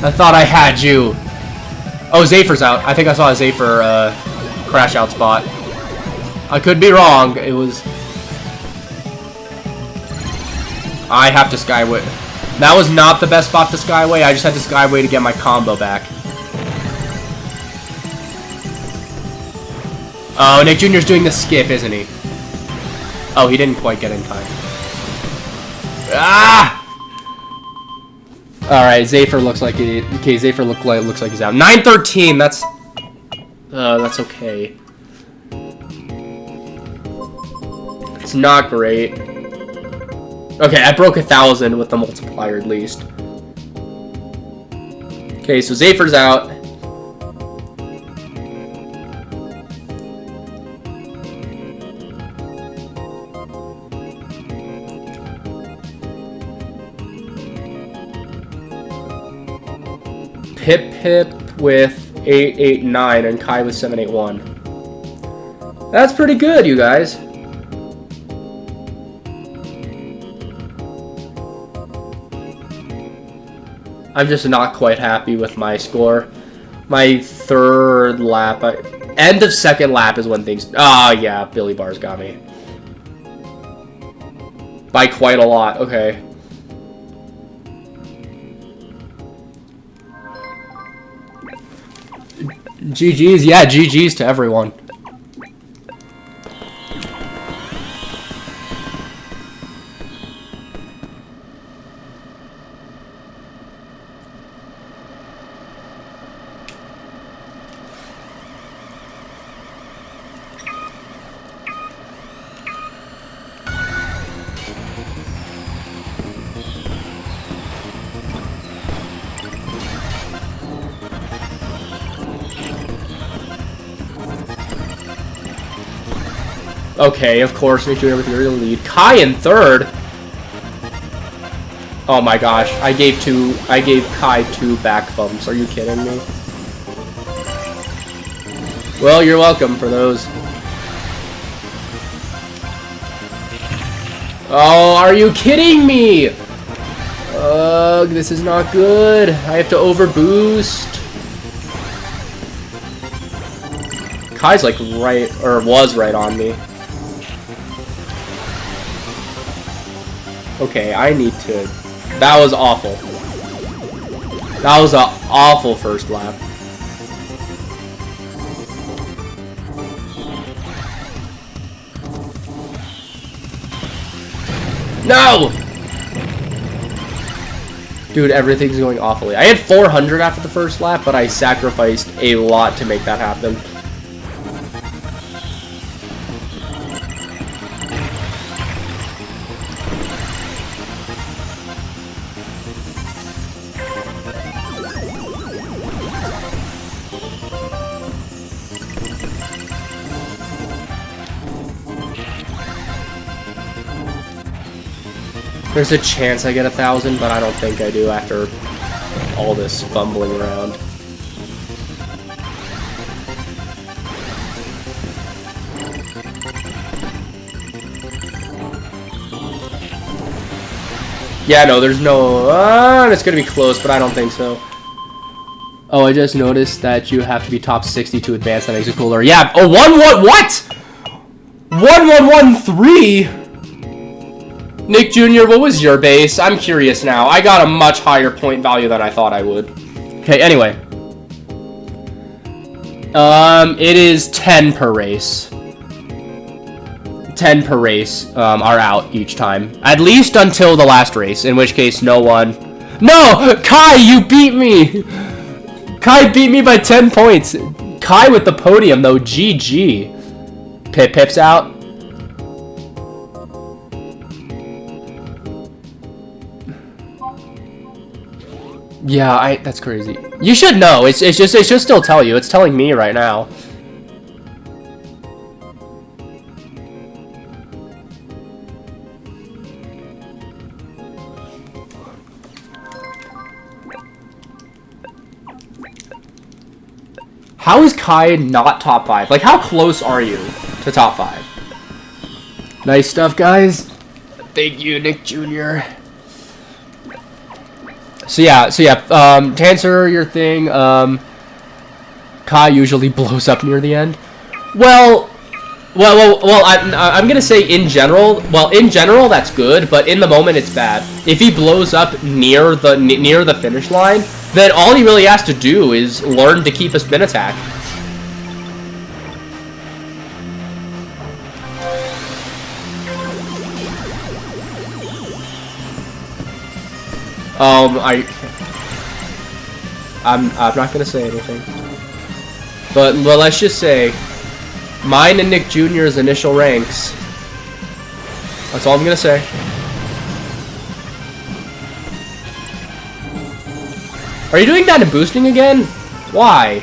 I thought I had you. Oh, Zafer's out. I think I saw a Zafer crash out spot. I could be wrong. It was... I have to Skyway. That was not the best spot to Skyway. I just had to Skyway to get my combo back. Oh, Nick Jr.'s doing the skip, isn't he? Oh, he didn't quite get in time. Ah! Alright, Zafer looks like it. Okay, Zafer looks like he's out. 9-13, that's okay. It's not great. Okay, I broke 1,000 with the multiplier at least. Okay, so Zafer's out. Pip with 889 and Kai with 781. That's pretty good, you guys. I'm just not quite happy with my score. My third lap, end of second lap is when things. Ah, yeah, Billy Bar's got me by quite a lot. Okay. GG's, yeah, GG's to everyone. Okay, of course, Nick Jr. with your lead. Kai in third. Oh my gosh, I gave Kai 2 back bumps. Are you kidding me? Well, you're welcome for those. Oh, are you kidding me? Ugh, this is not good. I have to overboost. Kai's like right, or was right on me. Okay, I need to... That was awful. That was an awful first lap. No! Dude, everything's going awfully. I had 400 after the first lap, but I sacrificed a lot to make that happen. There's a chance I get 1,000, but I don't think I do after all this fumbling around. Yeah, no, there's no... it's gonna be close, but I don't think so. Oh, I just noticed that you have to be top 60 to advance that exit cooler. Yeah, oh, what? 1113? Nick Jr., what was your base? I'm curious now. I got a much higher point value than I thought I would. Okay, anyway. It is 10 per race. 10 per race are out each time. At least until the last race, in which case no one... No! Kai, you beat me! Kai beat me by 10 points. Kai with the podium, though. GG. Pip's out. Yeah, that's crazy. You should know. It should still tell you. It's telling me right now. How is Kai not top 5? Like, how close are you to top 5? Nice stuff, guys. Thank you, Nick Jr. So yeah, to answer your thing, Kai usually blows up near the end. Well, I'm gonna say in general, that's good, but in the moment it's bad. If he blows up near the finish line, then all he really has to do is learn to keep a spin attack. I'm not gonna say anything. But let's just say, mine and Nick Jr.'s initial ranks. That's all I'm gonna say. Are you doing that in boosting again? Why?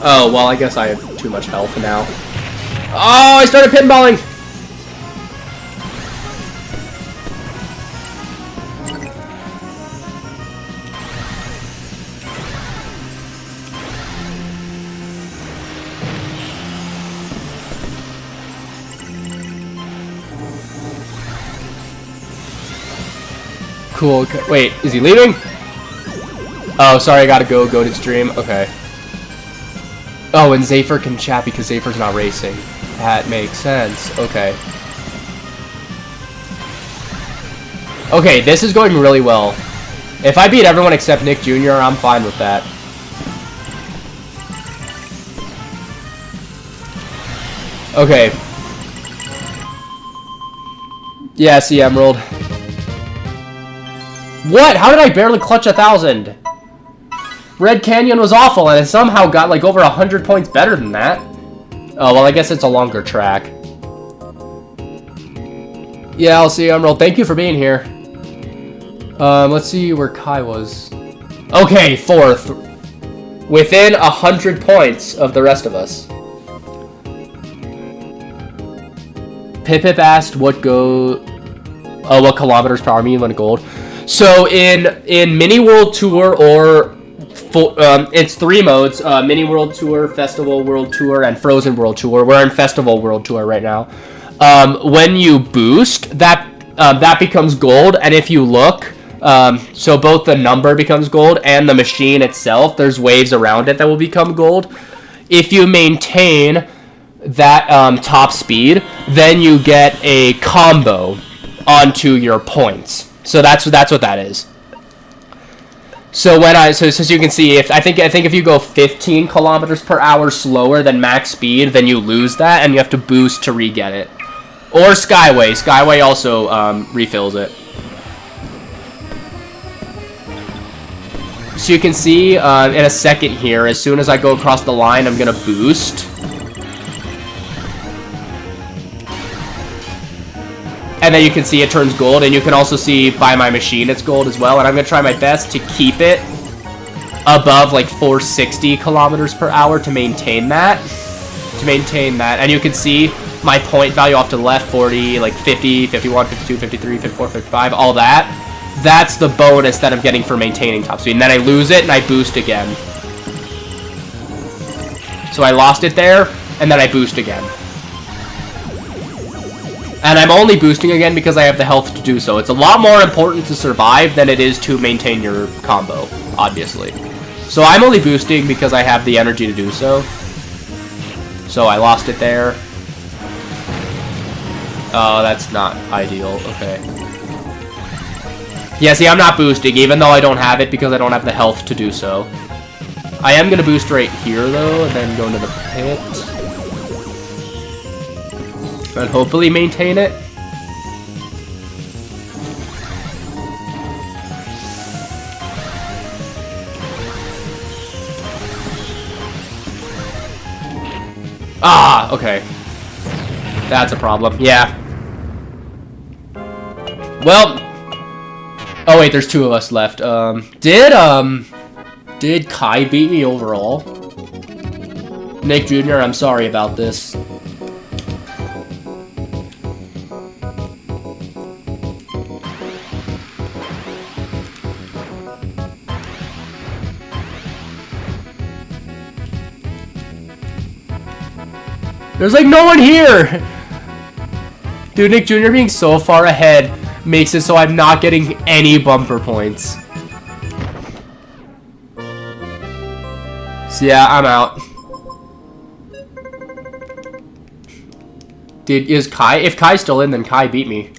Oh, well, I guess I have too much health now. Oh, I started pinballing! Cool. Okay. Wait, is he leaving? Oh, sorry, I gotta go to stream. Okay. Oh, and Zafer can chat because Zafer's not racing. That makes sense. Okay. Okay, this is going really well. If I beat everyone except Nick Jr., I'm fine with that. Okay. Yeah, see Emerald. What? How did I barely clutch 1,000? Red Canyon was awful, and it somehow got like over 100 points better than that. Oh, well, I guess it's a longer track. Yeah, I'll see Emerald. Thank you for being here. Let's see where Kai was. Okay, 4th. Within 100 points of the rest of us. Pip asked what kilometers per hour mean when gold. So in Mini World Tour or it's 3 modes: Mini World Tour, Festival World Tour, and Frozen World Tour. We're in Festival World Tour right now. When you boost, that becomes gold, and if you look, so both the number becomes gold and the machine itself, there's waves around it that will become gold. If you maintain that top speed, then you get a combo onto your points. So that's what that is. So so you can see, I think if you go 15 kilometers per hour slower than max speed, then you lose that, and you have to boost to re-get it. Or Skyway. Skyway also refills it. So you can see in a second here, as soon as I go across the line, I'm gonna boost. And then you can see it turns gold, and you can also see by my machine it's gold as well, and I'm going to try my best to keep it above like 460 kilometers per hour to maintain that. And you can see my point value off to the left, 40, like 50, 51, 52, 53, 54, 55, all that. That's the bonus that I'm getting for maintaining top speed. And then I lose it, and I boost again. So I lost it there, and then I boost again. And I'm only boosting again because I have the health to do so. It's a lot more important to survive than it is to maintain your combo, obviously. So I'm only boosting because I have the energy to do so. So I lost it there. Oh, that's not ideal. Okay. Yeah, see, I'm not boosting, even though I don't have it because I don't have the health to do so. I am gonna boost right here, though, and then go into the pit. And hopefully maintain it. Ah, okay. That's a problem. Yeah. Well. Oh wait, there's 2 of us left. Did Kai beat me overall? Nick Jr., I'm sorry about this. There's like no one here! Dude, Nick Jr. being so far ahead makes it so I'm not getting any bumper points. So yeah, I'm out. Dude, is Kai... If Kai's still in, then Kai beat me.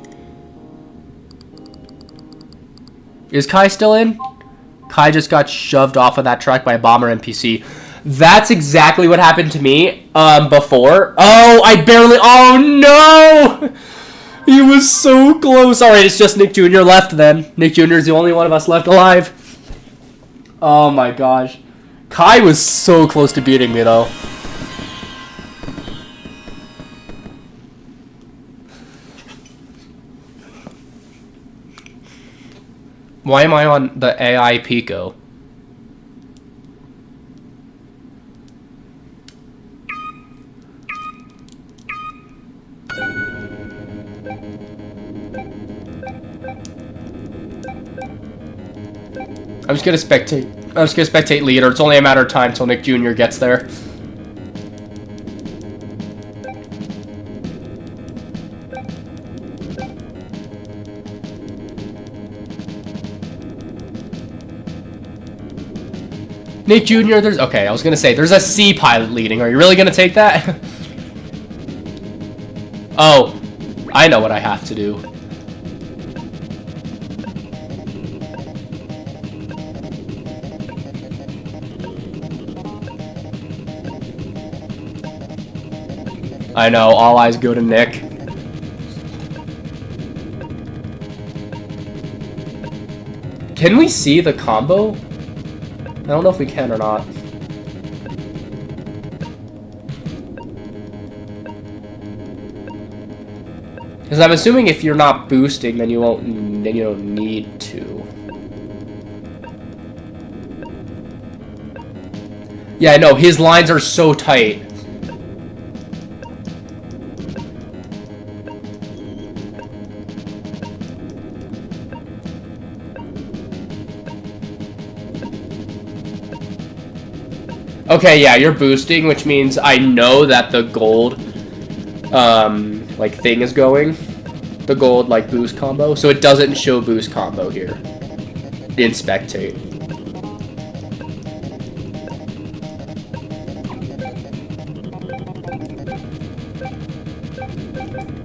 Is Kai still in? Kai just got shoved off of that track by a bomber NPC. That's exactly what happened to me before. Oh, I barely... Oh, no! He was so close. Alright, it's just Nick Jr. left then. Nick Jr. is the only one of us left alive. Oh my gosh. Kai was so close to beating me, though. Why am I on the AI Pico? I'm just gonna spectate leader. It's only a matter of time till Nick Jr. gets there. Nick Jr., there's... Okay, I was gonna say, there's a C pilot leading. Are you really gonna take that? Oh, I know what I have to do. I know, all eyes go to Nick. Can we see the combo? I don't know if we can or not. Because I'm assuming if you're not boosting, then you won't. Then you don't need to. Yeah, no, his lines are so tight. Okay, yeah, you're boosting, which means I know that the gold, like, thing is going. The gold, like, boost combo. So it doesn't show boost combo here. In spectate.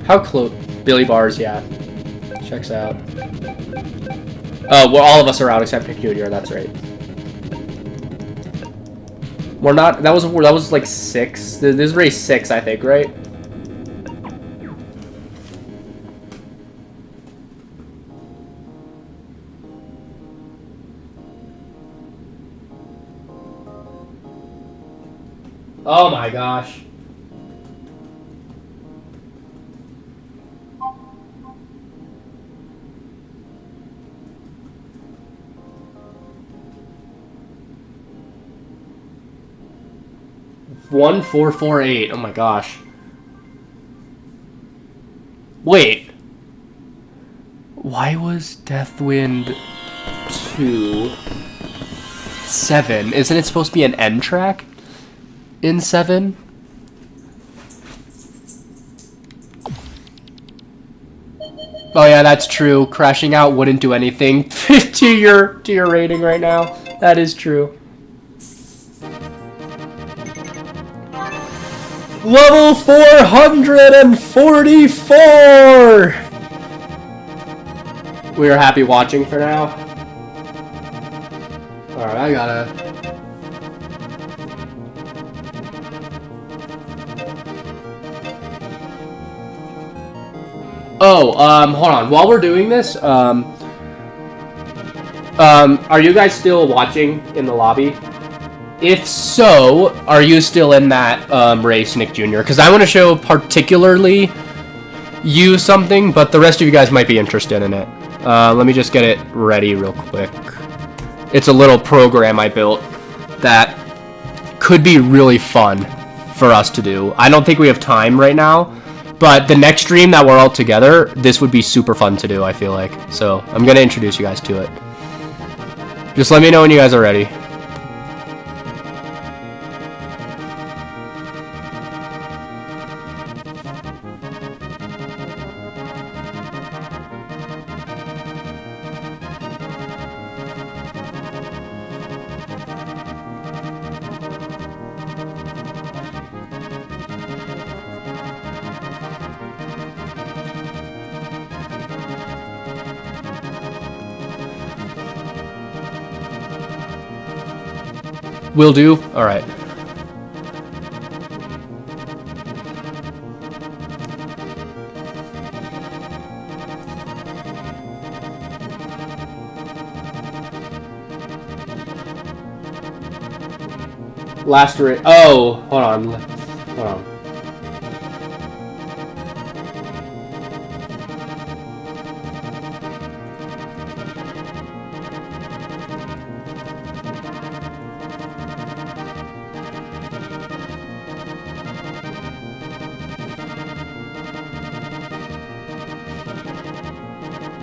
How close? Billy Bars, yeah. Checks out. Oh, well, all of us are out except Nick Jr., that's right. We're not. That was like 6. This is race 6, I think, right? Oh my gosh. One 448. Oh my gosh. Wait. Why was Deathwind 2 7? Isn't it supposed to be an end track in 7? Oh yeah, that's true. Crashing out wouldn't do anything to your rating right now. That is true. Level 444! We are happy watching for now. Alright, I gotta... Oh, hold on. While we're doing this, are you guys still watching in the lobby? If so, are you still in that race, Nick Jr.? Because I want to show particularly you something, but the rest of you guys might be interested in it. Let me just get it ready real quick. It's a little program I built that could be really fun for us to do. I don't think we have time right now, but the next stream that we're all together, this would be super fun to do, I feel like. So I'm going to introduce you guys to it. Just let me know when you guys are ready. Will do? Alright. Last race. Oh, hold on. Hold on.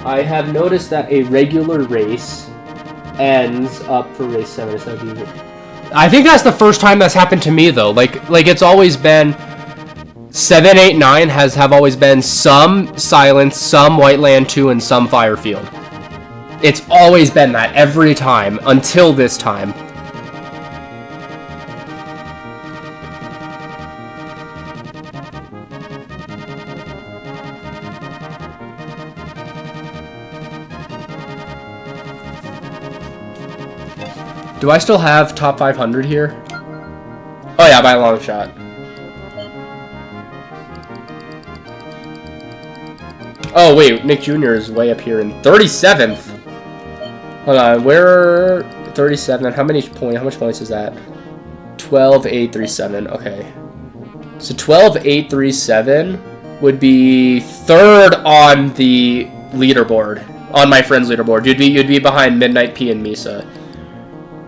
I have noticed that a regular race ends up for race 7 instead of being... I think that's the first time that's happened to me though. Like it's always been 7, 8, 9 have always been some Silence, some Whiteland 2, and some Firefield. It's always been that every time until this time. Do I still have top 500 here? Oh yeah, by a long shot. Oh wait, Nick Jr. is way up here in 37th. Hold on, where 37? How much points is that? 12,837. Okay. So 12,837 would be third on the leaderboard, on my friend's leaderboard. You'd be behind Midnight P and Misa.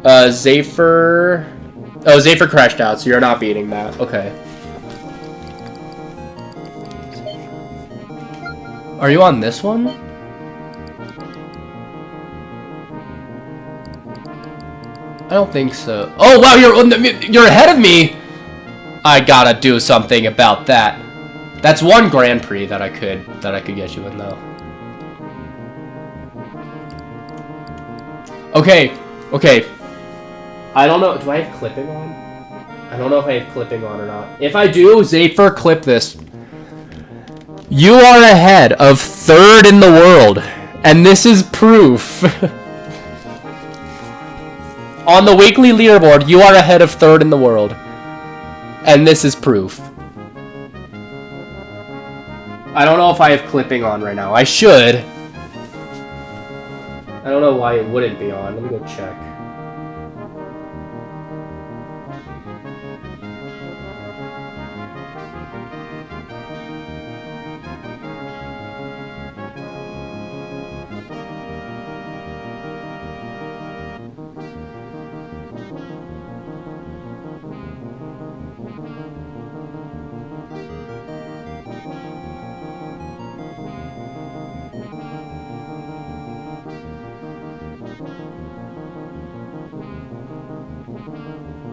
Zafer... Oh, Zafer crashed out, so you're not beating that. Okay. Are you on this one? I don't think so. Oh, wow, you're ahead of me! I gotta do something about that. That's one Grand Prix that I could get you in, though. Okay. I don't know. Do I have clipping on? I don't know if I have clipping on or not. If I do, Zafer, clip this. You are ahead of third in the world. And this is proof. On the weekly leaderboard, you are ahead of third in the world. And this is proof. I don't know if I have clipping on right now. I should. I don't know why it wouldn't be on. Let me go check.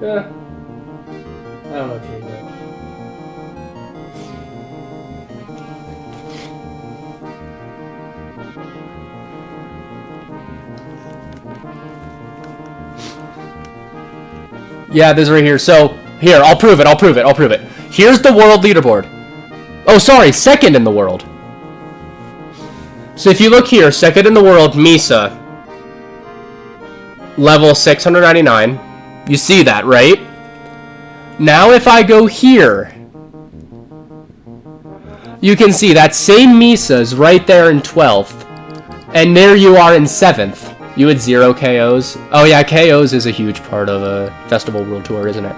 Yeah. I don't know what you're doing. Yeah, this right here. So, Here, I'll prove it. Here's the world leaderboard. Oh, sorry, second in the world. So if you look here, second in the world, Misa. Level 699. You see that, right? Now if I go here, you can see that same Misa's right there in 12th. And there you are in 7th. You had 0 KOs. Oh yeah, KOs is a huge part of a Festival World Tour, isn't it?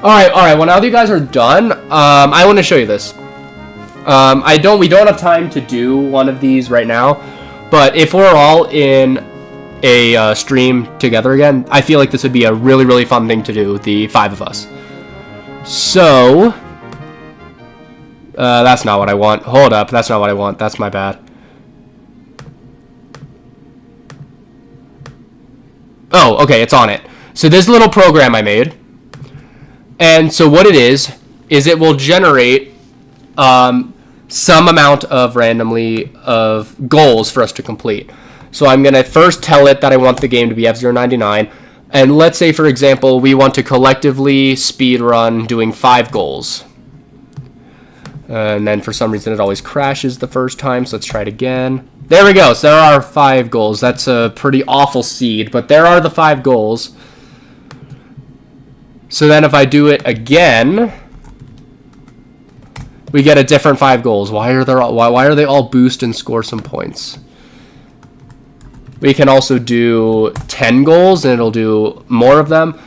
Alright, well now that you guys are done, I want to show you this. We don't have time to do one of these right now, but if we're all in a stream together again, I feel like this would be a really, really fun thing to do, the 5 of us. So, that's not what I want. Hold up, that's not what I want. That's my bad. Oh, okay, it's on it. So this little program I made, and so what it is it will generate some amount of randomly of goals for us to complete. So I'm going to first tell it that I want the game to be F099, and let's say, for example, we want to collectively speedrun doing 5 goals. And then for some reason it always crashes the first time, so let's try it again. There we go, so there are 5 goals. That's a pretty awful seed, but there are the 5 goals. So then if I do it again, we get a different 5 goals. Why are they all boost and score some points? We can also do 10 goals, and it'll do more of them.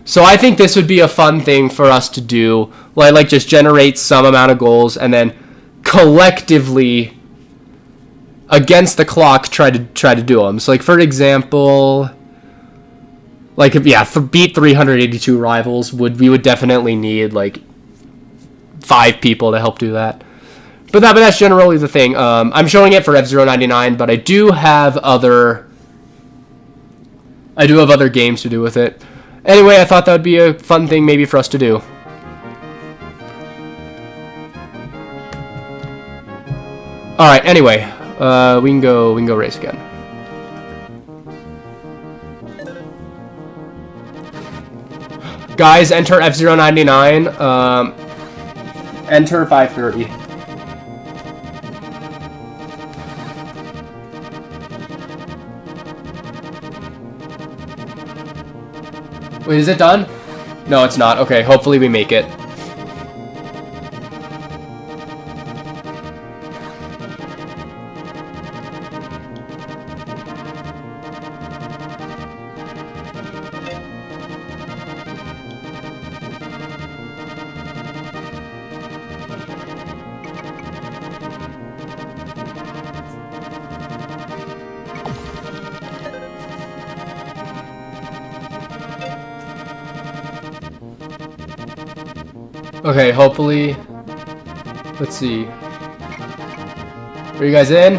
So I think this would be a fun thing for us to do, like just generate some amount of goals, and then collectively, against the clock, try to do them. So, like, for example, like, yeah, beat 382 rivals, we would definitely need, like, 5 people to help do that. But that's generally the thing. I'm showing it for F099, but I do have other games to do with it. Anyway, I thought that would be a fun thing maybe for us to do. All right. Anyway, we can go race again. Guys, enter F099. Enter 530. Wait, is it done? No, it's not. Okay, hopefully we make it. Okay, hopefully. Let's see. Are you guys in?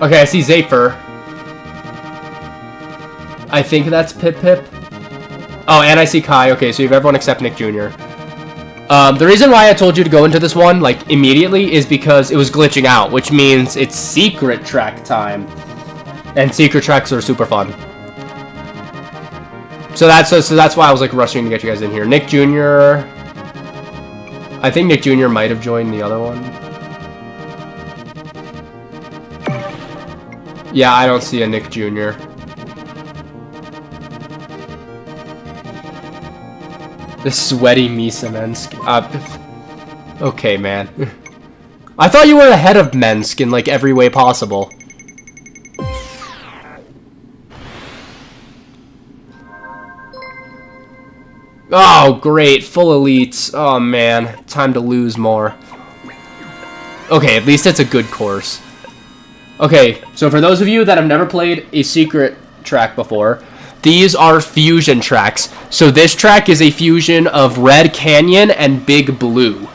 Okay, I see Zafer. I think that's Pip. Oh, and I see Kai. Okay, so you have everyone except Nick Jr. The reason why I told you to go into this one, like, immediately is because it was glitching out, which means it's secret track time. And secret tracks are super fun. So that's why I was, like, rushing to get you guys in here. Nick Jr. I think Nick Jr. might have joined the other one. Yeah, I don't see a Nick Jr. The sweaty Misa Mensk. Okay, man. I thought you were ahead of Mensk in, like, every way possible. Oh, great. Full elites. Oh, man. Time to lose more. Okay, at least it's a good course. Okay, so for those of you that have never played a secret track before, these are fusion tracks. So this track is a fusion of Red Canyon and Big Blue.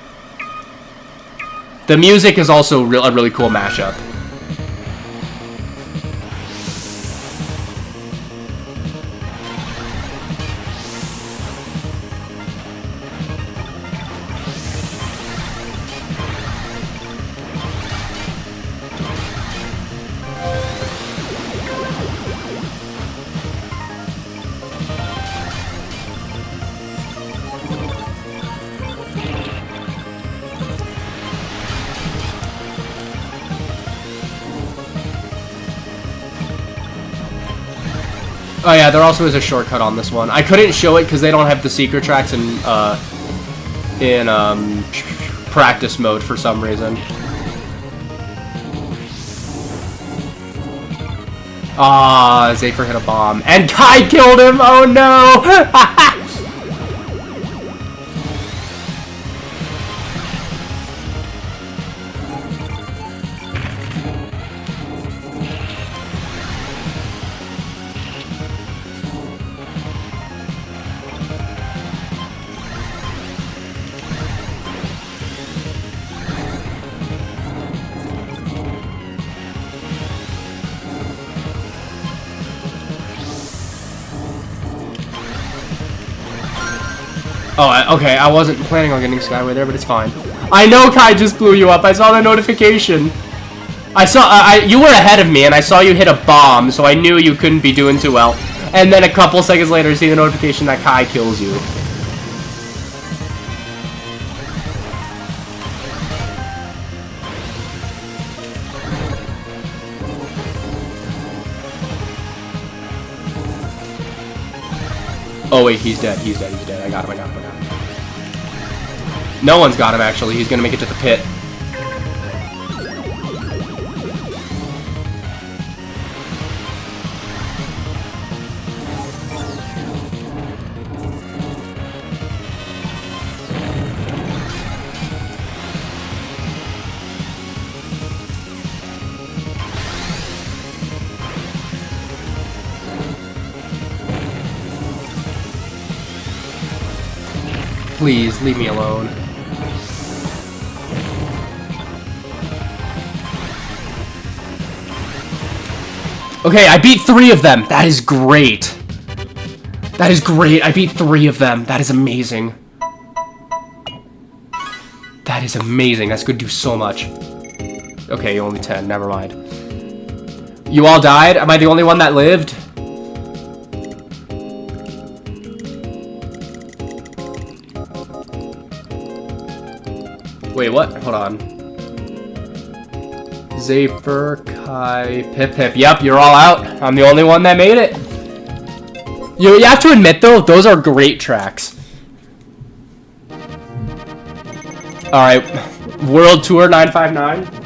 The music is also a really cool mashup. Oh yeah, there also is a shortcut on this one. I couldn't show it because they don't have the secret tracks in practice mode for some reason. Ah, Zafer hit a bomb. And Kai killed him! Oh no! Oh, okay, I wasn't planning on getting Skyway there, but it's fine. I know Kai just blew you up. I saw the notification. I saw, you were ahead of me, and I saw you hit a bomb, so I knew you couldn't be doing too well. And then a couple seconds later, I see the notification that Kai kills you. Oh wait, he's dead, he's dead, he's dead. I got him, I got him, I got him. No one's got him, actually. He's gonna make it to the pit. Please, leave me alone. Okay, I beat 3 of them. That is great. That is great. I beat 3 of them. That is amazing. That is amazing. That's going to do so much. Okay, only 10. Never mind. You all died? Am I the only one that lived? Wait, what? Hold on. Zafer, Kai, Pip. Yep, you're all out. I'm the only one that made it. You have to admit, though, those are great tracks. Alright. World Tour 959.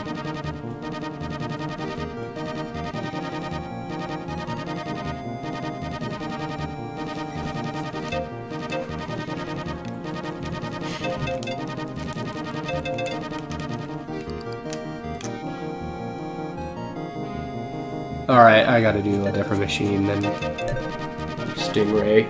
Alright, I gotta do a different machine than Stingray.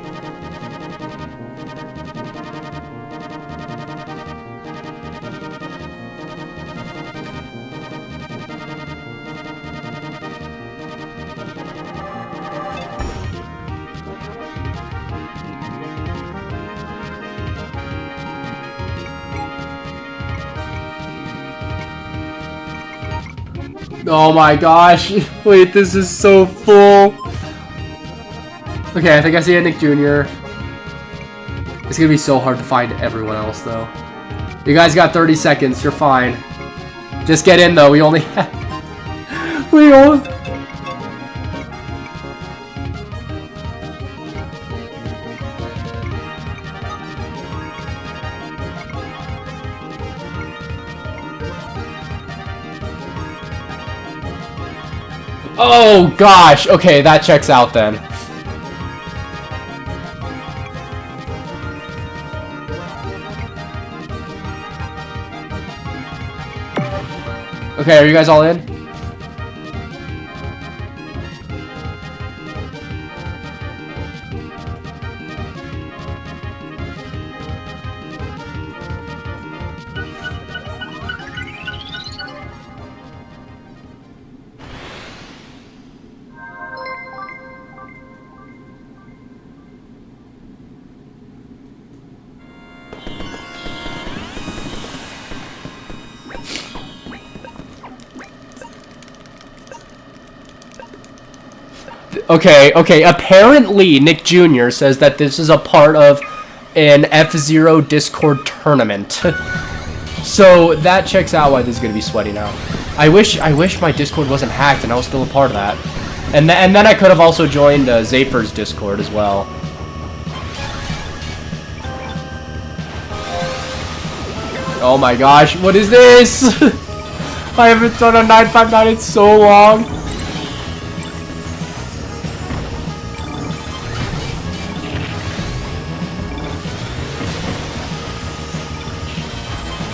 Oh my gosh. Wait, this is so full. Okay, I think I see a Nick Jr. It's gonna be so hard to find everyone else, though. You guys got 30 seconds. You're fine. Just get in, though. We only have... We only... Oh gosh, okay, that checks out then. Okay, are you guys all in? Okay, apparently Nick Jr. says that this is a part of an F-Zero Discord tournament. So that checks out why this is gonna be sweaty now. I wish my Discord wasn't hacked and I was still a part of that. And then I could have also joined Zaper's Discord as well. Oh my gosh, what is this? I haven't done a 959 in so long.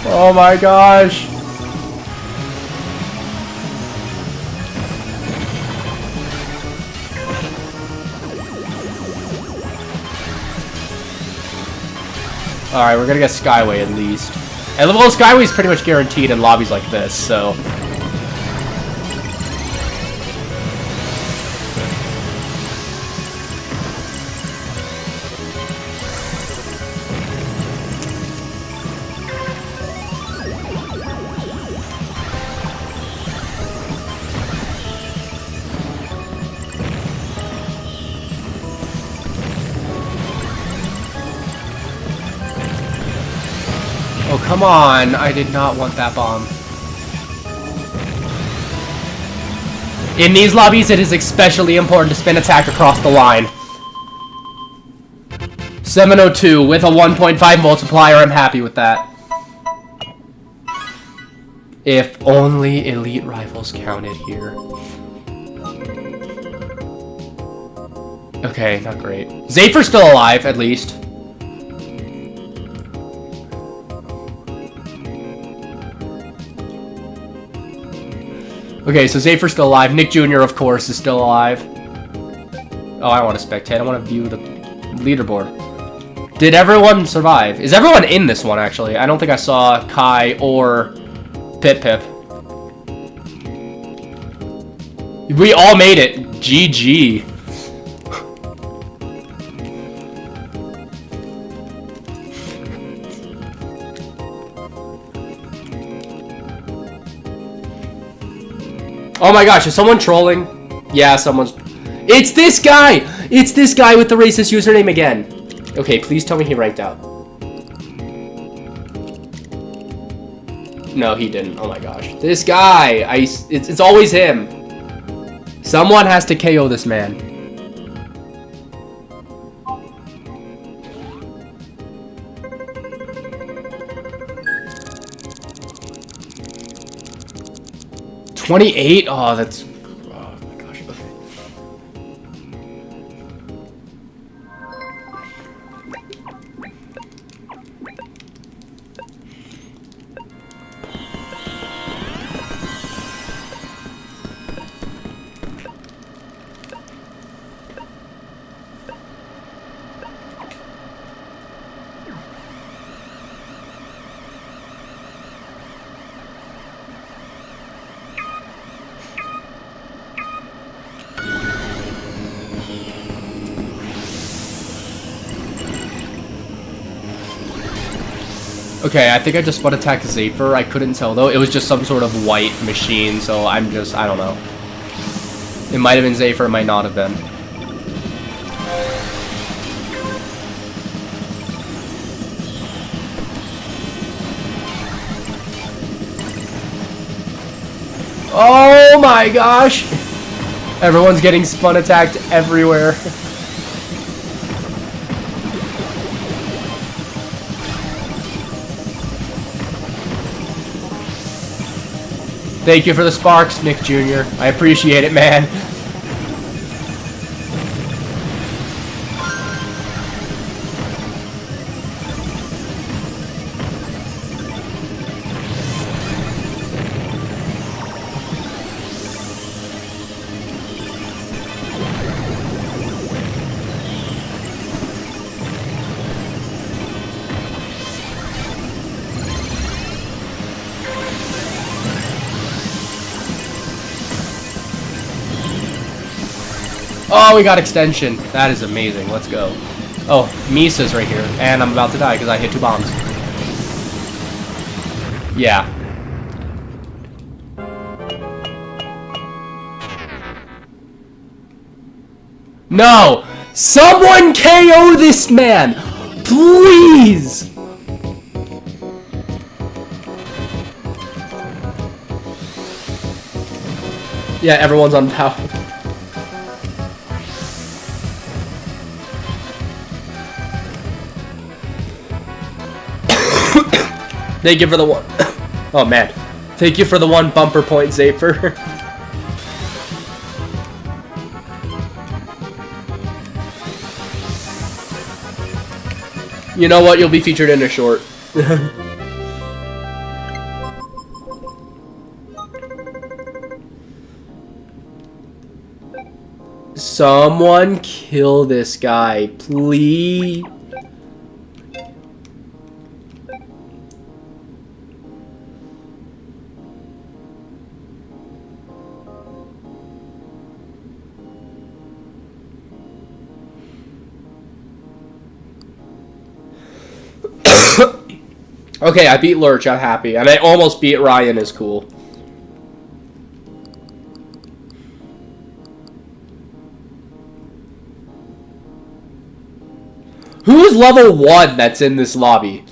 Oh my gosh. Alright, we're gonna get Skyway at least. And well, Skyway's pretty much guaranteed in lobbies like this, so... Oh, come on. I did not want that bomb. In these lobbies, it is especially important to spin attack across the line. 702 with a 1.5 multiplier. I'm happy with that. If only elite rivals counted here. Okay, not great. Zafer's still alive, at least. Okay, so Zafer's still alive. Nick Jr., of course, is still alive. Oh, I want to spectate. I want to view the leaderboard. Did everyone survive? Is everyone in this one, actually? I don't think I saw Kai or Pip. We all made it. GG. Oh my gosh, is someone trolling? Yeah, someone's... It's this guy! It's this guy with the racist username again. Okay, please tell me he ranked out. No, he didn't. Oh my gosh. This guy! It's always him. Someone has to KO this man. $28? Oh, that's... Oh my gosh, okay. Okay, I think I just spun attack Zafer. I couldn't tell though. It was just some sort of white machine, so I don't know. It might have been Zafer, it might not have been. Oh my gosh! Everyone's getting spun attacked everywhere. Thank you for the sparks, Nick Jr. I appreciate it, man. Oh, we got extension. That is amazing. Let's go. Oh, Misa's right here. And I'm about to die because I hit 2 bombs. Yeah. No! Someone KO this man! Please! Yeah, everyone's on power. Thank you for the one. Oh man. Thank you for the 1 bumper point, Zaper. You know what? You'll be featured in a short. Someone kill this guy, please. Okay, I beat Lurch, I'm happy. And I almost beat Ryan, is cool. Who's level 1 that's in this lobby?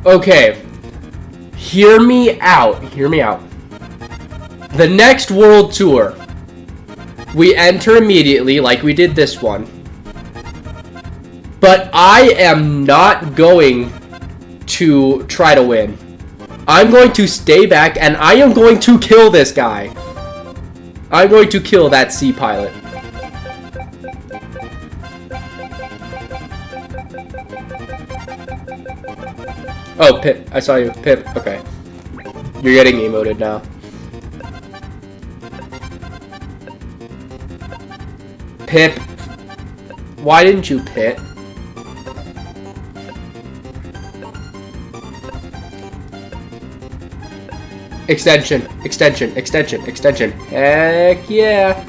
Okay. Hear me out. Hear me out. The next world tour, we enter immediately like we did this one. But I am not going to try to win. I'm going to stay back and I am going to kill this guy. I'm going to kill that sea pilot. Oh, Pip. I saw you. Pip. Okay. You're getting emoted now. Pip. Why didn't you pit? Extension. Extension. Extension. Extension. Heck yeah.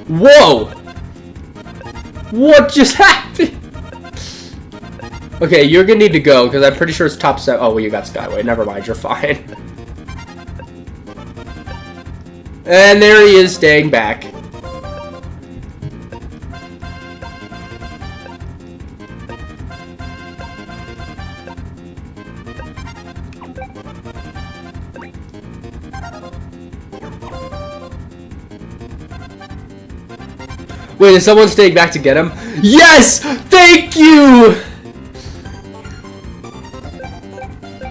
Whoa! What just happened? Okay, you're gonna need to go, because I'm pretty sure it's top 7. Oh, well, you got Skyway. Never mind, you're fine. And there he is, staying back. Wait, is someone staying back to get him? Yes! Thank you!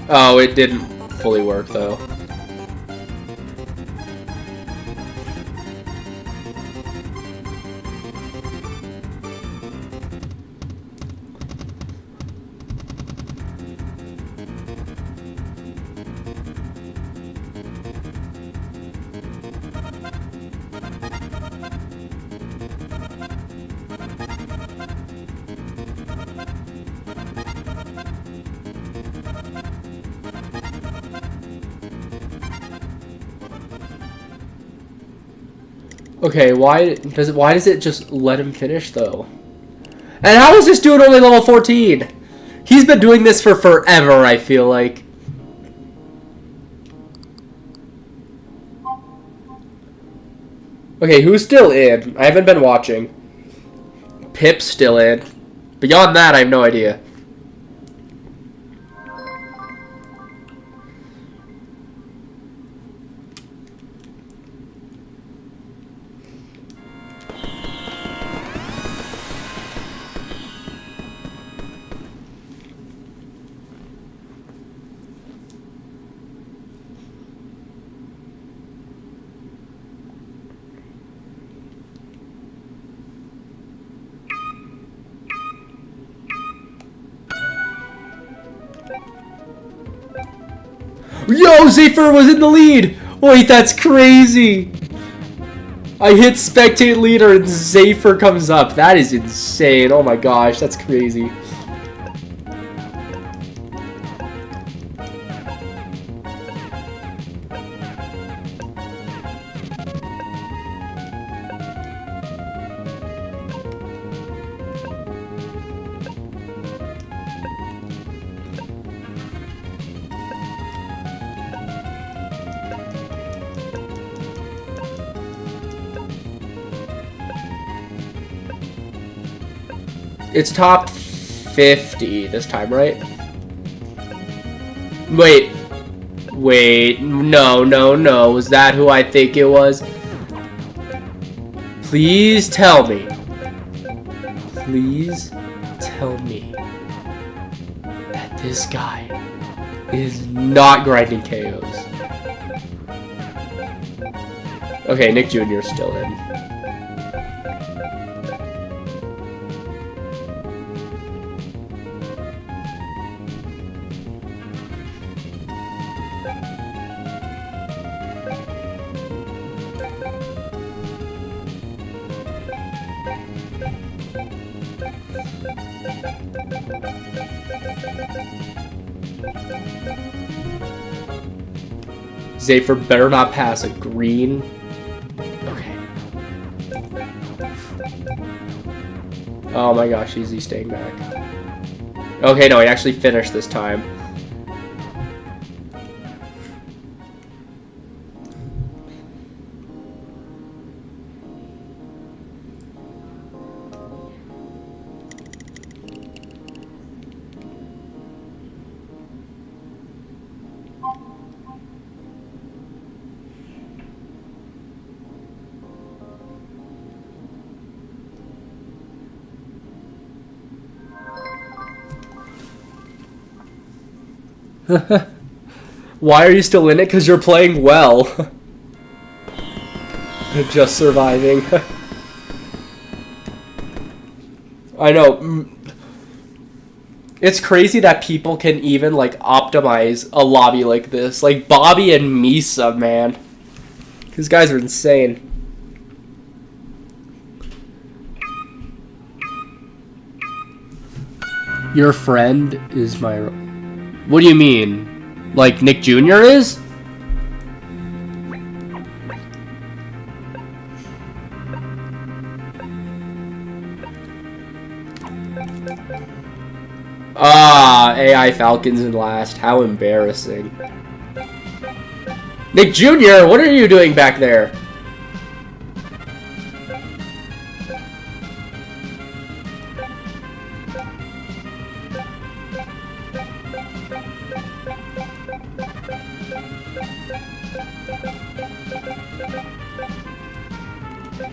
Oh, it didn't fully work, though. Okay, why does it just let him finish though? And how is this dude only level 14? He's been doing this for forever, I feel like. Okay, who's still in? I haven't been watching. Pip's still in. Beyond that, I have no idea. Yo, Zephyr was in the lead! Wait, that's crazy! I hit spectate leader and Zephyr comes up. That is insane. Oh my gosh, that's crazy. It's top 50 this time, right? Wait. Wait. No, no, no. Was that who I think it was? Please tell me. Please tell me that this guy is not grinding KOs. Okay, Nick Jr. is still in. Zephyr better not pass a green. Okay. Oh my gosh, is he staying back? Okay, no, he actually finished this time. Why are you still in it? Because you're playing well. Just surviving. I know. It's crazy that people can even, like, optimize a lobby like this. Like, Bobby and Misa, man. These guys are insane. Your friend is my... What do you mean? Like Nick Jr. is? Ah, AI Falcons in last. How embarrassing. Nick Jr., what are you doing back there?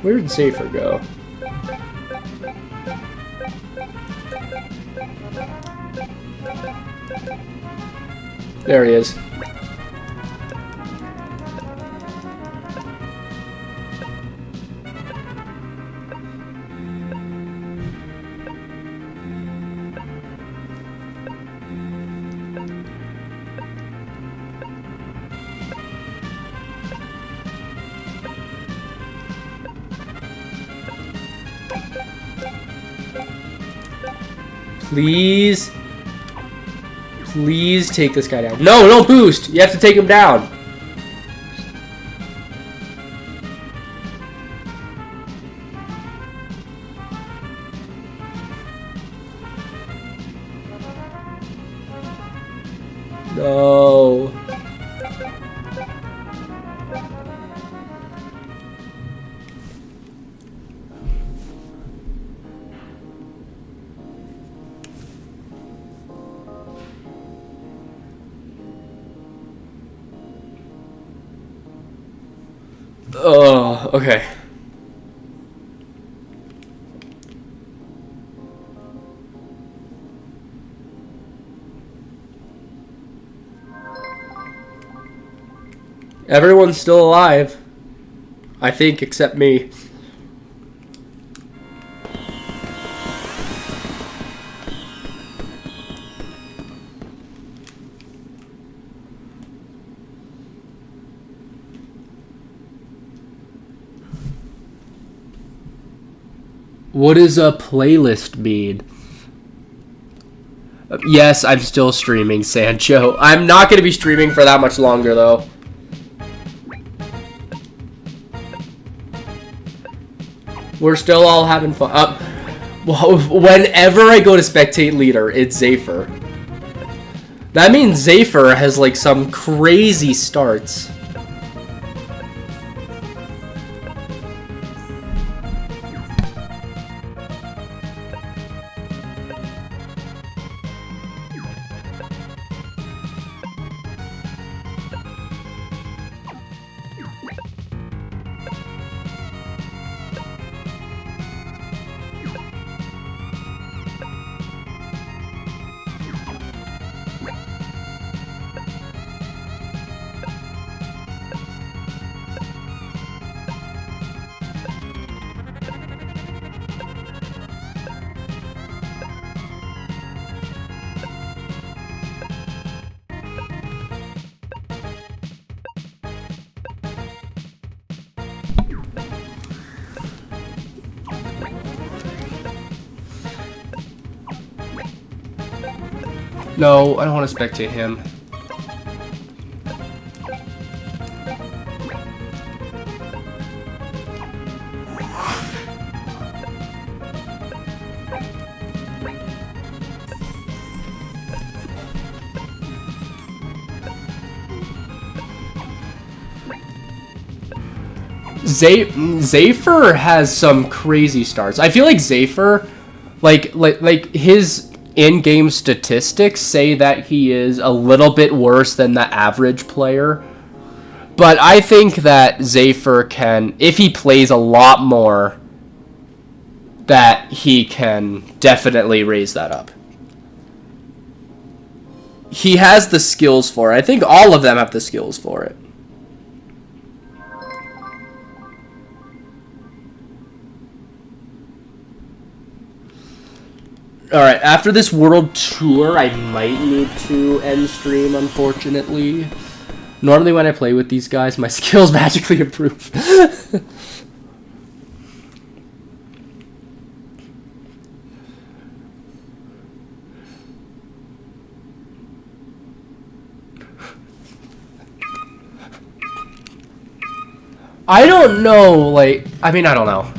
Where did Safer go? There he is. Please. Please take this guy down. No, don't boost. You have to take him down. No. Oh, okay. Everyone's still alive. I think, except me. What does a playlist mean? Yes, I'm still streaming, Sancho. I'm not going to be streaming for that much longer, though. We're still all having fun. Whenever I go to spectate leader, it's Zephyr. That means Zephyr has, like, some crazy starts. No, I don't want to spectate him. Zephyr has some crazy starts. I feel like Zephyr, like his in-game statistics say that he is a little bit worse than the average player. But I think that Zephyr can, if he plays a lot more, that he can definitely raise that up. He has the skills for it. I think all of them have the skills for it. Alright, after this world tour, I might need to end stream, unfortunately. Normally when I play with these guys, my skills magically improve. I don't know, like, I don't know.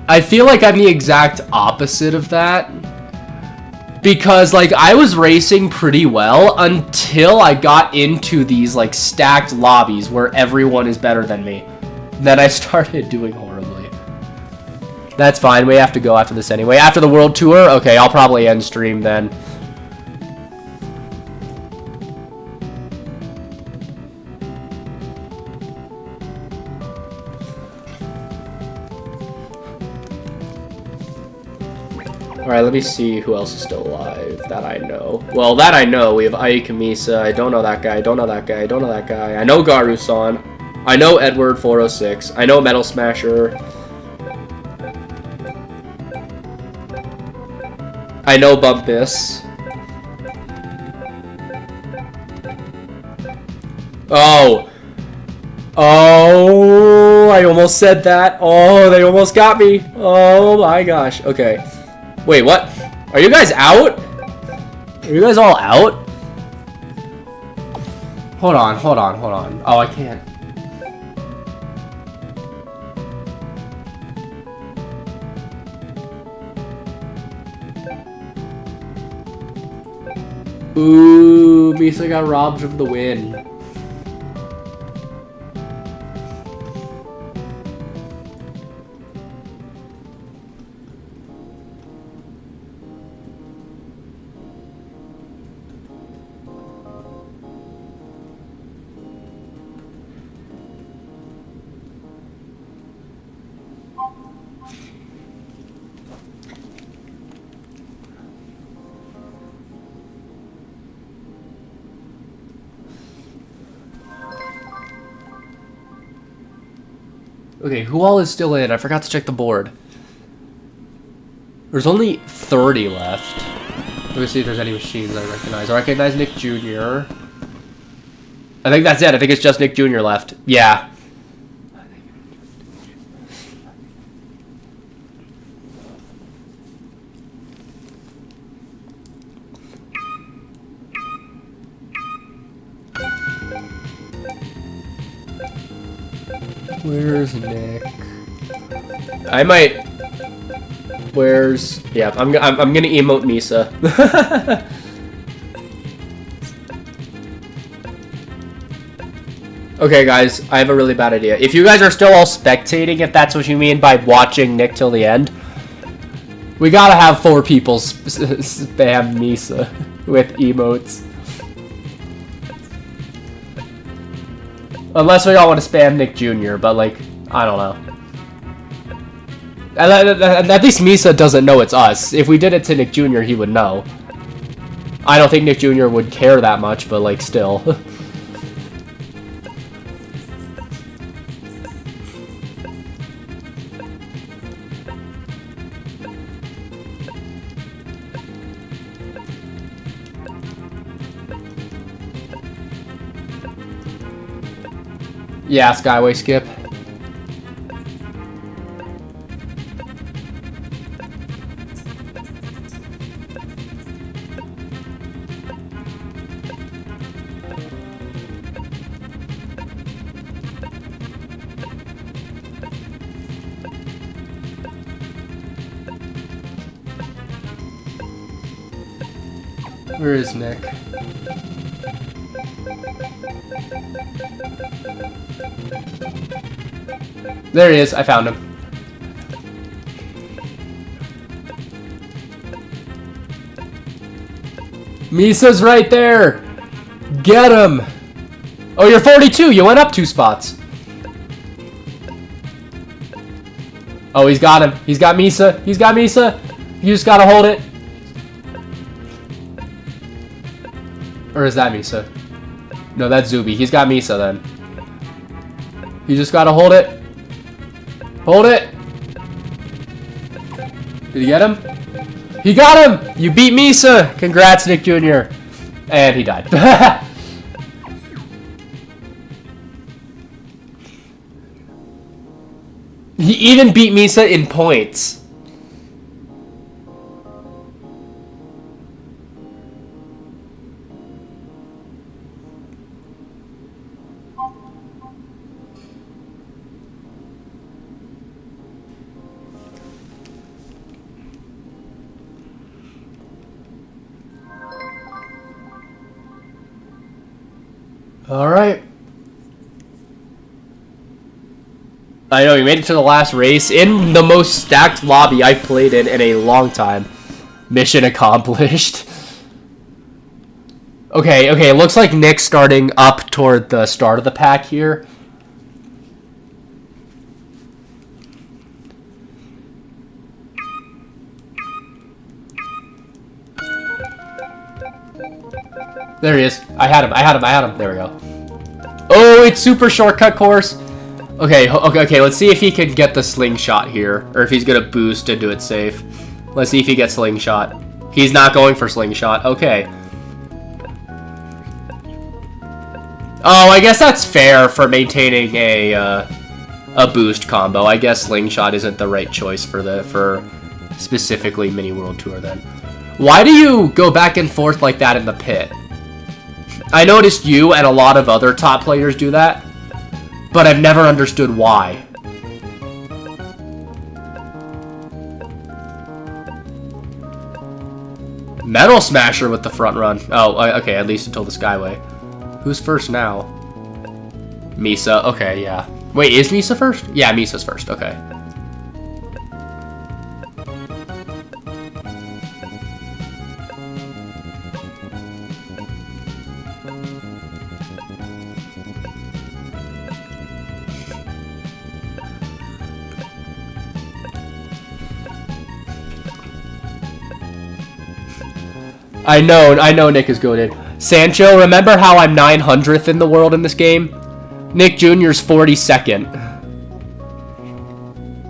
I feel like I'm the exact opposite of that. Because, like, I was racing pretty well until I got into these, like, stacked lobbies where everyone is better than me. Then I started doing horribly. That's fine, we have to go after this anyway. After the world tour? Okay, I'll probably end stream then. Alright, let me see who else is still alive that I know. Well, that I know. We have Ike, Misa. I don't know that guy. I don't know that guy. I don't know that guy. I know Garu-san. I know Edward 406. I know Metal Smasher. I know Bumpus. Oh. Oh, I almost said that. Oh, they almost got me. Oh my gosh. Okay. Wait, what? Are you guys out? Are you guys all out? Hold on, hold on, hold on. Oh, I can't. Ooh, Misa got robbed of the win. Okay, who all is still in? I forgot to check the board. There's only 30 left. Let me see if there's any machines I recognize. I recognize Nick Jr. I think that's it. I think it's just Nick Jr. left. Yeah. Where's Nick? I might. Where's? Yeah, I'm gonna emote Misa. Okay, guys, I have a really bad idea. If you guys are still all spectating, if that's what you mean by watching Nick till the end, we gotta have 4 people spam Misa with emotes. Unless we all want to spam Nick Jr., but, like, I don't know. At least Misa doesn't know it's us. If we did it to Nick Jr., he would know. I don't think Nick Jr. would care that much, but, like, still. Yeah, Skyway skip. Where is Nick? There he is. I found him. Misa's right there. Get him. Oh, you're 42. You went up 2 spots. Oh, he's got him. He's got Misa. He's got Misa. You just gotta hold it. Or is that Misa? No, that's Zuby. He's got Misa then. You just gotta hold it. Hold it! Did you get him? He got him! You beat Misa! Congrats, Nick Jr. And he died. He even beat Misa in points. Alright. I know, we made it to the last race in the most stacked lobby I've played in a long time. Mission accomplished. Okay, it looks like Nick's starting up toward the start of the pack here. There he is. I had him. There we go. Oh, it's super shortcut course. Okay, let's see if he can get the slingshot here. Or if he's gonna boost and do it safe. Let's see if he gets slingshot. He's not going for slingshot. Okay. Oh, I guess that's fair for maintaining a boost combo. I guess slingshot isn't the right choice for specifically Mini World Tour then. Why do you go back and forth like that in the pit? I noticed you and a lot of other top players do that, but I've never understood why. Metal Smasher with the front run. Oh, okay, at least until the Skyway. Who's first now? Misa, okay, yeah. Wait, is Misa first? Yeah, Misa's first, okay. I know Nick is goated. Sancho, remember how I'm 900th in the world in this game? Nick Jr.'s 42nd.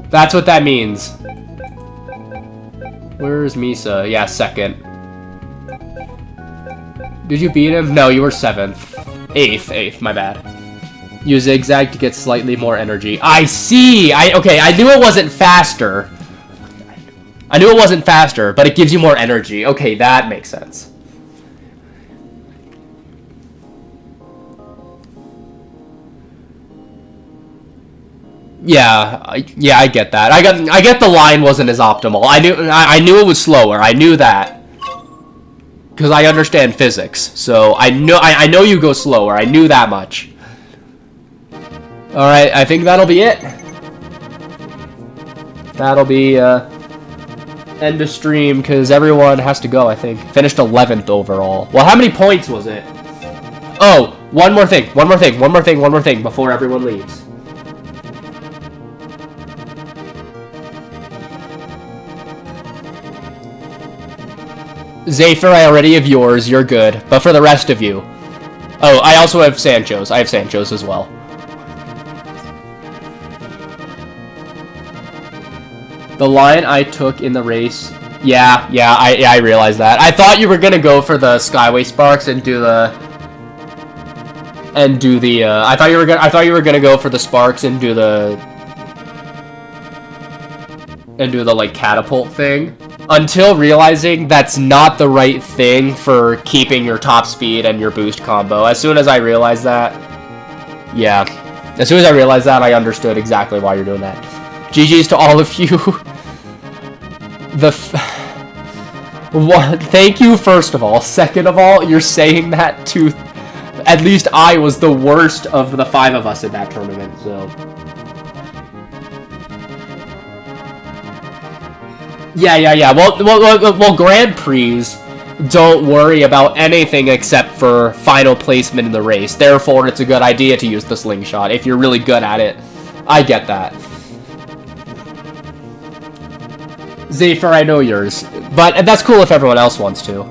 That's what that means. Where's Misa? Yeah, 2nd. Did you beat him? No, you were 7th. 8th, my bad. You zigzag to get slightly more energy. I see! Okay, I knew it wasn't faster. I knew it wasn't faster, but it gives you more energy. Okay, that makes sense. Yeah, I get that. I get the line wasn't as optimal. I knew it was slower. I knew that. Because I understand physics. So I know you go slower. I knew that much. Alright, I think that'll be it. That'll be end of stream because everyone has to go, I think. Finished 11th overall. Well, how many points was it? Oh, one more thing before everyone leaves. Zephyr, I already have yours. You're good. But for the rest of you. Oh, I also have Sancho's. I have Sancho's as well. The line I took in the race. Yeah, I realized that. I thought you were gonna go for the Skyway Sparks and do the. I thought you were gonna go for the Sparks and do the. Like catapult thing. Until realizing that's not the right thing for keeping your top speed and your boost combo. As soon as I realized that, yeah. As soon as I realized that, I understood exactly why you're doing that. GG's to all of you. Thank you, first of all. Second of all, you're saying that to... At least I was the worst of the 5 of us in that tournament, so... Yeah. Well, Grand Prix don't worry about anything except for final placement in the race. Therefore, it's a good idea to use the slingshot if you're really good at it. I get that. Zephyr, I know yours. But that's cool if everyone else wants to.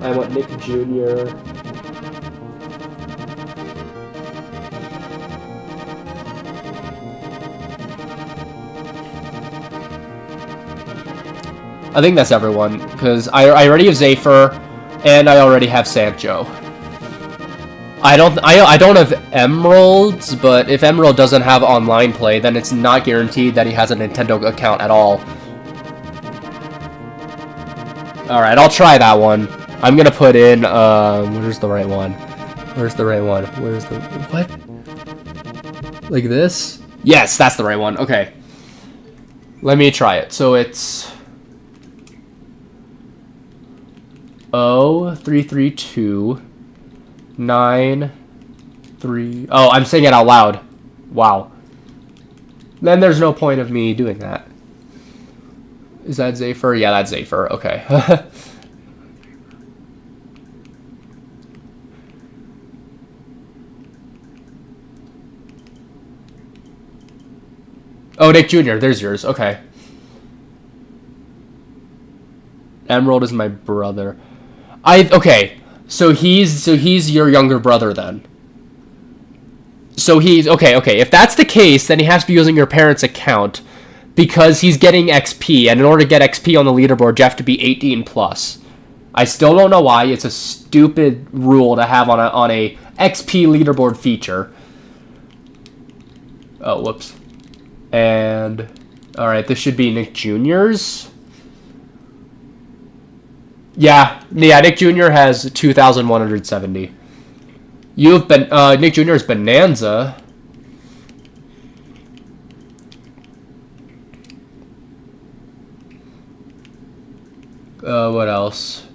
I want Nick Jr. I think that's everyone, because I already have Zephyr, and I already have Sancho. I don't have Emeralds, but if Emerald doesn't have online play, then it's not guaranteed that he has a Nintendo account at all. Alright, I'll try that one. I'm gonna put in, where's the right one? Where's the right one? Where's the... What? Like this? Yes, that's the right one. Okay. Let me try it. So it's... 0332 9 3. Oh, I'm saying it out loud. Wow. Then there's no point of me doing that. Is that Zephyr? Yeah, that's Zephyr. Okay. Oh, Nick Jr. There's yours. Okay. Emerald is my brother. Okay. So he's your younger brother then. So he's okay. If that's the case, then he has to be using your parents' account because he's getting XP, and in order to get XP on the leaderboard, you have to be 18 plus. I still don't know why. It's a stupid rule to have on a XP leaderboard feature. Oh, whoops. And all right, this should be Nick Jr.'s. Yeah, Nick Jr. has 2,170. You've been Nick Jr.'s Bonanza. What else?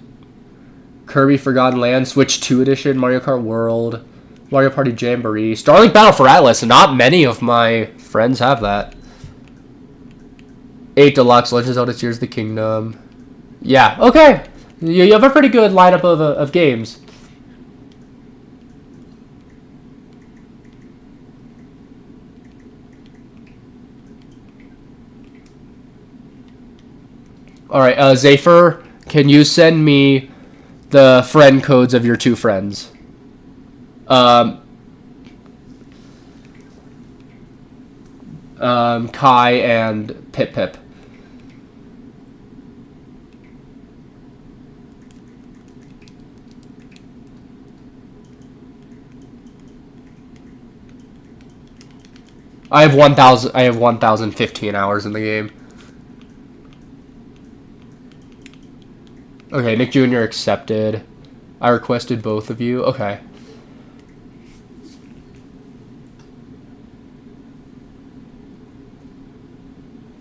Kirby Forgotten Land, Switch 2 Edition, Mario Kart World, Mario Party Jamboree, Starlink Battle for Atlas. Not many of my friends have that. 8 Deluxe, Legend of Zelda Tears of the Kingdom. Yeah, okay. You have a pretty good lineup of games. Alright, Zephyr, can you send me the friend codes of your 2 friends? Kai and Pip. I have 1,015 hours in the game. Okay, Nick Jr. accepted. I requested both of you. Okay.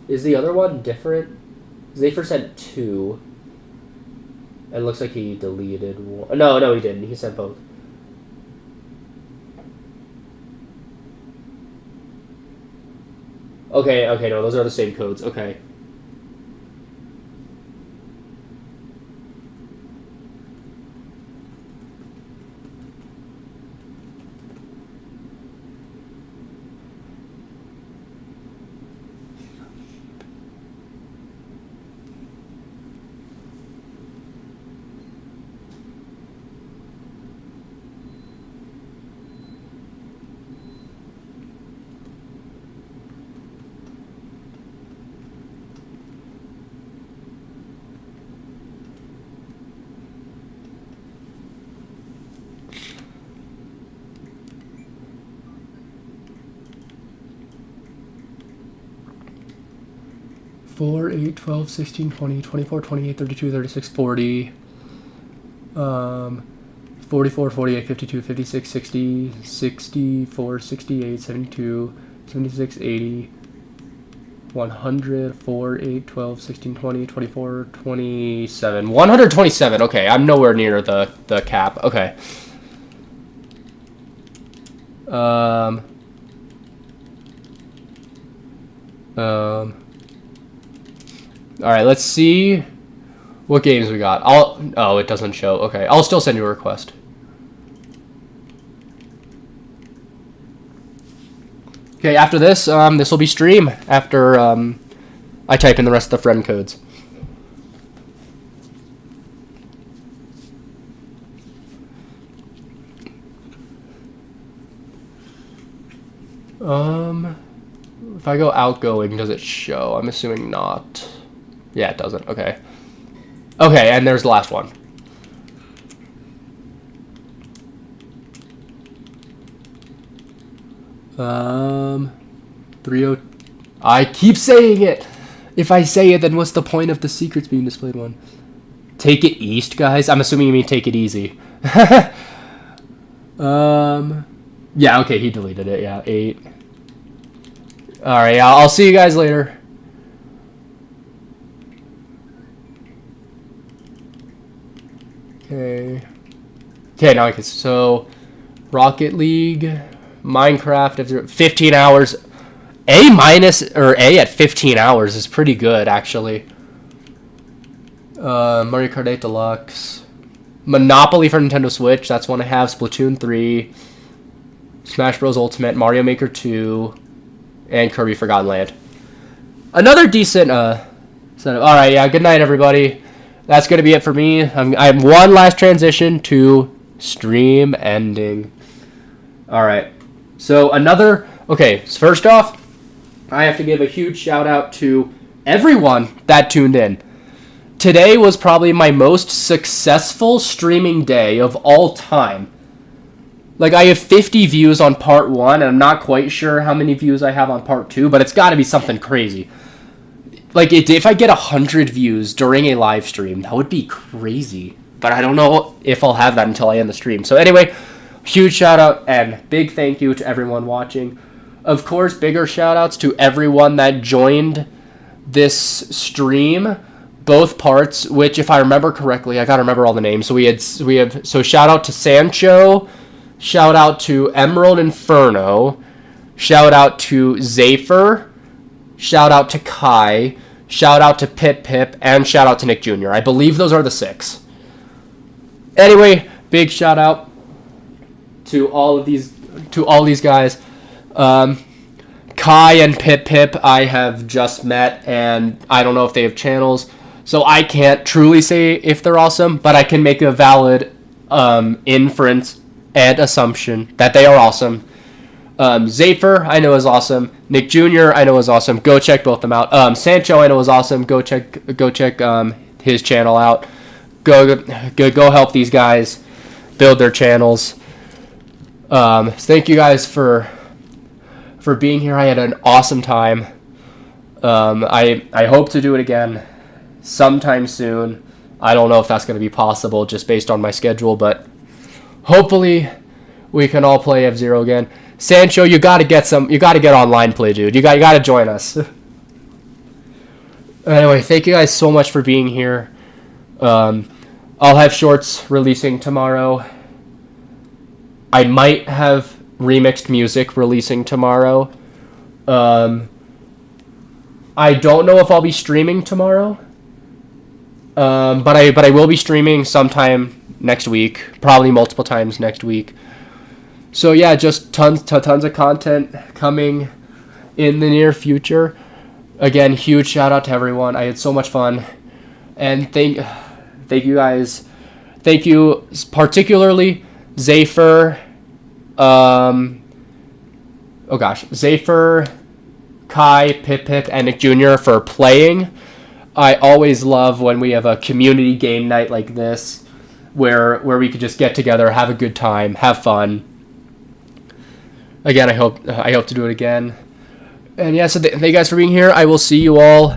Is the other one different? Zafer sent 2. It looks like he deleted one. No, he didn't. He sent both. Okay, no, those are the same codes. Okay. Four, 8, 12, 16, 20, 24, 28, 32, 36, 40, 44, 48, 52, 56, 60, 64, 68, 72, 76, 80, 100, 4, 8, 12, 16, 20, 24, 27. 127. Okay, I'm nowhere near the cap. Okay. All right, let's see what games we got. Oh, it doesn't show. Okay, I'll still send you a request. Okay, after this, this will be stream after I type in the rest of the friend codes. If I go outgoing, does it show? I'm assuming not. Yeah, it doesn't. Okay. Okay, and there's the last one. I keep saying it. If I say it, then what's the point of the secrets being displayed one? Take it east, guys. I'm assuming you mean take it easy. Yeah, okay, he deleted it. Yeah, 8. All right, I'll see you guys later. Okay. Okay, now I can. So, Rocket League, Minecraft, 15 hours. A minus, or A at 15 hours is pretty good, actually. Mario Kart 8 Deluxe. Monopoly for Nintendo Switch, that's one I have. Splatoon 3. Smash Bros. Ultimate, Mario Maker 2, and Kirby Forgotten Land. Another decent setup. Alright, yeah, good night, everybody. That's going to be it for me. I have one last transition to stream ending. Alright, so okay, so first off, I have to give a huge shout out to everyone that tuned in. Today was probably my most successful streaming day of all time. Like, I have 50 views on part 1, and I'm not quite sure how many views I have on part 2, but it's got to be something crazy. Like, if I get 100 views during a live stream, that would be crazy. But I don't know if I'll have that until I end the stream. So anyway, huge shout out and big thank you to everyone watching. Of course, bigger shout outs to everyone that joined this stream. Both parts, which if I remember correctly, I gotta remember all the names. So shout out to Sancho. Shout out to Emerald Inferno. Shout out to Zafer. Shout out to Kai. Shout out to Pip, and shout out to Nick Jr. I believe those are the 6. Anyway, big shout out to all these guys. Kai and Pip, I have just met, and I don't know if they have channels, so I can't truly say if they're awesome, but I can make a valid inference and assumption that they are awesome. Zafer, I know is awesome. Nick Jr., I know is awesome. Go check both of them out. Sancho, I know is awesome. Go check his channel out. Go help these guys build their channels. Thank you guys for being here. I had an awesome time. I hope to do it again sometime soon. I don't know if that's going to be possible just based on my schedule, but hopefully we can all play F-Zero again. Sancho, you got to get online play, dude. You got to join us. Anyway, thank you guys so much for being here. I'll have shorts releasing tomorrow. I might have remixed music releasing tomorrow. I don't know if I'll be streaming tomorrow. But I will be streaming sometime next week, probably multiple times next week. So yeah, just tons of content coming in the near future. Again, huge shout out to everyone. I had so much fun, and thank you guys. Thank you particularly Zafer. Zafer, Kai, Pip, and Nick Jr. for playing. I always love when we have a community game night like this, where we could just get together, have a good time, have fun. Again, I hope to do it again. And yeah, so thank you guys for being here. I will see you all,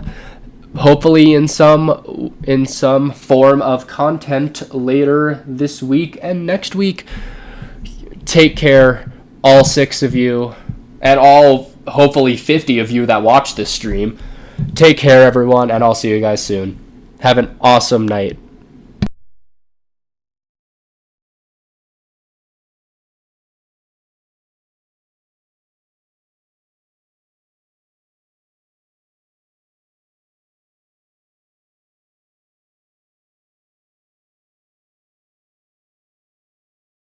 hopefully in some form of content later this week and next week. Take care, all 6 of you, and all hopefully 50 of you that watch this stream. Take care, everyone, and I'll see you guys soon. Have an awesome night.